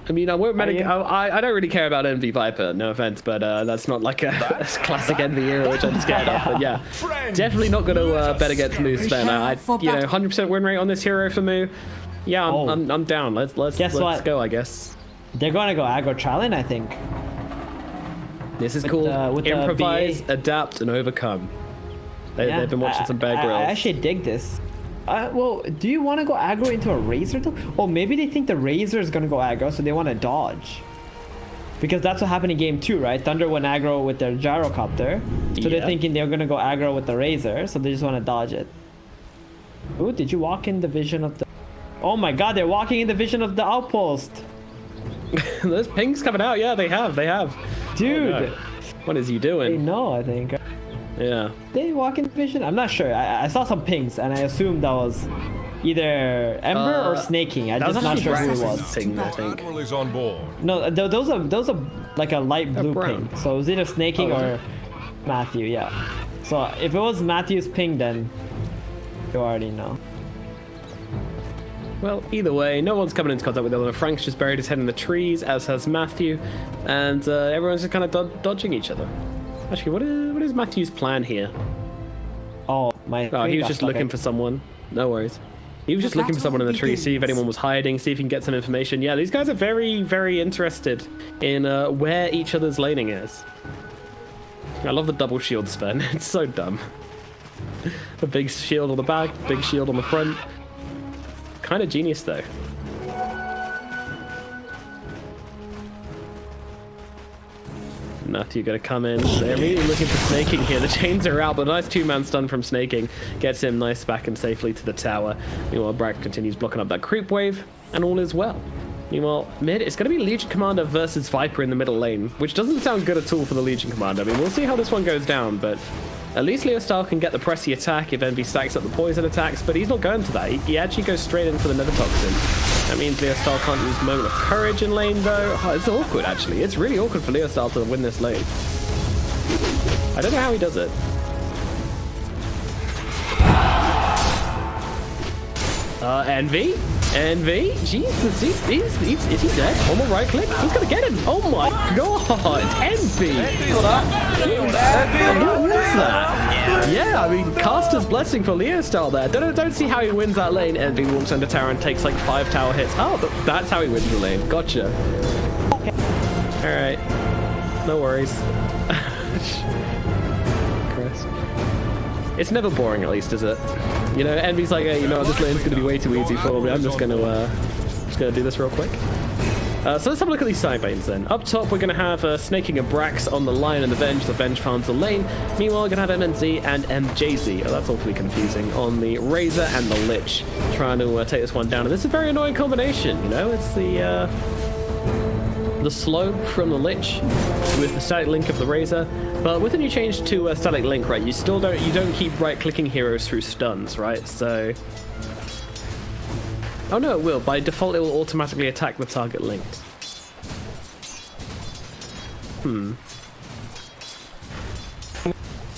I mean, I won't you? I don't really care about Envy Viper, no offense, but that's not like a classic Envy hero, which I'm scared of. But yeah, definitely not going to bet against Moose Sven. You know, 100% win rate on this hero for Moo. Yeah, I'm down. Let's what? go, I guess. They're gonna go aggro Trallin, I think. This is cool. with the Improvise, BA. adapt, and overcome. They've been watching some Bear Grylls. I actually dig this. Well, do you want to go aggro into a Razor though? Or maybe they think the Razor is gonna go aggro, so they want to dodge. Because that's what happened in game 2, right? Thunder went aggro with their gyrocopter. So they're thinking they're gonna go aggro with the Razor, so they just want to dodge it. Ooh, did you walk in the vision of the... Oh my god, they're walking in the vision of the outpost. Those pings coming out, yeah, they have. Dude. Oh, no. What is he They doing? know, I think. Yeah. They walk in the vision? I'm not sure. I saw some pings, and I assumed that was either Ember or Snaking. I'm That was just not actually sure who it Brax's was. ping, I think. Admiral is on board. No, those are like a light blue brown. ping. So it was either Snaking Oh, is or Matthew, yeah. So if it was Matthew's ping, then you already know. Well, either way, no one's coming into contact with the other. Frank's just buried his head in the trees, as has Matthew, and everyone's just kind of dodging each other. Actually, what is Matthew's plan here? Oh, my... Oh, he was just looking for someone. No worries. He was just looking for someone in the tree, see if anyone was hiding, see if he can get some information. Yeah, these guys are very, very interested in where each other's laning is. I love the double shield spin. It's so dumb. A big shield on the back, big shield on the front. Kind of genius, though. Matthew gonna come in. They're immediately looking for snaking here. The chains are out, but a nice two-man stun from snaking gets him nice back and safely to the tower. Meanwhile, Brack continues blocking up that creep wave, and all is well. Meanwhile, mid, it's going to be Legion Commander versus Viper in the middle lane, which doesn't sound good at all for the Legion Commander. I mean, we'll see how this one goes down, but at least Leo Style can get the pressy attack if Envy stacks up the poison attacks, but he's not going to that. He actually goes straight in for the Nether Toxin. That means Leo Style can't use Moment of Courage in lane, though. Oh, it's awkward, actually. It's really awkward for Leo Style to win this lane. I don't know how he does it. Envy? Envy? Jesus, is he dead? On the right click? Who's gonna get him? Oh my god! Envy! What was that? Yeah, I mean, Caster's Blessing for Leo Style there. Don't see how he wins that lane. Envy walks under tower and takes like 5 tower hits. Oh, that's how he wins the lane. Gotcha. Alright. No worries. Christ. It's never boring, at least, is it? You know, Envy's like, hey, you know, this lane's gonna be way too easy for me. I'm just gonna do this real quick. So let's have a look at these side lanes then. Up top, we're gonna have Snaking and Brax on the line and the Venge. The Venge farms the lane. Meanwhile, we're gonna have MNZ and MJZ. Oh, that's awfully confusing. On the Razor and the Lich, trying to take this one down. And this is a very annoying combination. You know, it's the slow from the Lich with the static link of the Razor. But with the new change to static link, right, you don't keep right-clicking heroes through stuns, right? So, oh no, it will. By default, it will automatically attack the target linked.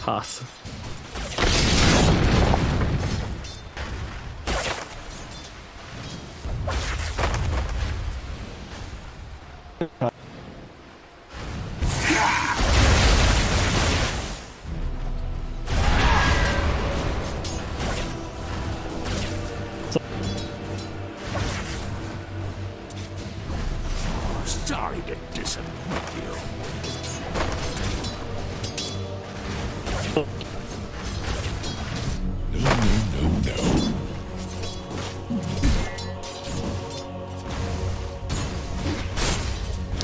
Pass. Sorry to disappoint you. No.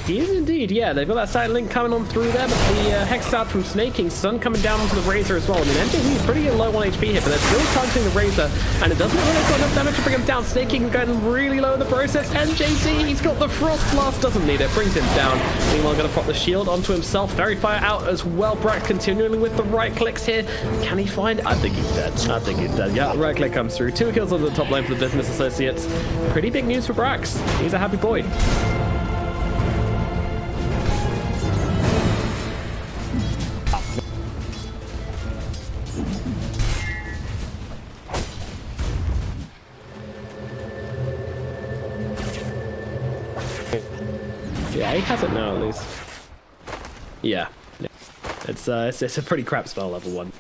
He is indeed, yeah. They've got that side link coming on through there, but the Hex out from Snaking, Stun coming down onto the Razor as well. I mean, MJZ is pretty low on HP here, but they're still targeting the Razor, and it doesn't look like it's got enough damage to bring him down. Snaking going really low in the process. MJZ, he's got the Frost Blast, doesn't need it, brings him down. Meanwhile, going to pop the shield onto himself. Very fire out as well. Brack continuing with the right clicks here. Can he find? I think he's dead. Yeah, right click comes through. 2 kills on the top lane for the Business Associates. Pretty big news for Brax. He's a happy boy. Yeah, he has it now at least. Yeah. It's a pretty crap spell, level 1.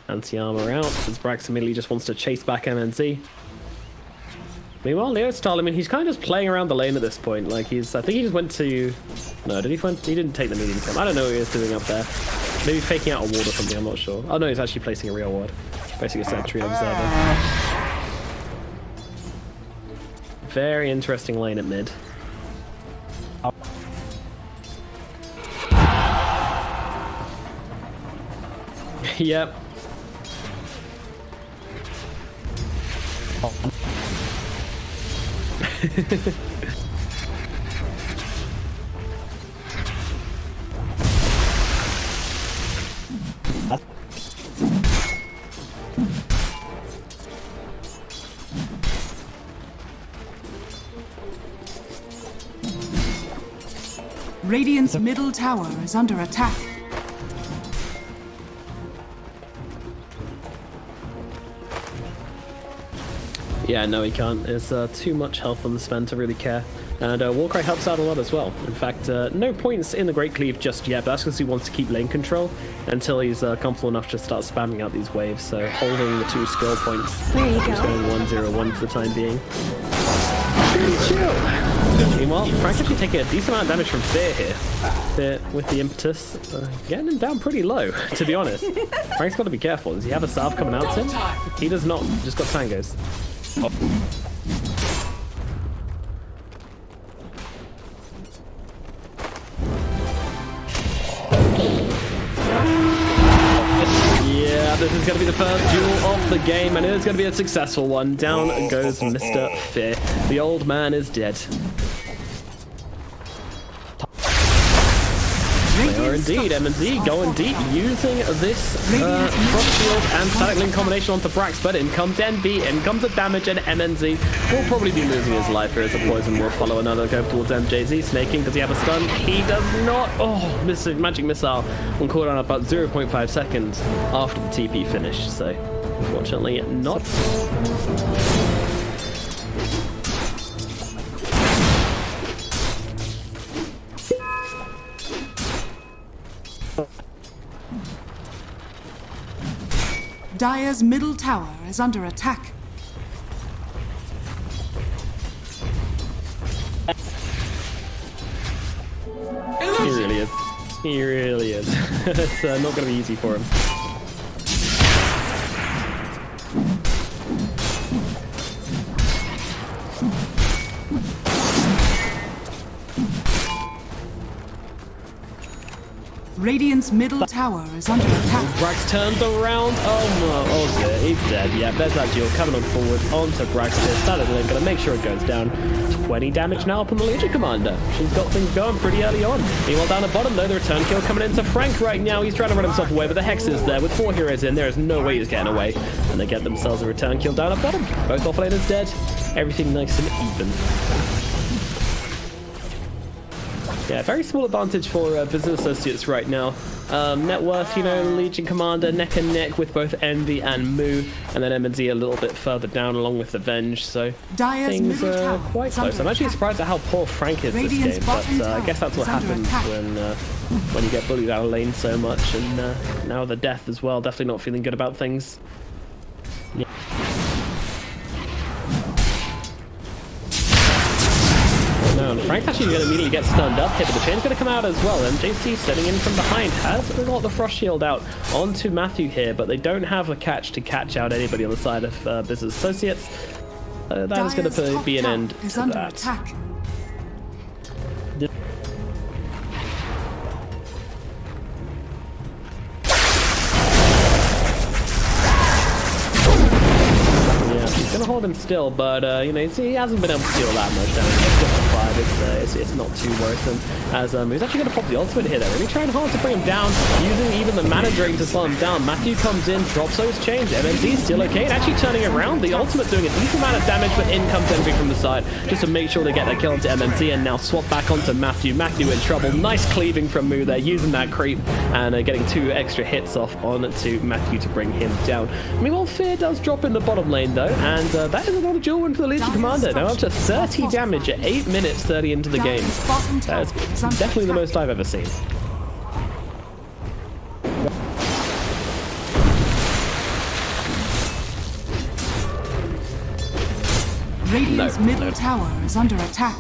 Anti-armor out, as Brax immediately just wants to chase back MNZ. Meanwhile, Leo Style, I mean, he's kind of just playing around the lane at this point. Like, I think he just went to... No, he didn't take the medium camp. I don't know what he was doing up there. Maybe faking out a ward or something, I'm not sure. Oh no, he's actually placing a real ward. Basically a sentry observer. very interesting lane at mid. Yep. Radiant's middle tower is under attack. Yeah, no, he can't. There's too much health on the spend to really care. And Warcry helps out a lot as well. In fact, no points in the Great Cleave just yet, but that's because he wants to keep lane control until he's comfortable enough to start spamming out these waves. So holding the 2 skill points. There you Just go. going 1-0-1 for the time being. Pretty chill. Meanwhile, Frank's actually taking a decent amount of damage from Fear here. Fear with the impetus. Getting him down pretty low, to be honest. Frank's got to be careful. Does he have a salve coming out to him? He does not. Just got tangos. Oh. Yeah, this is going to be the first duel of the game, and it is going to be a successful one. Down goes Mr. Fear. The old man is dead. They are indeed. MNZ going deep using this Frost Shield and Static Link combination onto Brax, but in comes NB, in comes the damage, and MNZ will probably be losing his life here as the poison will follow another go towards MJZ. Snaking, does he have a stun? He does not. Oh, magic missile on cooldown about 0.5 seconds after the TP finished, so unfortunately not. Dire's middle tower is under attack. He really is. He really is. It's not going to be easy for him. Radiant's middle tower is under attack. Brax turns around. Oh no. Oh dear. He's dead. Yeah, there's that duel coming on forward onto Brax here. Static Link. Gonna make sure it goes down. 20 damage now up on the Legion Commander. She's got things going pretty early on. Meanwhile, down the bottom though, the return kill coming into Frank right now. He's trying to run himself away, but the Hex is there with 4 heroes in. There is no way he's getting away. And they get themselves a return kill down at bottom. Both offlaners dead. Everything nice and even. Yeah, very small advantage for Business Associates right now. Net worth, you know, Legion Commander neck and neck with both Envy and Moo, and then M&Z a little bit further down along with Avenge, so Dire's things middle are tower quite is close. I'm under actually attack. surprised at how poor Frank is Radiant's this game, bottom but I tower guess that's what is under happens attack. when you get bullied out of lane so much, and now the death as well, definitely not feeling good about things. Yeah. No, and Frank's actually going to immediately get stunned up here, but the chain's going to come out as well. And JC setting in from behind has got the Frost Shield out onto Matthew here, but they don't have a catch to catch out anybody on the side of Business Associates. That is going to be an end is to under that. attack. He's gonna hold him still, but you know, he hasn't been able to deal that much damage. It's justified. It's not too worrisome. As he's actually gonna pop the ultimate here. They're really trying hard to bring him down, using even the mana drain to slow him down. Matthew comes in, drops those chains. MNZ still okay, and actually turning around. The ultimate doing a decent amount of damage, but in comes Envy from the side just to make sure they get that kill onto MNZ, and now swap back onto Matthew. Matthew in trouble. Nice cleaving from Moo there, using that creep and getting 2 extra hits off onto Matthew to bring him down. Meanwhile, Fear does drop in the bottom lane though, and that is another duel win for the Legion Commander. Now up to 30 damage at 8 minutes 30 into the game. That's definitely the most I've ever seen. Radiant's middle tower is under attack.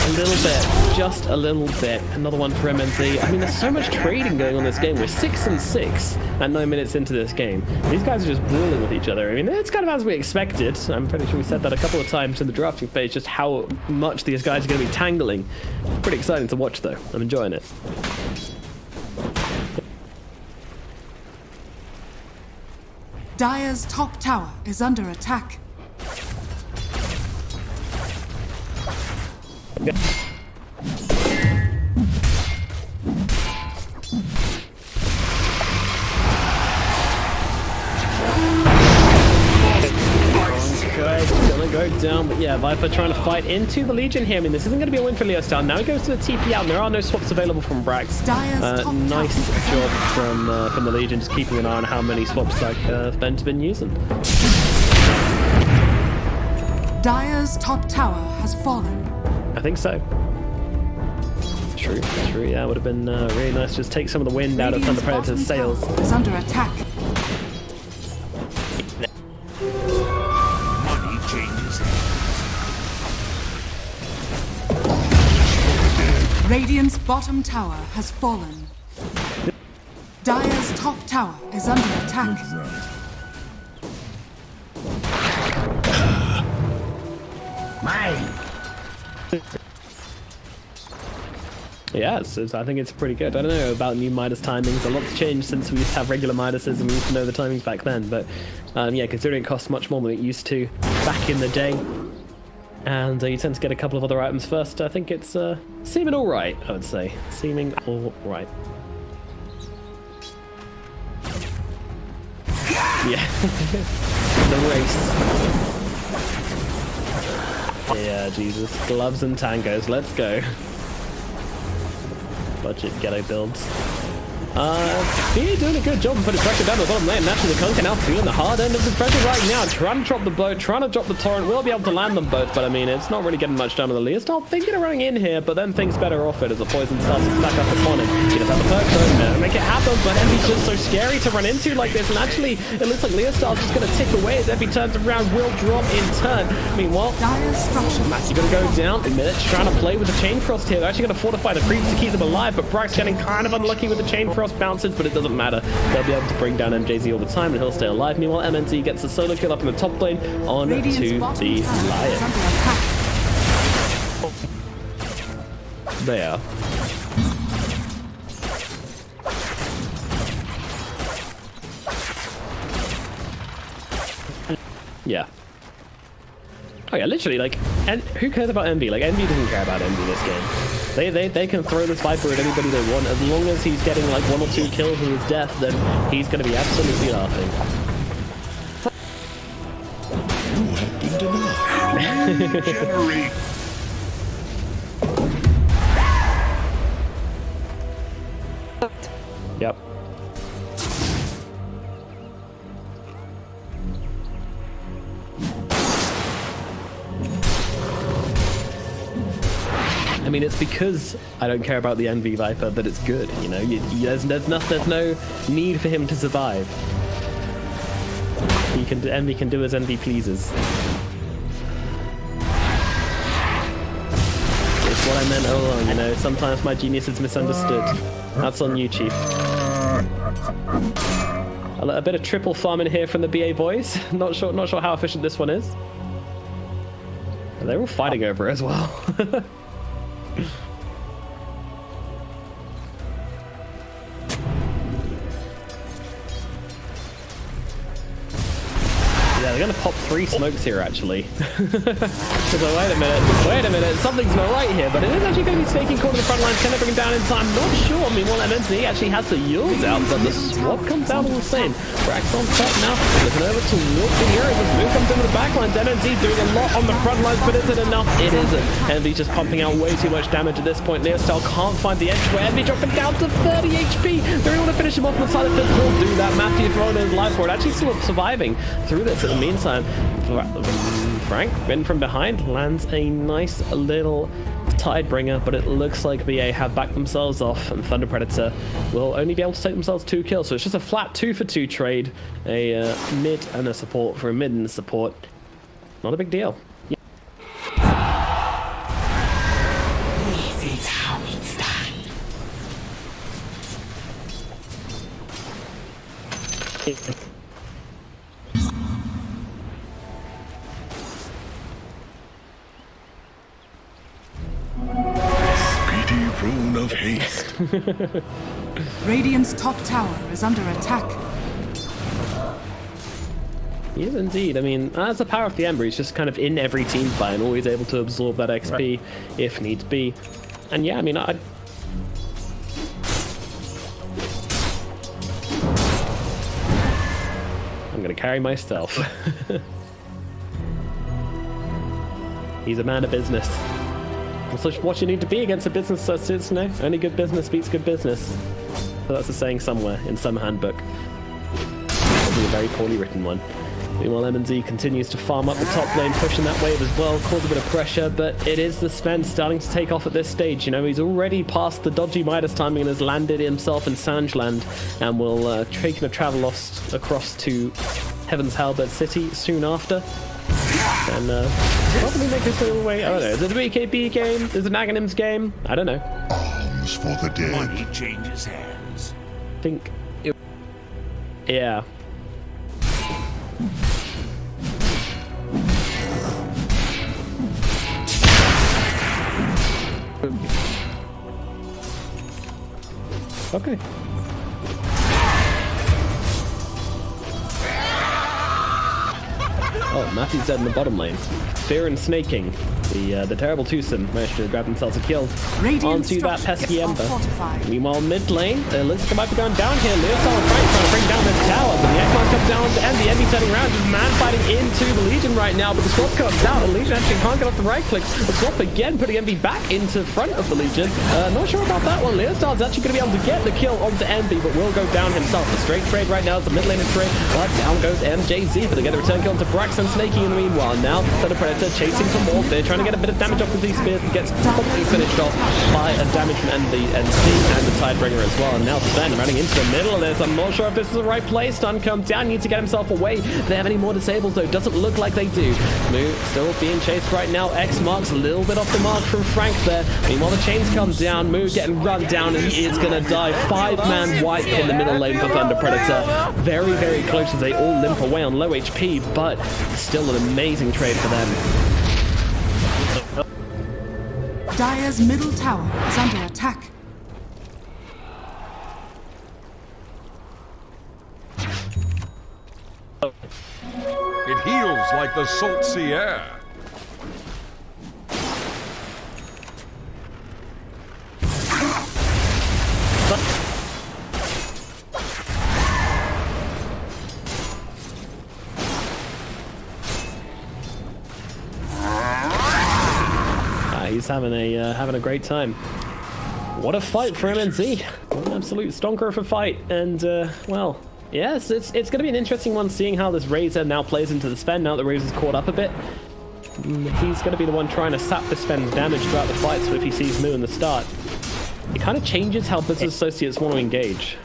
A little bit, just a little bit. Another one for MNZ. I mean, there's so much trading going on in this game. We're 6-6 at 9 minutes into this game. These guys are just brawling with each other. I mean, it's kind of as we expected. I'm pretty sure we said that a couple of times in the drafting phase, just how much these guys are going to be tangling. Pretty exciting to watch, though. I'm enjoying it. Dire's top tower is under attack. Gonna go down, but yeah, Viper trying to fight into the Legion here. I mean, this isn't going to be a win for Leostar. Now he goes to the TP out, and there are no swaps available from Brax. Nice job from the Legion, just keeping an eye on how many swaps like Ben's been using. Dire's top tower has fallen. I think so. True. Yeah, would have been really nice to just take some of the wind out of Thunder Predator's sails. Is under attack. Money changes. Radiant's bottom tower has fallen. Dire's top tower is under attack. Yeah, I think it's pretty good. I don't know about new Midas timings. A lot's changed since we used to have regular Midases and we used to know the timings back then. But yeah, considering it costs much more than it used to back in the day, and you tend to get a couple of other items first, I think it's seeming all right, I would say. Seeming all right. Yeah. The race. Yeah, Jesus. Gloves and tangos. Let's go. Budget ghetto builds. BA doing a good job of putting pressure down the bottom lane. Naturally, Conker now feeling the hard end of the pressure right now. Trying to drop the boat, trying to drop the torrent. We'll be able to land them both, but I mean, it's not really getting much down to the Leostar. Thinking of running in here, but then things better off it as the poison starts to stack up upon him. He does have the perk though, make it happen, but Envy's just so scary to run into like this. And actually, it looks like Leostar's just going to tick away as Envy turns around, will drop in turn. Meanwhile, Matt's going to go down. Milit's trying to play with the Chain Frost here. They're actually going to fortify the creeps to keep them alive, but Brax getting kind of unlucky with the Chain Frost bounces, but it doesn't matter. They'll be able to bring down MJZ all the time and he'll stay alive. Meanwhile, MNZ gets a solo kill up in the top lane on to the Lion. There. Yeah. Oh yeah, literally, like, and who cares about Envy? Like, Envy doesn't care about Envy this game. They can throw this Viper at anybody they want. As long as he's getting like 1 or 2 kills with his death, then he's going to be absolutely laughing. You have been denied. Generate. Yep. I mean, it's because I don't care about the Envy Viper that it's good, you know? There's no need for him to survive. Envy can do as Envy pleases. It's what I meant all along, you know? Sometimes my genius is misunderstood. That's on you, Chief. A bit of triple farm in here from the BA boys. Not sure how efficient this one is. They're all fighting over it as well. Yeah, they're gonna pop 3 smokes here actually. So wait a minute, something's not right here, but it is actually gonna be snaking corner the front line. Can they bring him down in time? Not sure. I mean, well, MNZ actually has the Yules out, but the swap comes out all the same. Brax on top now, looking over towards the area. This move comes into the back lines. MNZ doing a lot on the front lines, but is it enough? It isn't. Envy just pumping out way too much damage at this point. Leostar can't find the edge where Envy dropping down to 30 HP. They want to finish him off on the side of this. Will do that. Matthew throwing his life for it. Actually still surviving through this in the meantime. Frank, in from behind, lands a nice little Tidebringer, but it looks like BA have backed themselves off, and Thunder Predator will only be able to take themselves 2 kills. So it's just a flat 2-for-2 trade, a mid and a support for a mid and a support. Not a big deal. Speedy rune of haste. Radiant's top tower is under attack. He is indeed. I mean, that's the power of the Ember. He's just kind of in every team fight and always able to absorb that XP if needs be. And yeah, I mean, I'm gonna carry myself. He's a man of business. That's what you need to be against a business that's, you know, only good business beats good business. So that's a saying somewhere in some handbook. Probably a very poorly written one. Meanwhile, M&Z continues to farm up the top lane, pushing that wave as well, cause a bit of pressure, but it is the Sven starting to take off at this stage. You know, he's already past the dodgy Midas timing and has landed himself in Sangeland, and will take a travel across to Heaven's Halberd City soon after. And probably make this all the way. I don't know. Is it a BKB game? Is it an Aghanims game? I don't know. Alms for the dead. Money changes hands. I think. Yeah. Okay. Oh, Matthew's dead in the bottom lane. Fear and Snaking, the terrible twosome, managed to grab themselves a kill onto that pesky Ember. Meanwhile, mid lane, Elizabeth might be going down here. Leosol and Frank trying to bring down this tower, but the Ekman comes down to Envy. Envy turning around, just man fighting into the Legion right now, but the swap comes out. The Legion actually can't get off the right click. The swap again, putting Envy back into front of the Legion. Not sure about that one. Leostar's actually going to be able to get the kill onto Envy, but will go down himself. A straight trade right now is the mid lane trade, but down goes MJZ, but they get the return kill onto Braxton Snaking in the meanwhile. Now, the Predator chasing some more. They're trying to get a bit of damage off with these spears, and gets completely finished off by a damage from Envy and the Tidebringer as well. And now Sven running into the middle of this. I'm not sure if this is the right place. Stun comes down, needs to get himself away. Do they have any more disables though? Doesn't look like they do. Moo still being chased right now. X marks a little bit off the mark from Frank there. Meanwhile, the chains come down. Moo getting run down, and he is gonna die. 5-man wipe in the middle lane for Thunder Predator. Very, very close as they all limp away on low HP, but still an amazing trade for them. Dire's middle tower is under attack. It heals like the salt sea air. He's having a great time. What a fight for MNZ! An absolute stonker of a fight, and well, yes, it's going to be an interesting one, seeing how this Razor now plays into the Sven. Now that Razor's caught up a bit, he's going to be the one trying to sap the Sven's damage throughout the fight. So if he sees Moo in the start, it kind of changes how business associates want to engage.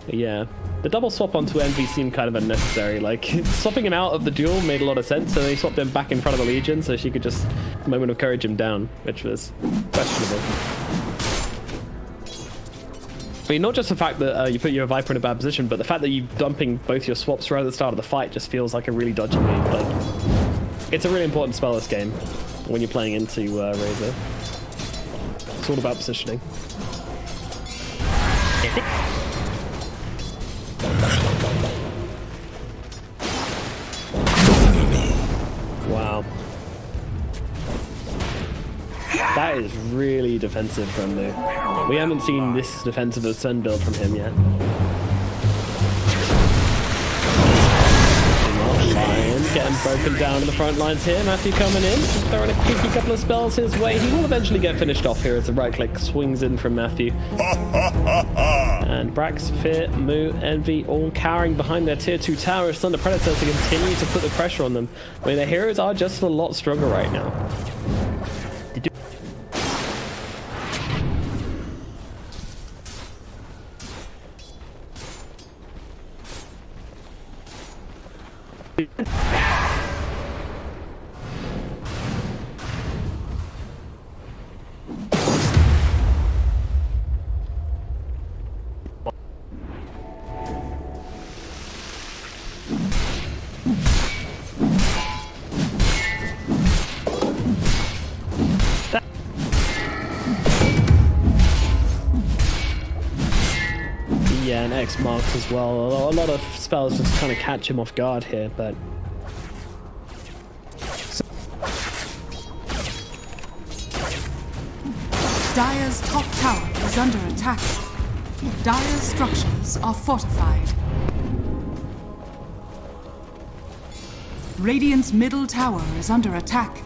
But yeah. The double swap onto Envy seemed kind of unnecessary. Like, swapping him out of the duel made a lot of sense, so they swapped him back in front of the Legion so she could just, moment of courage, him down, which was questionable. I mean, not just the fact that you put your Viper in a bad position, but the fact that you're dumping both your swaps right at the start of the fight just feels like a really dodgy move. Like, it's a really important spell this game when you're playing into Razor. It's all about positioning. Wow. That is really defensive from Moo. We haven't seen this defensive of Sun build from him yet. Lion getting broken down in the front lines here. Matthew coming in, throwing a cheeky couple of spells his way. He will eventually get finished off here as the right click swings in from Matthew. And Brax, Fear, Moo, Envy all cowering behind their tier 2 towers. Thunder Predator to continue to put the pressure on them. I mean, their heroes are just a lot stronger right now. X marks as well. A lot of spells just kind of catch him off guard here, but Dire's top tower is under attack. Dire's structures are fortified. Radiant's middle tower is under attack.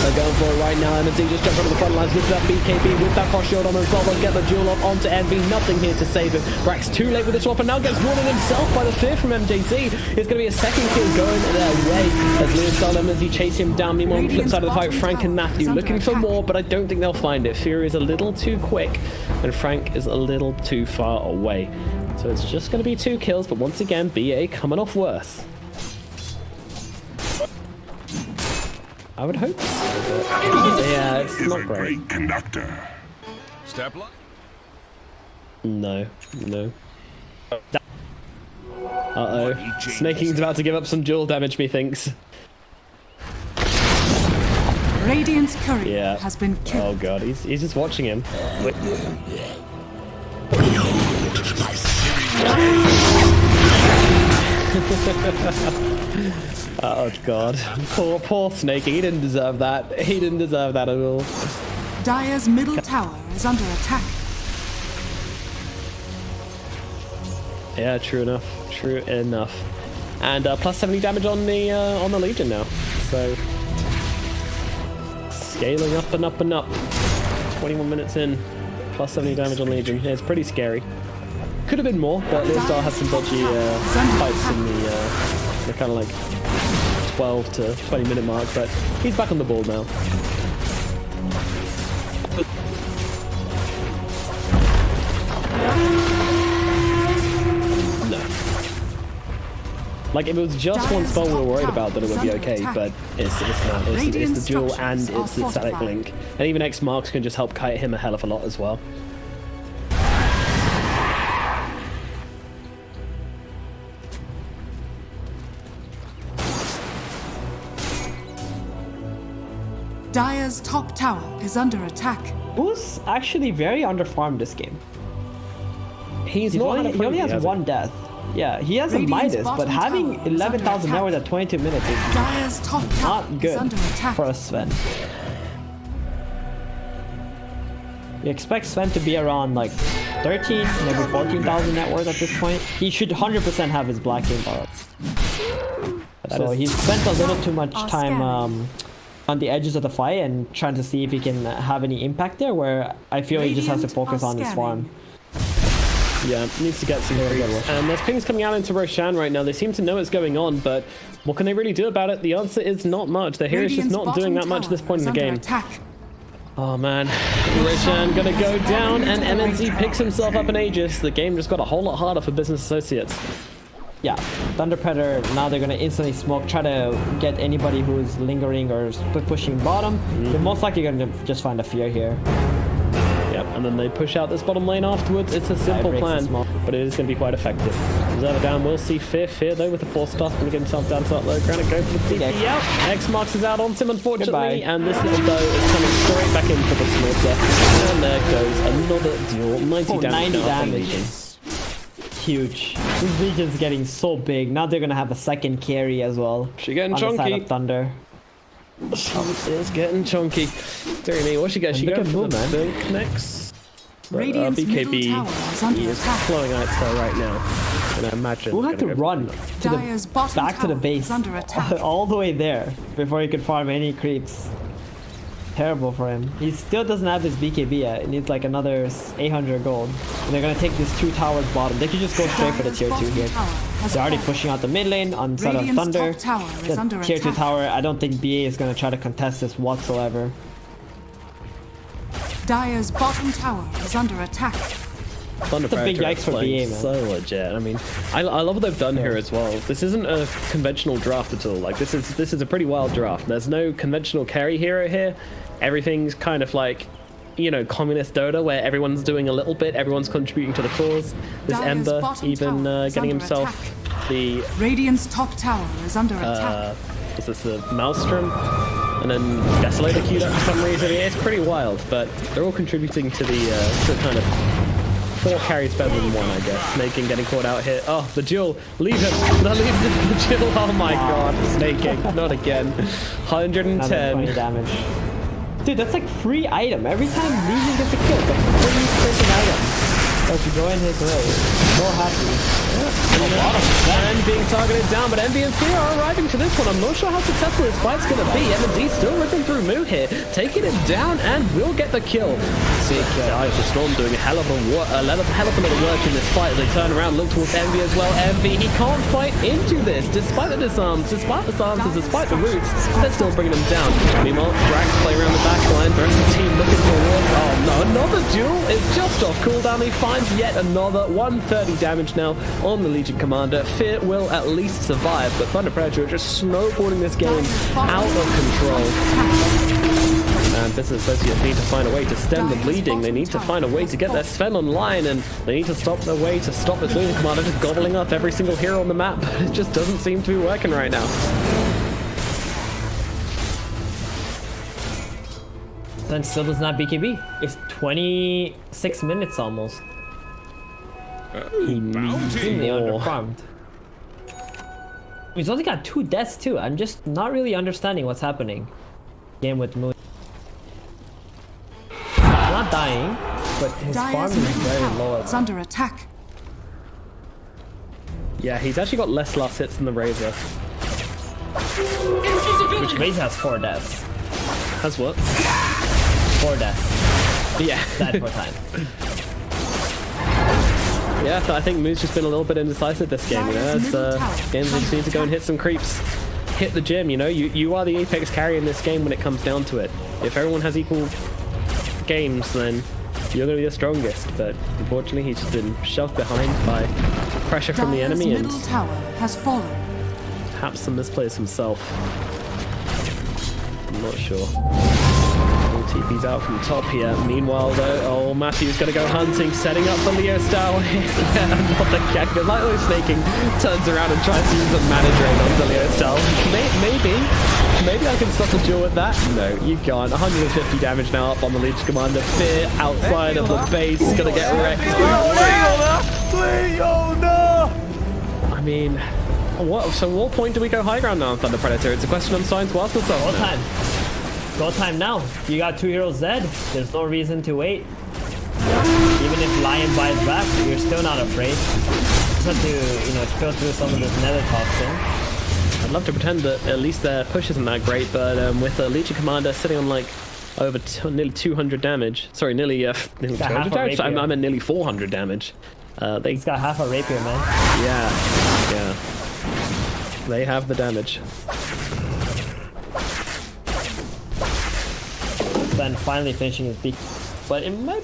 they're going for it right now. MNC just jumped onto the front lines with that BKB, with that cross shield on as well. They'll get the duel up onto Envy. Nothing here to save him. Brax too late with the swap and now gets warned himself by the fear from MJC. It's going to be a second kill going their way as Lewis style MNC chase him down. Meanwhile, on the flip side of the fight, Frank and Matthew looking for more, but I don't think they'll find it. Fury is a little too quick and Frank is a little too far away. So it's just going to be 2 kills, but once again, BA coming off worse. I would hope so, but yeah, it's is not a great. Conductor. Step line. No. Uh-oh. Snaking's about to give up some dual damage, methinks. Radiant's courier Yeah. has been killed. Oh god, he's just watching him. Wait. Oh god. Poor Snaking, he didn't deserve that. He didn't deserve that at all. Dire's middle tower is under attack. Yeah, true enough. True enough. And plus 70 damage on the Legion now. So scaling up and up and up. 21 minutes in, plus 70 damage on Legion. Yeah, it's pretty scary. Could have been more, but Leostar had some dodgy fights in the kind of like 12 to 20 minute mark, but he's back on the board now. No. Like, if it was just one spell we were worried about, then it would be okay, but it's not. It's the duel and it's the static link. And even X marks can just help kite him a hell of a lot as well. Dire's top tower is under attack. Who's actually very underfarmed this game. He only has one death. Yeah, he has a Radiant's Midas, but bottom having tower is 11,000 under hours attack. at 22 minutes is Dire's top tower not is good under attack. for a Sven. You expect Sven to be around like 13, maybe 14,000 net worth at this point. He should 100% have his black game bar up. So he spent a little too much time on the edges of the fight and trying to see if he can have any impact there, where I feel he just has to focus on his farm. Yeah, needs to get some creeps. And there's pings coming out into Roshan right now. They seem to know what's going on, but what can they really do about it? The answer is not much. The hero's just not doing that much at this point in the game. Oh man, Roshan gonna go down and MNZ picks himself up an Aegis. The game just got a whole lot harder for business associates. Yeah, Thunder Predator, now they're gonna instantly smoke, try to get anybody who's lingering or pushing bottom. They're most likely gonna just find a fear here. Yep, and then they push out this bottom lane afterwards. It's a simple plan, but it is going to be quite effective. Observer down, we'll see Fear though with the 4 stuff, going to get himself down to that low ground and go for the TP. Yep, X marks is out on him unfortunately, Goodbye. and this little bow is coming straight back in for the slaughter. And there goes another duel, 90 damage. 90 damage. Huge. This Legion's getting so big. Now they're gonna have a second carry as well. She getting on the side chunky. of Thunder. It's getting chunky. Dear me, what she got? She look got at for Moon, the man. Silk next. But, Radiant's BKB middle tower is under is attack. flowing out there right now. And I imagine Who had to gonna go run to Dire's the bottom back to the tower base is under attack. all the way there before he could farm any creeps? Terrible for him. He still doesn't have his BKB yet. He needs like another 800 gold. And they're gonna take this 2 towers bottom. They could just go straight for the tier 2 here. They're already pushing out the mid lane on side of Radiant's Thunder. top tower is The under tier 2 attack. tower, I don't think BA is gonna try to contest this whatsoever. Dire's bottom tower is under attack. Thunder That's a big Predator yikes for playing BA, man. so legit. I mean, I love what they've done here as well. This isn't a conventional draft at all. Like this is a pretty wild draft. There's no conventional carry hero here. Everything's kind of like, you know, communist Dota, where everyone's doing a little bit, everyone's contributing to the cause. This Dire's Ember bottom even tower is getting under himself the Radiant's top tower is under attack. is this the Maelstrom? And then Desolator queued up for some reason. It's pretty wild, but they're all contributing to the kind of 4 carries better than 1, I guess. Snaking getting caught out here. Oh, the duel. Leave him. No, leave the duel. Oh my god. Snaking. Not again. 110. 20 damage. Dude, that's like free item. Every time Legion gets a kill, it's a free freaking item. Let's go in his way. So happy. And being targeted down, but Envy and Fear are arriving to this one. I'm not sure how successful this fight's going to be. M&D still ripping through Moo here, taking it down, and will get the kill. Sick. Eyes of Storm doing a hell of a lot of work in this fight as they turn around, look towards Envy as well. Envy, he can't fight into this, despite the disarms, despite the silences, despite the roots. They're still bringing them down. Meanwhile, Drax play around the back line. The rest of the team looking for war. Oh no, another duel is just off cooldown. He finds yet another 130 damage now on the Legion Commander. Fear will at least survive, but Thunder Predator are just snowboarding this game out of control. And Business Associates need to find a way to stem the bleeding. They need to find a way to get their Sven online, and they need to stop their way to stop this Legion Commander just gobbling up every single hero on the map. It just doesn't seem to be working right now. Then still does not BKB. It's 26 minutes almost. Extremely underfarmed. He's only got 2 deaths too. I'm just not really understanding what's happening. Game with Moon. Not dying, but his farm is very low. It's under attack. Yeah, he's actually got less last hits than the Razor. Which Razor has 4 deaths. Has what? 4 deaths. Yeah. Died 4 times. Yeah, I think Moo's just been a little bit indecisive this game, you know, as games just need to go and hit some creeps. Hit the gym, you know, you are the apex carry in this game when it comes down to it. If everyone has equal games, then you're going to be the strongest, but unfortunately he's just been shoved behind by pressure from the enemy and middle tower has fallen. perhaps some misplays himself. I'm not sure. TP's out from top here. Meanwhile, though, oh, Matthew's going to go hunting, setting up the Leo style. Yeah, not the gag. Lightly Snaking turns around and tries to use a mana drain on the Leo style. Maybe I can stop the duel with that. No, you can't. 150 damage now up on the Legion Commander. Fear outside of the base. Going to get wrecked. I mean, so what point do we go high ground now on Thunder Predator? It's a question I'm starting to ask myself. Go time. Go time now. You got 2 heroes dead. There's no reason to wait. Even if Lion buys back, you're still not afraid. Just have to, you know, kill through some of this nether toxin. I'd love to pretend that at least their push isn't that great, but with the Legion Commander sitting on like over nearly 200 damage. Sorry, nearly 200 damage. I meant nearly 400 damage. He's got half a rapier, man. Yeah. They have the damage. Then finally finishing his peak, but it might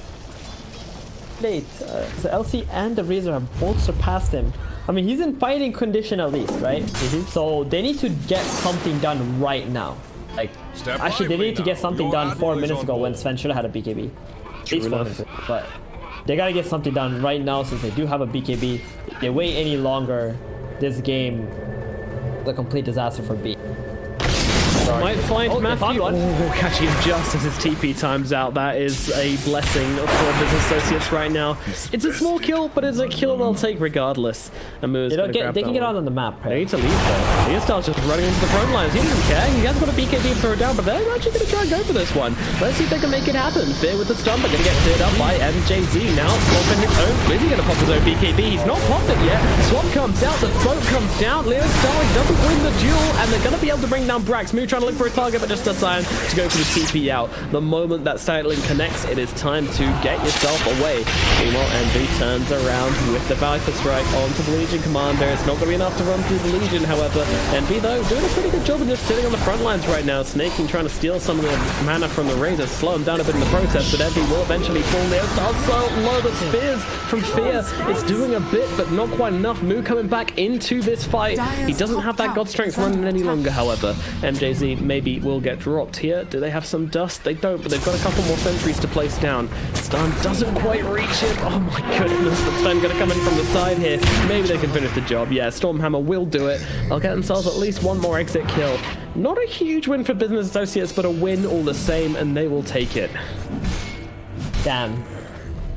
late. The LC and the Razor have both surpassed him. I mean, he's in fighting condition at least, right? So they need to get something done right now. Like, actually, they need to get something done 4 minutes ago when Sven should have had a BKB. At least 4 minutes ago. But they gotta get something done right now since they do have a BKB. If they wait any longer, this game is a complete disaster for B. Might find Matthew. Catching him just as his TP times out. That is a blessing for Business Associates right now. It's a small kill, but it's a kill they'll take regardless. And they can get out on the map, right? They need to leave though. Leostyle's just running into the front lines. He doesn't care. He has got a BKB to throw down, but they're actually going to try and go for this one. Let's see if they can make it happen. Fear with the stun, but going to get cleared up by MJZ. Now popping his own. Is he going to pop his own BKB? He's not popped it yet. Swap comes out. The throat comes down. Leostyle doesn't win the duel, and they're going to be able to bring down Brax. Moo trying to look for a target, but just deciding to go for the TP out. The moment that Styling connects, it is time to get yourself away. Meanwhile, Envy turns around with the Viper Strike onto the Legion Commander. It's not going to be enough to run through the Legion, however. Envy, though, doing a pretty good job of just sitting on the front lines right now. Snaking, trying to steal some of the mana from the Razor, slow him down a bit in the process, but Envy will eventually fall there. So low, the spears from Fear. It's doing a bit, but not quite enough. Moo coming back into this fight. He doesn't have that God Strength running any longer, however. MJZ Quincy maybe will get dropped here. Do they have some dust? They don't, but they've got a couple more sentries to place down. Stun doesn't quite reach him. Oh my goodness, the stun going to come in from the side here. Maybe they can finish the job. Yeah, Stormhammer will do it. They'll get themselves at least one more exit kill. Not a huge win for Business Associates, but a win all the same, and they will take it. Damn.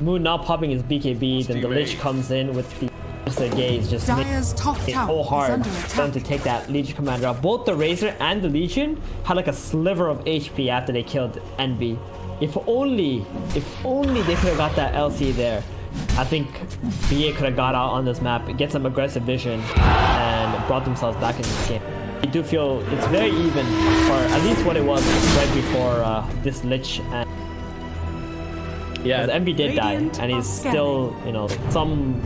Moon not popping his BKB, then the Lich comes in with the gaze, just Dire's top it tower so is hard under for them attack. to take that Legion commander out. Both the Razor and the Legion had like a sliver of HP after they killed Envy. If only they could have got that LC there, I think BA could have got out on this map, get some aggressive vision, and brought themselves back in this game. I do feel it's very even, or at least what it was right before this Lich. And yeah, Envy did die, Radiant and he's are still, you know, some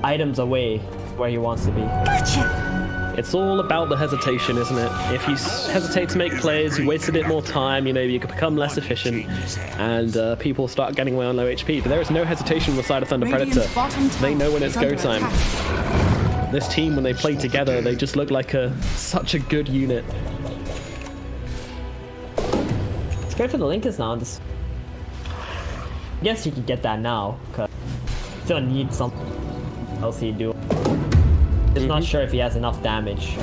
items away where he wants to be. it's all about the hesitation, isn't it? If you hesitate to make plays, you waste a bit more time, you know, you can become less efficient, and people start getting away on low HP. But there is no hesitation on the side of Thunder Predator. They know when it's go time. This team, when they play together, they just look like such a good unit. It's great for the Linkers now. This, I guess you can get that now, because still need something else he do. Just not sure if he has enough damage.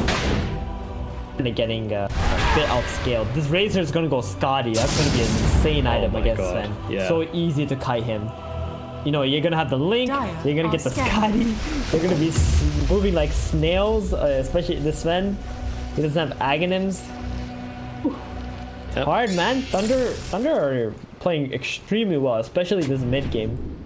And getting a bit outscaled. This Razor is gonna go Scotty. That's gonna be an insane item against Sven. Yeah. So easy to kite him. You know, you're gonna have the Link, you're gonna get the Scotty, you're gonna be moving like snails, especially this Sven. He doesn't have Aghanims. Yep. Hard, man. Thunder are playing extremely well, especially this mid game.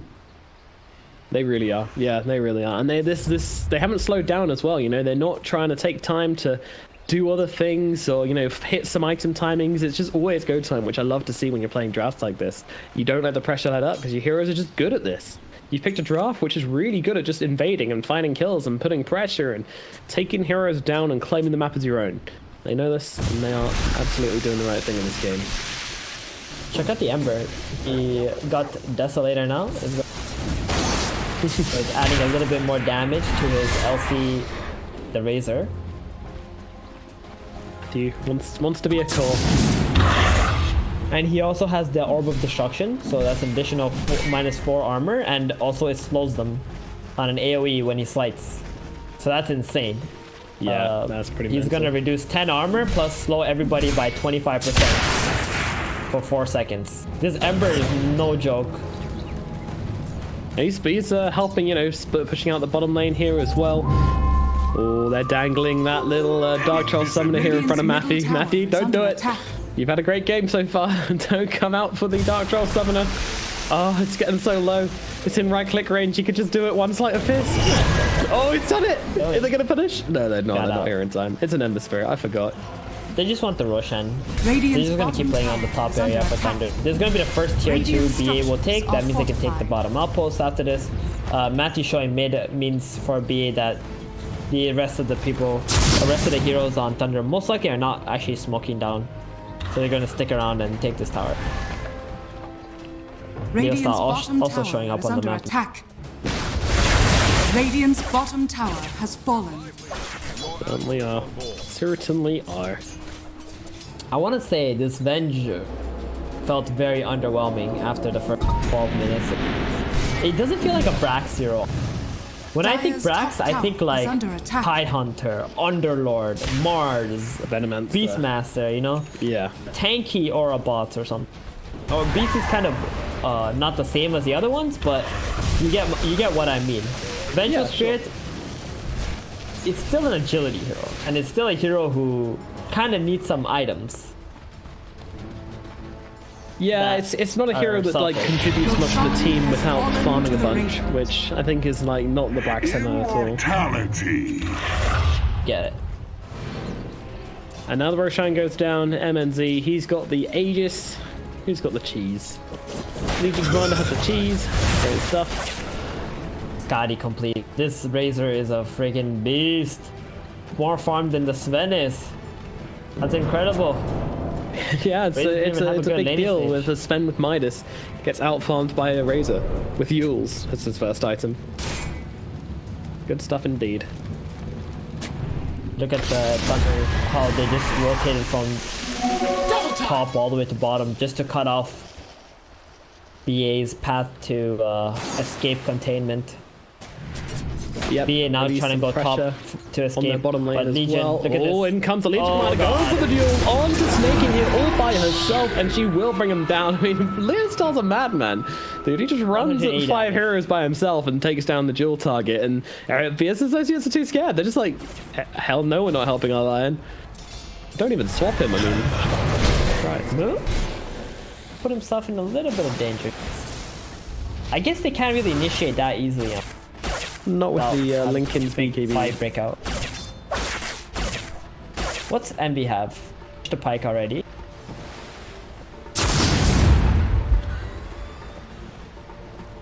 They really are. Yeah, they really are. And they haven't slowed down as well, you know. They're not trying to take time to do other things or, you know, hit some item timings. It's just always go time, which I love to see when you're playing drafts like this. You don't let the pressure let up because your heroes are just good at this. You've picked a draft which is really good at just invading and finding kills and putting pressure and taking heroes down and claiming the map as your own. They know this, and they are absolutely doing the right thing in this game. Check out the Ember. He got Desolator now. It's adding a little bit more damage to his LC, the Razor. He wants to be a core. And he also has the Orb of Destruction, so that's an additional -4 armor, and also it slows them on an AoE when he slides. So that's insane. Yeah, that's pretty He's mental. gonna reduce 10 armor plus slow everybody by 25% for 4 seconds. This Ember is no joke. He's helping, you know, pushing out the bottom lane here as well. Oh, they're dangling that little Dark Troll Summoner here in front of Matthew. Matthew, don't do it. You've had a great game so far. Don't come out for the Dark Troll Summoner. Oh, it's getting so low. It's in right-click range. You could just do it one sleight of fist. Oh, he's done it. Are they going to finish? No, they're not. They're not here in time. It's an Ember Spirit. I forgot. They just want the Roshan. They're just gonna keep playing on the top area for Thunder. There's gonna be the first tier 2 BA will take. That means they can take the bottom outpost after this. Matthew showing mid means for BA that the rest of the heroes on Thunder most likely are not actually smoking down. So they're gonna stick around and take this tower. Radiant's bottom also tower showing up is on the under map. attack. Radiant's bottom tower has fallen. Certainly are. Certainly are. I want to say this Venge felt very underwhelming after the first 12 minutes. It doesn't feel like a Brax hero. When I think Brax, I think like Tidehunter, Underlord, Mars, Venomancer. Beastmaster, you know? Yeah. Tanky Aura bots or something. Or Beast is kind of not the same as the other ones, but you get what I mean. Vengeful Spirit, it's still an agility hero, and it's still a hero who kind of needs some items. Yeah, it's not a hero that like contributes much to the team without farming a bunch, which I think is like not the Black Summoner at all. Immortality. Get it. And now the Roshan goes down. MNZ, he's got the Aegis. Who's got the cheese? Legion Commander has the cheese. Great stuff. Scotty complete. This Razor is a freaking beast. More farm than the Sven is. That's incredible. Yeah, it's a big deal stage. with a Sven with Midas. Gets out-farmed by a Razor with Yules as his first item. Good stuff indeed. Look at the Thunder, how they just rotated from top all the way to bottom just to cut off BA's path to escape containment. Yep, BA now maybe trying to some go top pressure to escape. on their bottom lane but as Legion, well. look at Oh, this. in comes the Legion Oh, Commander, goes God. for the duel on to Snake in here all by herself, and she will bring him down. I mean, Leon Star's a madman. Dude, he just runs at 5 heroes by himself and takes down the duel target, and BS Associates are too scared. They're just like, hell no, we're not helping our Lion. Don't even swap him, I mean. Right. Move? Put himself in a little bit of danger. I guess they can't really initiate that easily. Not with the Lincoln's BKB. Fight breakout. What's MB have? The pike already.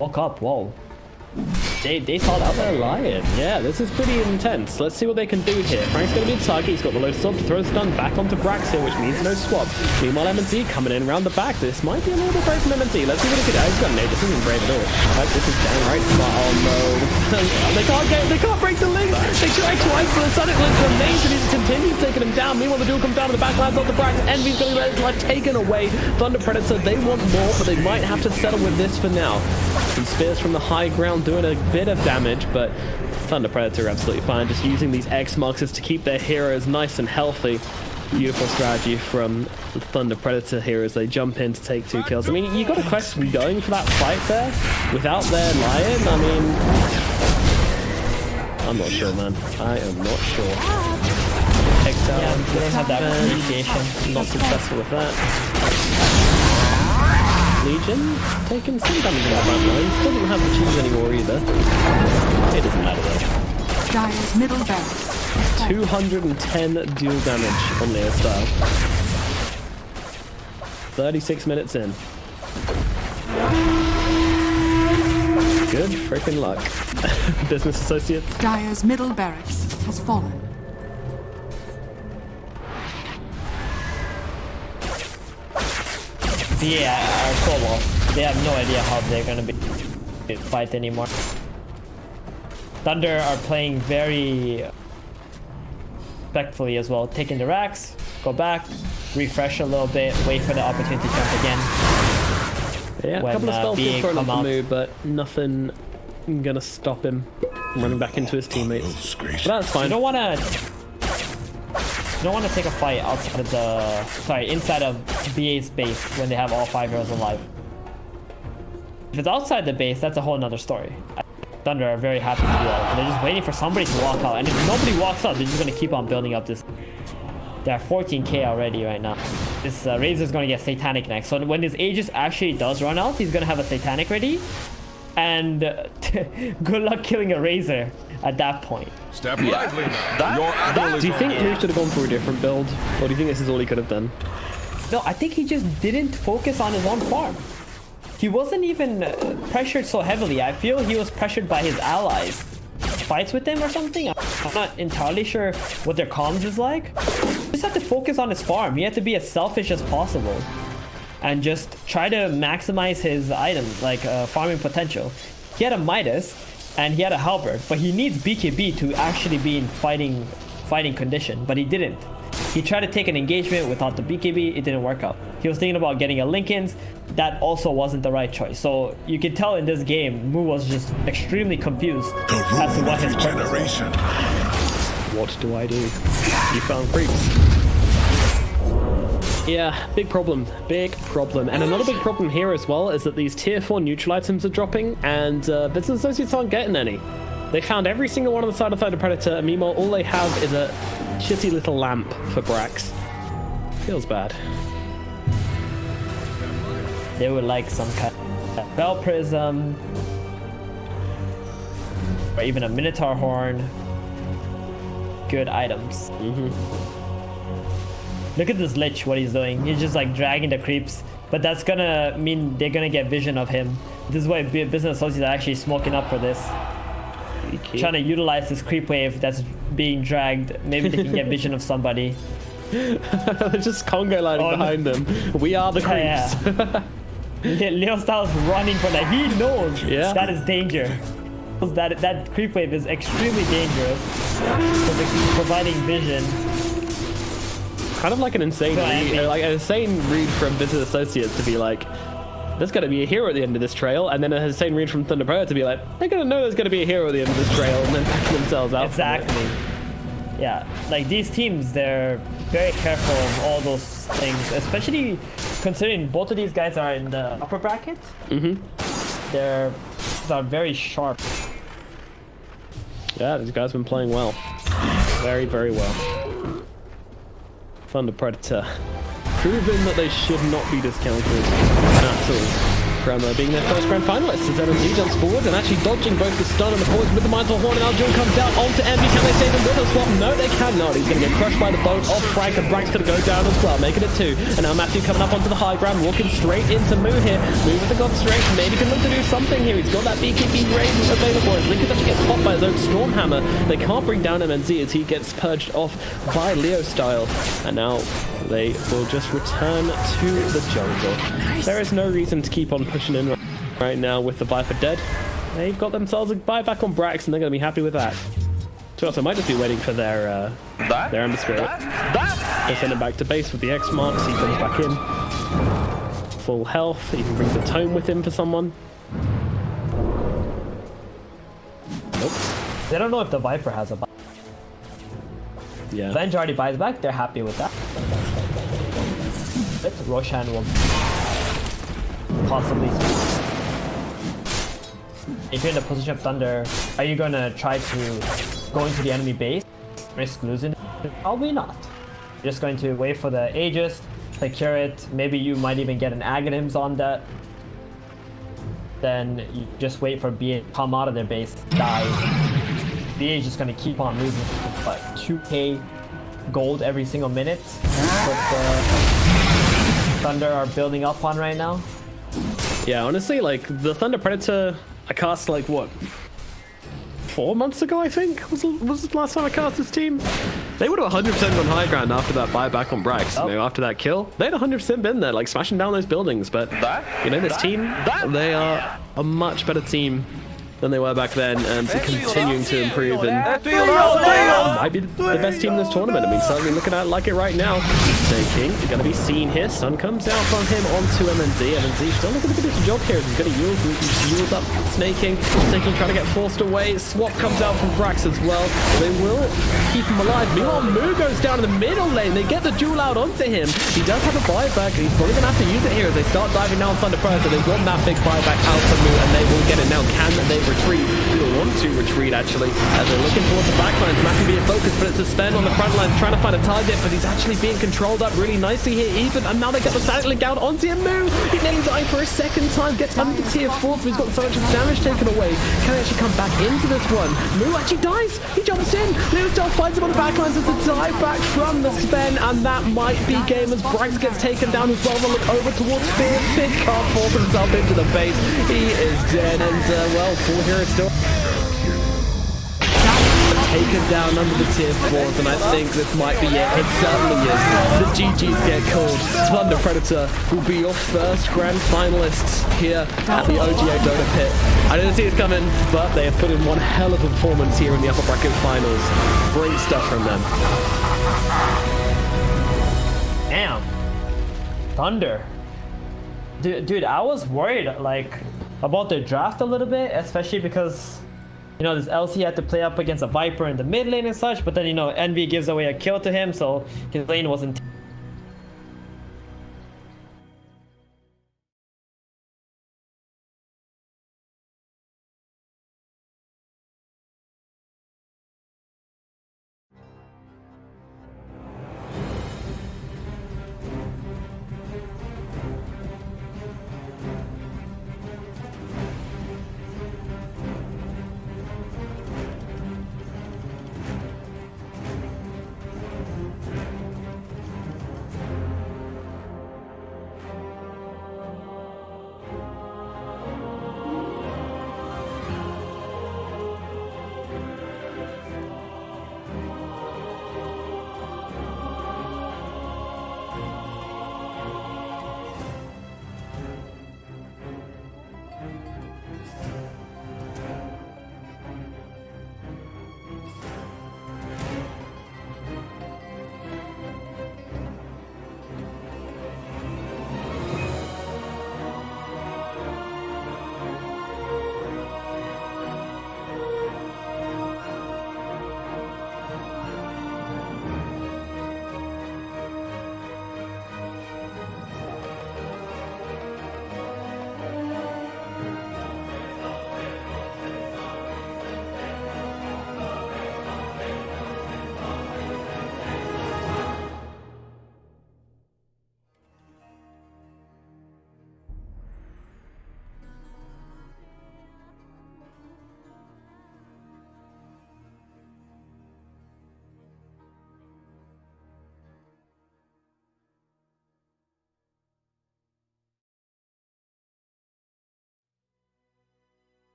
Woke up, whoa. They saw that. They're lying. Yeah, this is pretty intense. Let's see what they can do here. Frank's going to be the target. He's got the low stop to throw the stun back onto Brax here, which means no swap. Meanwhile, MNC coming in around the back. This might be a little bit brave from MNC. Let's see what he can do. He's got no, this isn't brave at all. Right, this is downright smart. Oh no. they can't break the link. They tried twice, but the Sonic link remains and he's continued taking him down. Meanwhile, the duel comes down to the backlands onto Brax. Envy's going to be ready to taken away. Thunder Predator, they want more, but they might have to settle with this for now. Some spears from the high ground doing a bit of damage, but Thunder Predator are absolutely fine, just using these X markers to keep their heroes nice and healthy. Beautiful strategy from the Thunder Predator here as they jump in to take 2 kills. I mean, you got a question going for that fight there without their Lion. I mean, I'm not sure, man. I am not sure. Takes down. Yeah, they don't have that appreciation. Not successful with that. Legion taking some damage in the front line. Doesn't have the cheese anymore either. It doesn't matter though. Dire's middle barracks. 210 dual damage on Leo Style. 36 minutes in. Good freaking luck. Business Associates. Dire's middle barracks has fallen. Yeah, are so lost. They have no idea how they're gonna be fight anymore. Thunder are playing very respectfully as well, taking the racks, go back, refresh a little bit, wait for the opportunity to jump again. Yeah, a couple of spells being thrown off the move, but nothing gonna stop him from running back into his teammates. But that's fine. You don't want to take a fight outside of the inside of BA's base when they have all 5 heroes alive. If it's outside the base, that's a whole nother story. Thunder are very happy to do that, and they're just waiting for somebody to walk out, and if nobody walks out, they're just going to keep on building up this. They're 14k already right now. This Razor's going to get Satanic next, so when this Aegis actually does run out, he's going to have a Satanic ready, and good luck killing a Razor at that point. Step lively now. Your admiral is Do you think on he should have gone for a different build, or do you think this is all he could have done? No, I think he just didn't focus on his own farm. He wasn't even pressured so heavily. I feel he was pressured by his allies. Fights with them or something? I'm not entirely sure what their comms is like. He just had to focus on his farm. He had to be as selfish as possible and just try to maximize his items, like farming potential. He had a Midas and he had a Halberd, but he needs BKB to actually be in fighting condition, but he didn't. He tried to take an engagement without the BKB, it didn't work out. He was thinking about getting a Lincoln's, that also wasn't the right choice. So you can tell in this game, Mu was just extremely confused as to what his purpose was. What do I do? You found creeps. Yeah, big problem. Big problem. And another big problem here as well is that these tier 4 neutral items are dropping and Business Associates aren't getting any. They found every single one on the side of Thunder Predator, and meanwhile all they have is a shitty little lamp for Brax. Feels bad. They would like some kind of Bell Prism, or even a Minotaur Horn. Good items. Look at this Lich, what he's doing. He's just like dragging the creeps, but that's gonna mean they're gonna get vision of him. This is why Business Associates are actually smoking up for this. Trying to utilize this creep wave that's being dragged. Maybe they can get vision of somebody. They're just Congo lining behind them. We are the creeps. Yeah. Leo Styles running for that. He knows that is danger. that creep wave is extremely dangerous because it's providing vision. Kind of like an insane read, like an insane read from Business Associates to be like, there's going to be a hero at the end of this trail, and then an insane read from Thunder Predator to be like, they're going to know there's going to be a hero at the end of this trail, and then back themselves out. Exactly. Yeah, like these teams, they're very careful of all those things, especially considering both of these guys are in the upper bracket. They're very sharp. Yeah, these guys have been playing well. Very, very well. Thunder Predator. Proving that they should not be discounted at all. From being their first grand finalists as LMZ jumps forward and actually dodging both the stun and the poison with the Mindful Horn, and Aljun comes down onto Envy. Can they save him with a swap? No, they cannot. He's going to get crushed by the boat of Frank, and Frank's going to go down as well, making it 2. And now Matthew coming up onto the high ground, walking straight into Moo here. Moo with the God Strength, maybe can look to do something here. He's got that BKB Raven available. As Lincoln actually gets popped by his own Stormhammer. They can't bring down MNZ as he gets purged off by Leo Style. And now they will just return to the jungle. There is no reason to keep on pushing in right now with the Viper dead. They've got themselves a buyback on Brax, and they're going to be happy with that. So also might just be waiting for their Ember Spirit. They send him back to base with the X marks. He comes back in. Full health. He even brings a tome with him for someone. Nope. They don't know if the Viper has a buy. Yeah. Venge already buys back. They're happy with that. Roshan will possibly. If you're in the position of Thunder, are you gonna try to go into the enemy base, risk losing? Probably not. You're just going to wait for the Aegis, secure it. Maybe you might even get an Aghanims on that. Then you just wait for BA to come out of their base, die. BA is just gonna keep on losing, like 2k gold every single minute. What the Thunder are building up on right now. Yeah, honestly, like the Thunder Predator, I cast like what, 4 months ago, I think was the last time I cast this team. They would have 100% gone high ground after that buyback on Brax. You know, after that kill, they'd 100% been there, like smashing down those buildings. But you know, this team, they are a much better team than they were back then, and continuing to improve, and might be the best team in this tournament. I mean, certainly looking at it like it right now. Snaking is going to be seen here. Sun comes out from him onto MNZ. MNZ still looking to finish the job here. He's going to use up Snaking. Snaking trying to get forced away. Swap comes out from Brax as well. They will keep him alive. Meanwhile, Moo goes down in the middle lane. They get the duel out onto him. He does have a buyback. He's probably going to have to use it here as they start diving down Thunder Predator. They want that big buyback out for Moo, and they will get it now. Can they retreat? They want to retreat actually, as they're looking towards the backlines. Matthew being focused, but it's a spend on the front line, trying to find a target, but he's actually being controlled up really nicely here, even, and now they get the static link out onto him. Moo, he nearly died for a second time, gets under tier 4, so he's got so much damage taken away. Can he actually come back into this one? Moo actually dies, he jumps in, Leo still finds him on the backlines. There's a dive back from the spend, and that might be game as Brax gets taken down as well. They'll look over towards Fear. Finn can't force himself into the base. He is dead, and well, 4 heroes still taken down under the tier 4s, and I think this might be it. It certainly is. The GGs get called. Thunder Predator will be your first grand finalists here at the OGA Dota pit. I didn't see it coming, but they have put in one hell of a performance here in the upper bracket finals. Great stuff from them. Damn. Thunder. Dude, I was worried like about their draft a little bit, especially because you know, this LC had to play up against a Viper in the mid lane and such, but then, you know, Envy gives away a kill to him, so his lane wasn't...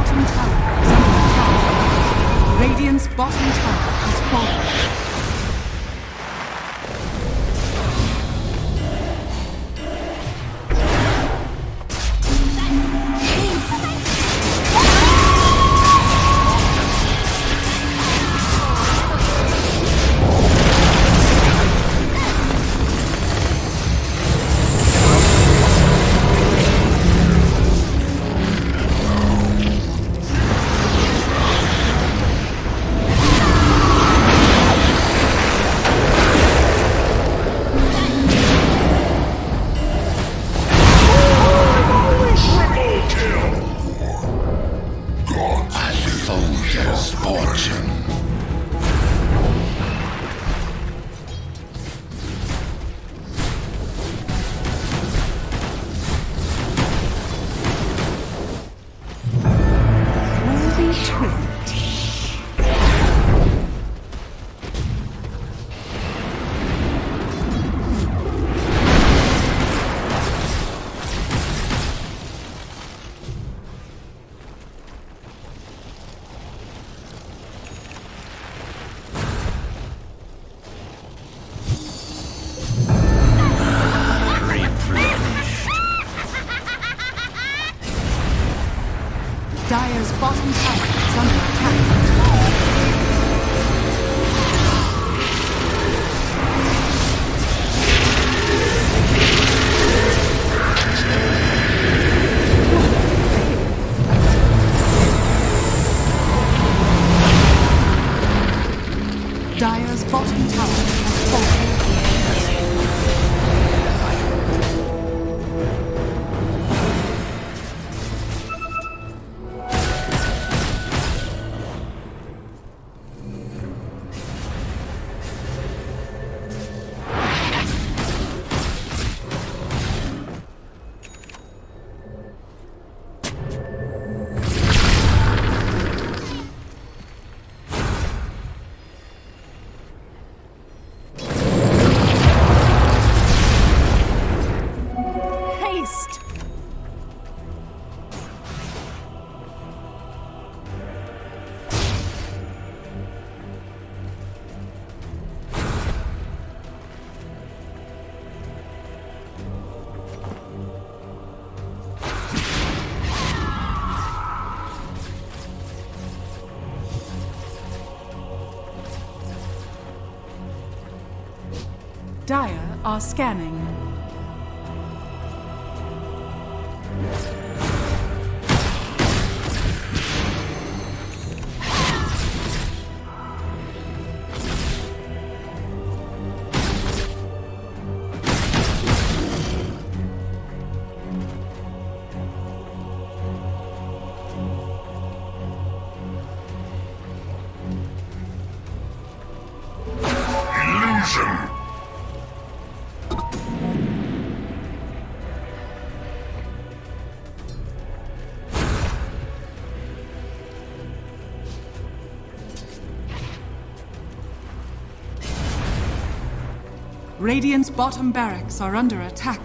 bottom tower is under attack. Radiant's bottom tower has fallen. Dire's bottom tower is under attack. Dire's bottom tower has fallen. Dire are scanning. Illusion! Radiant's bottom barracks are under attack.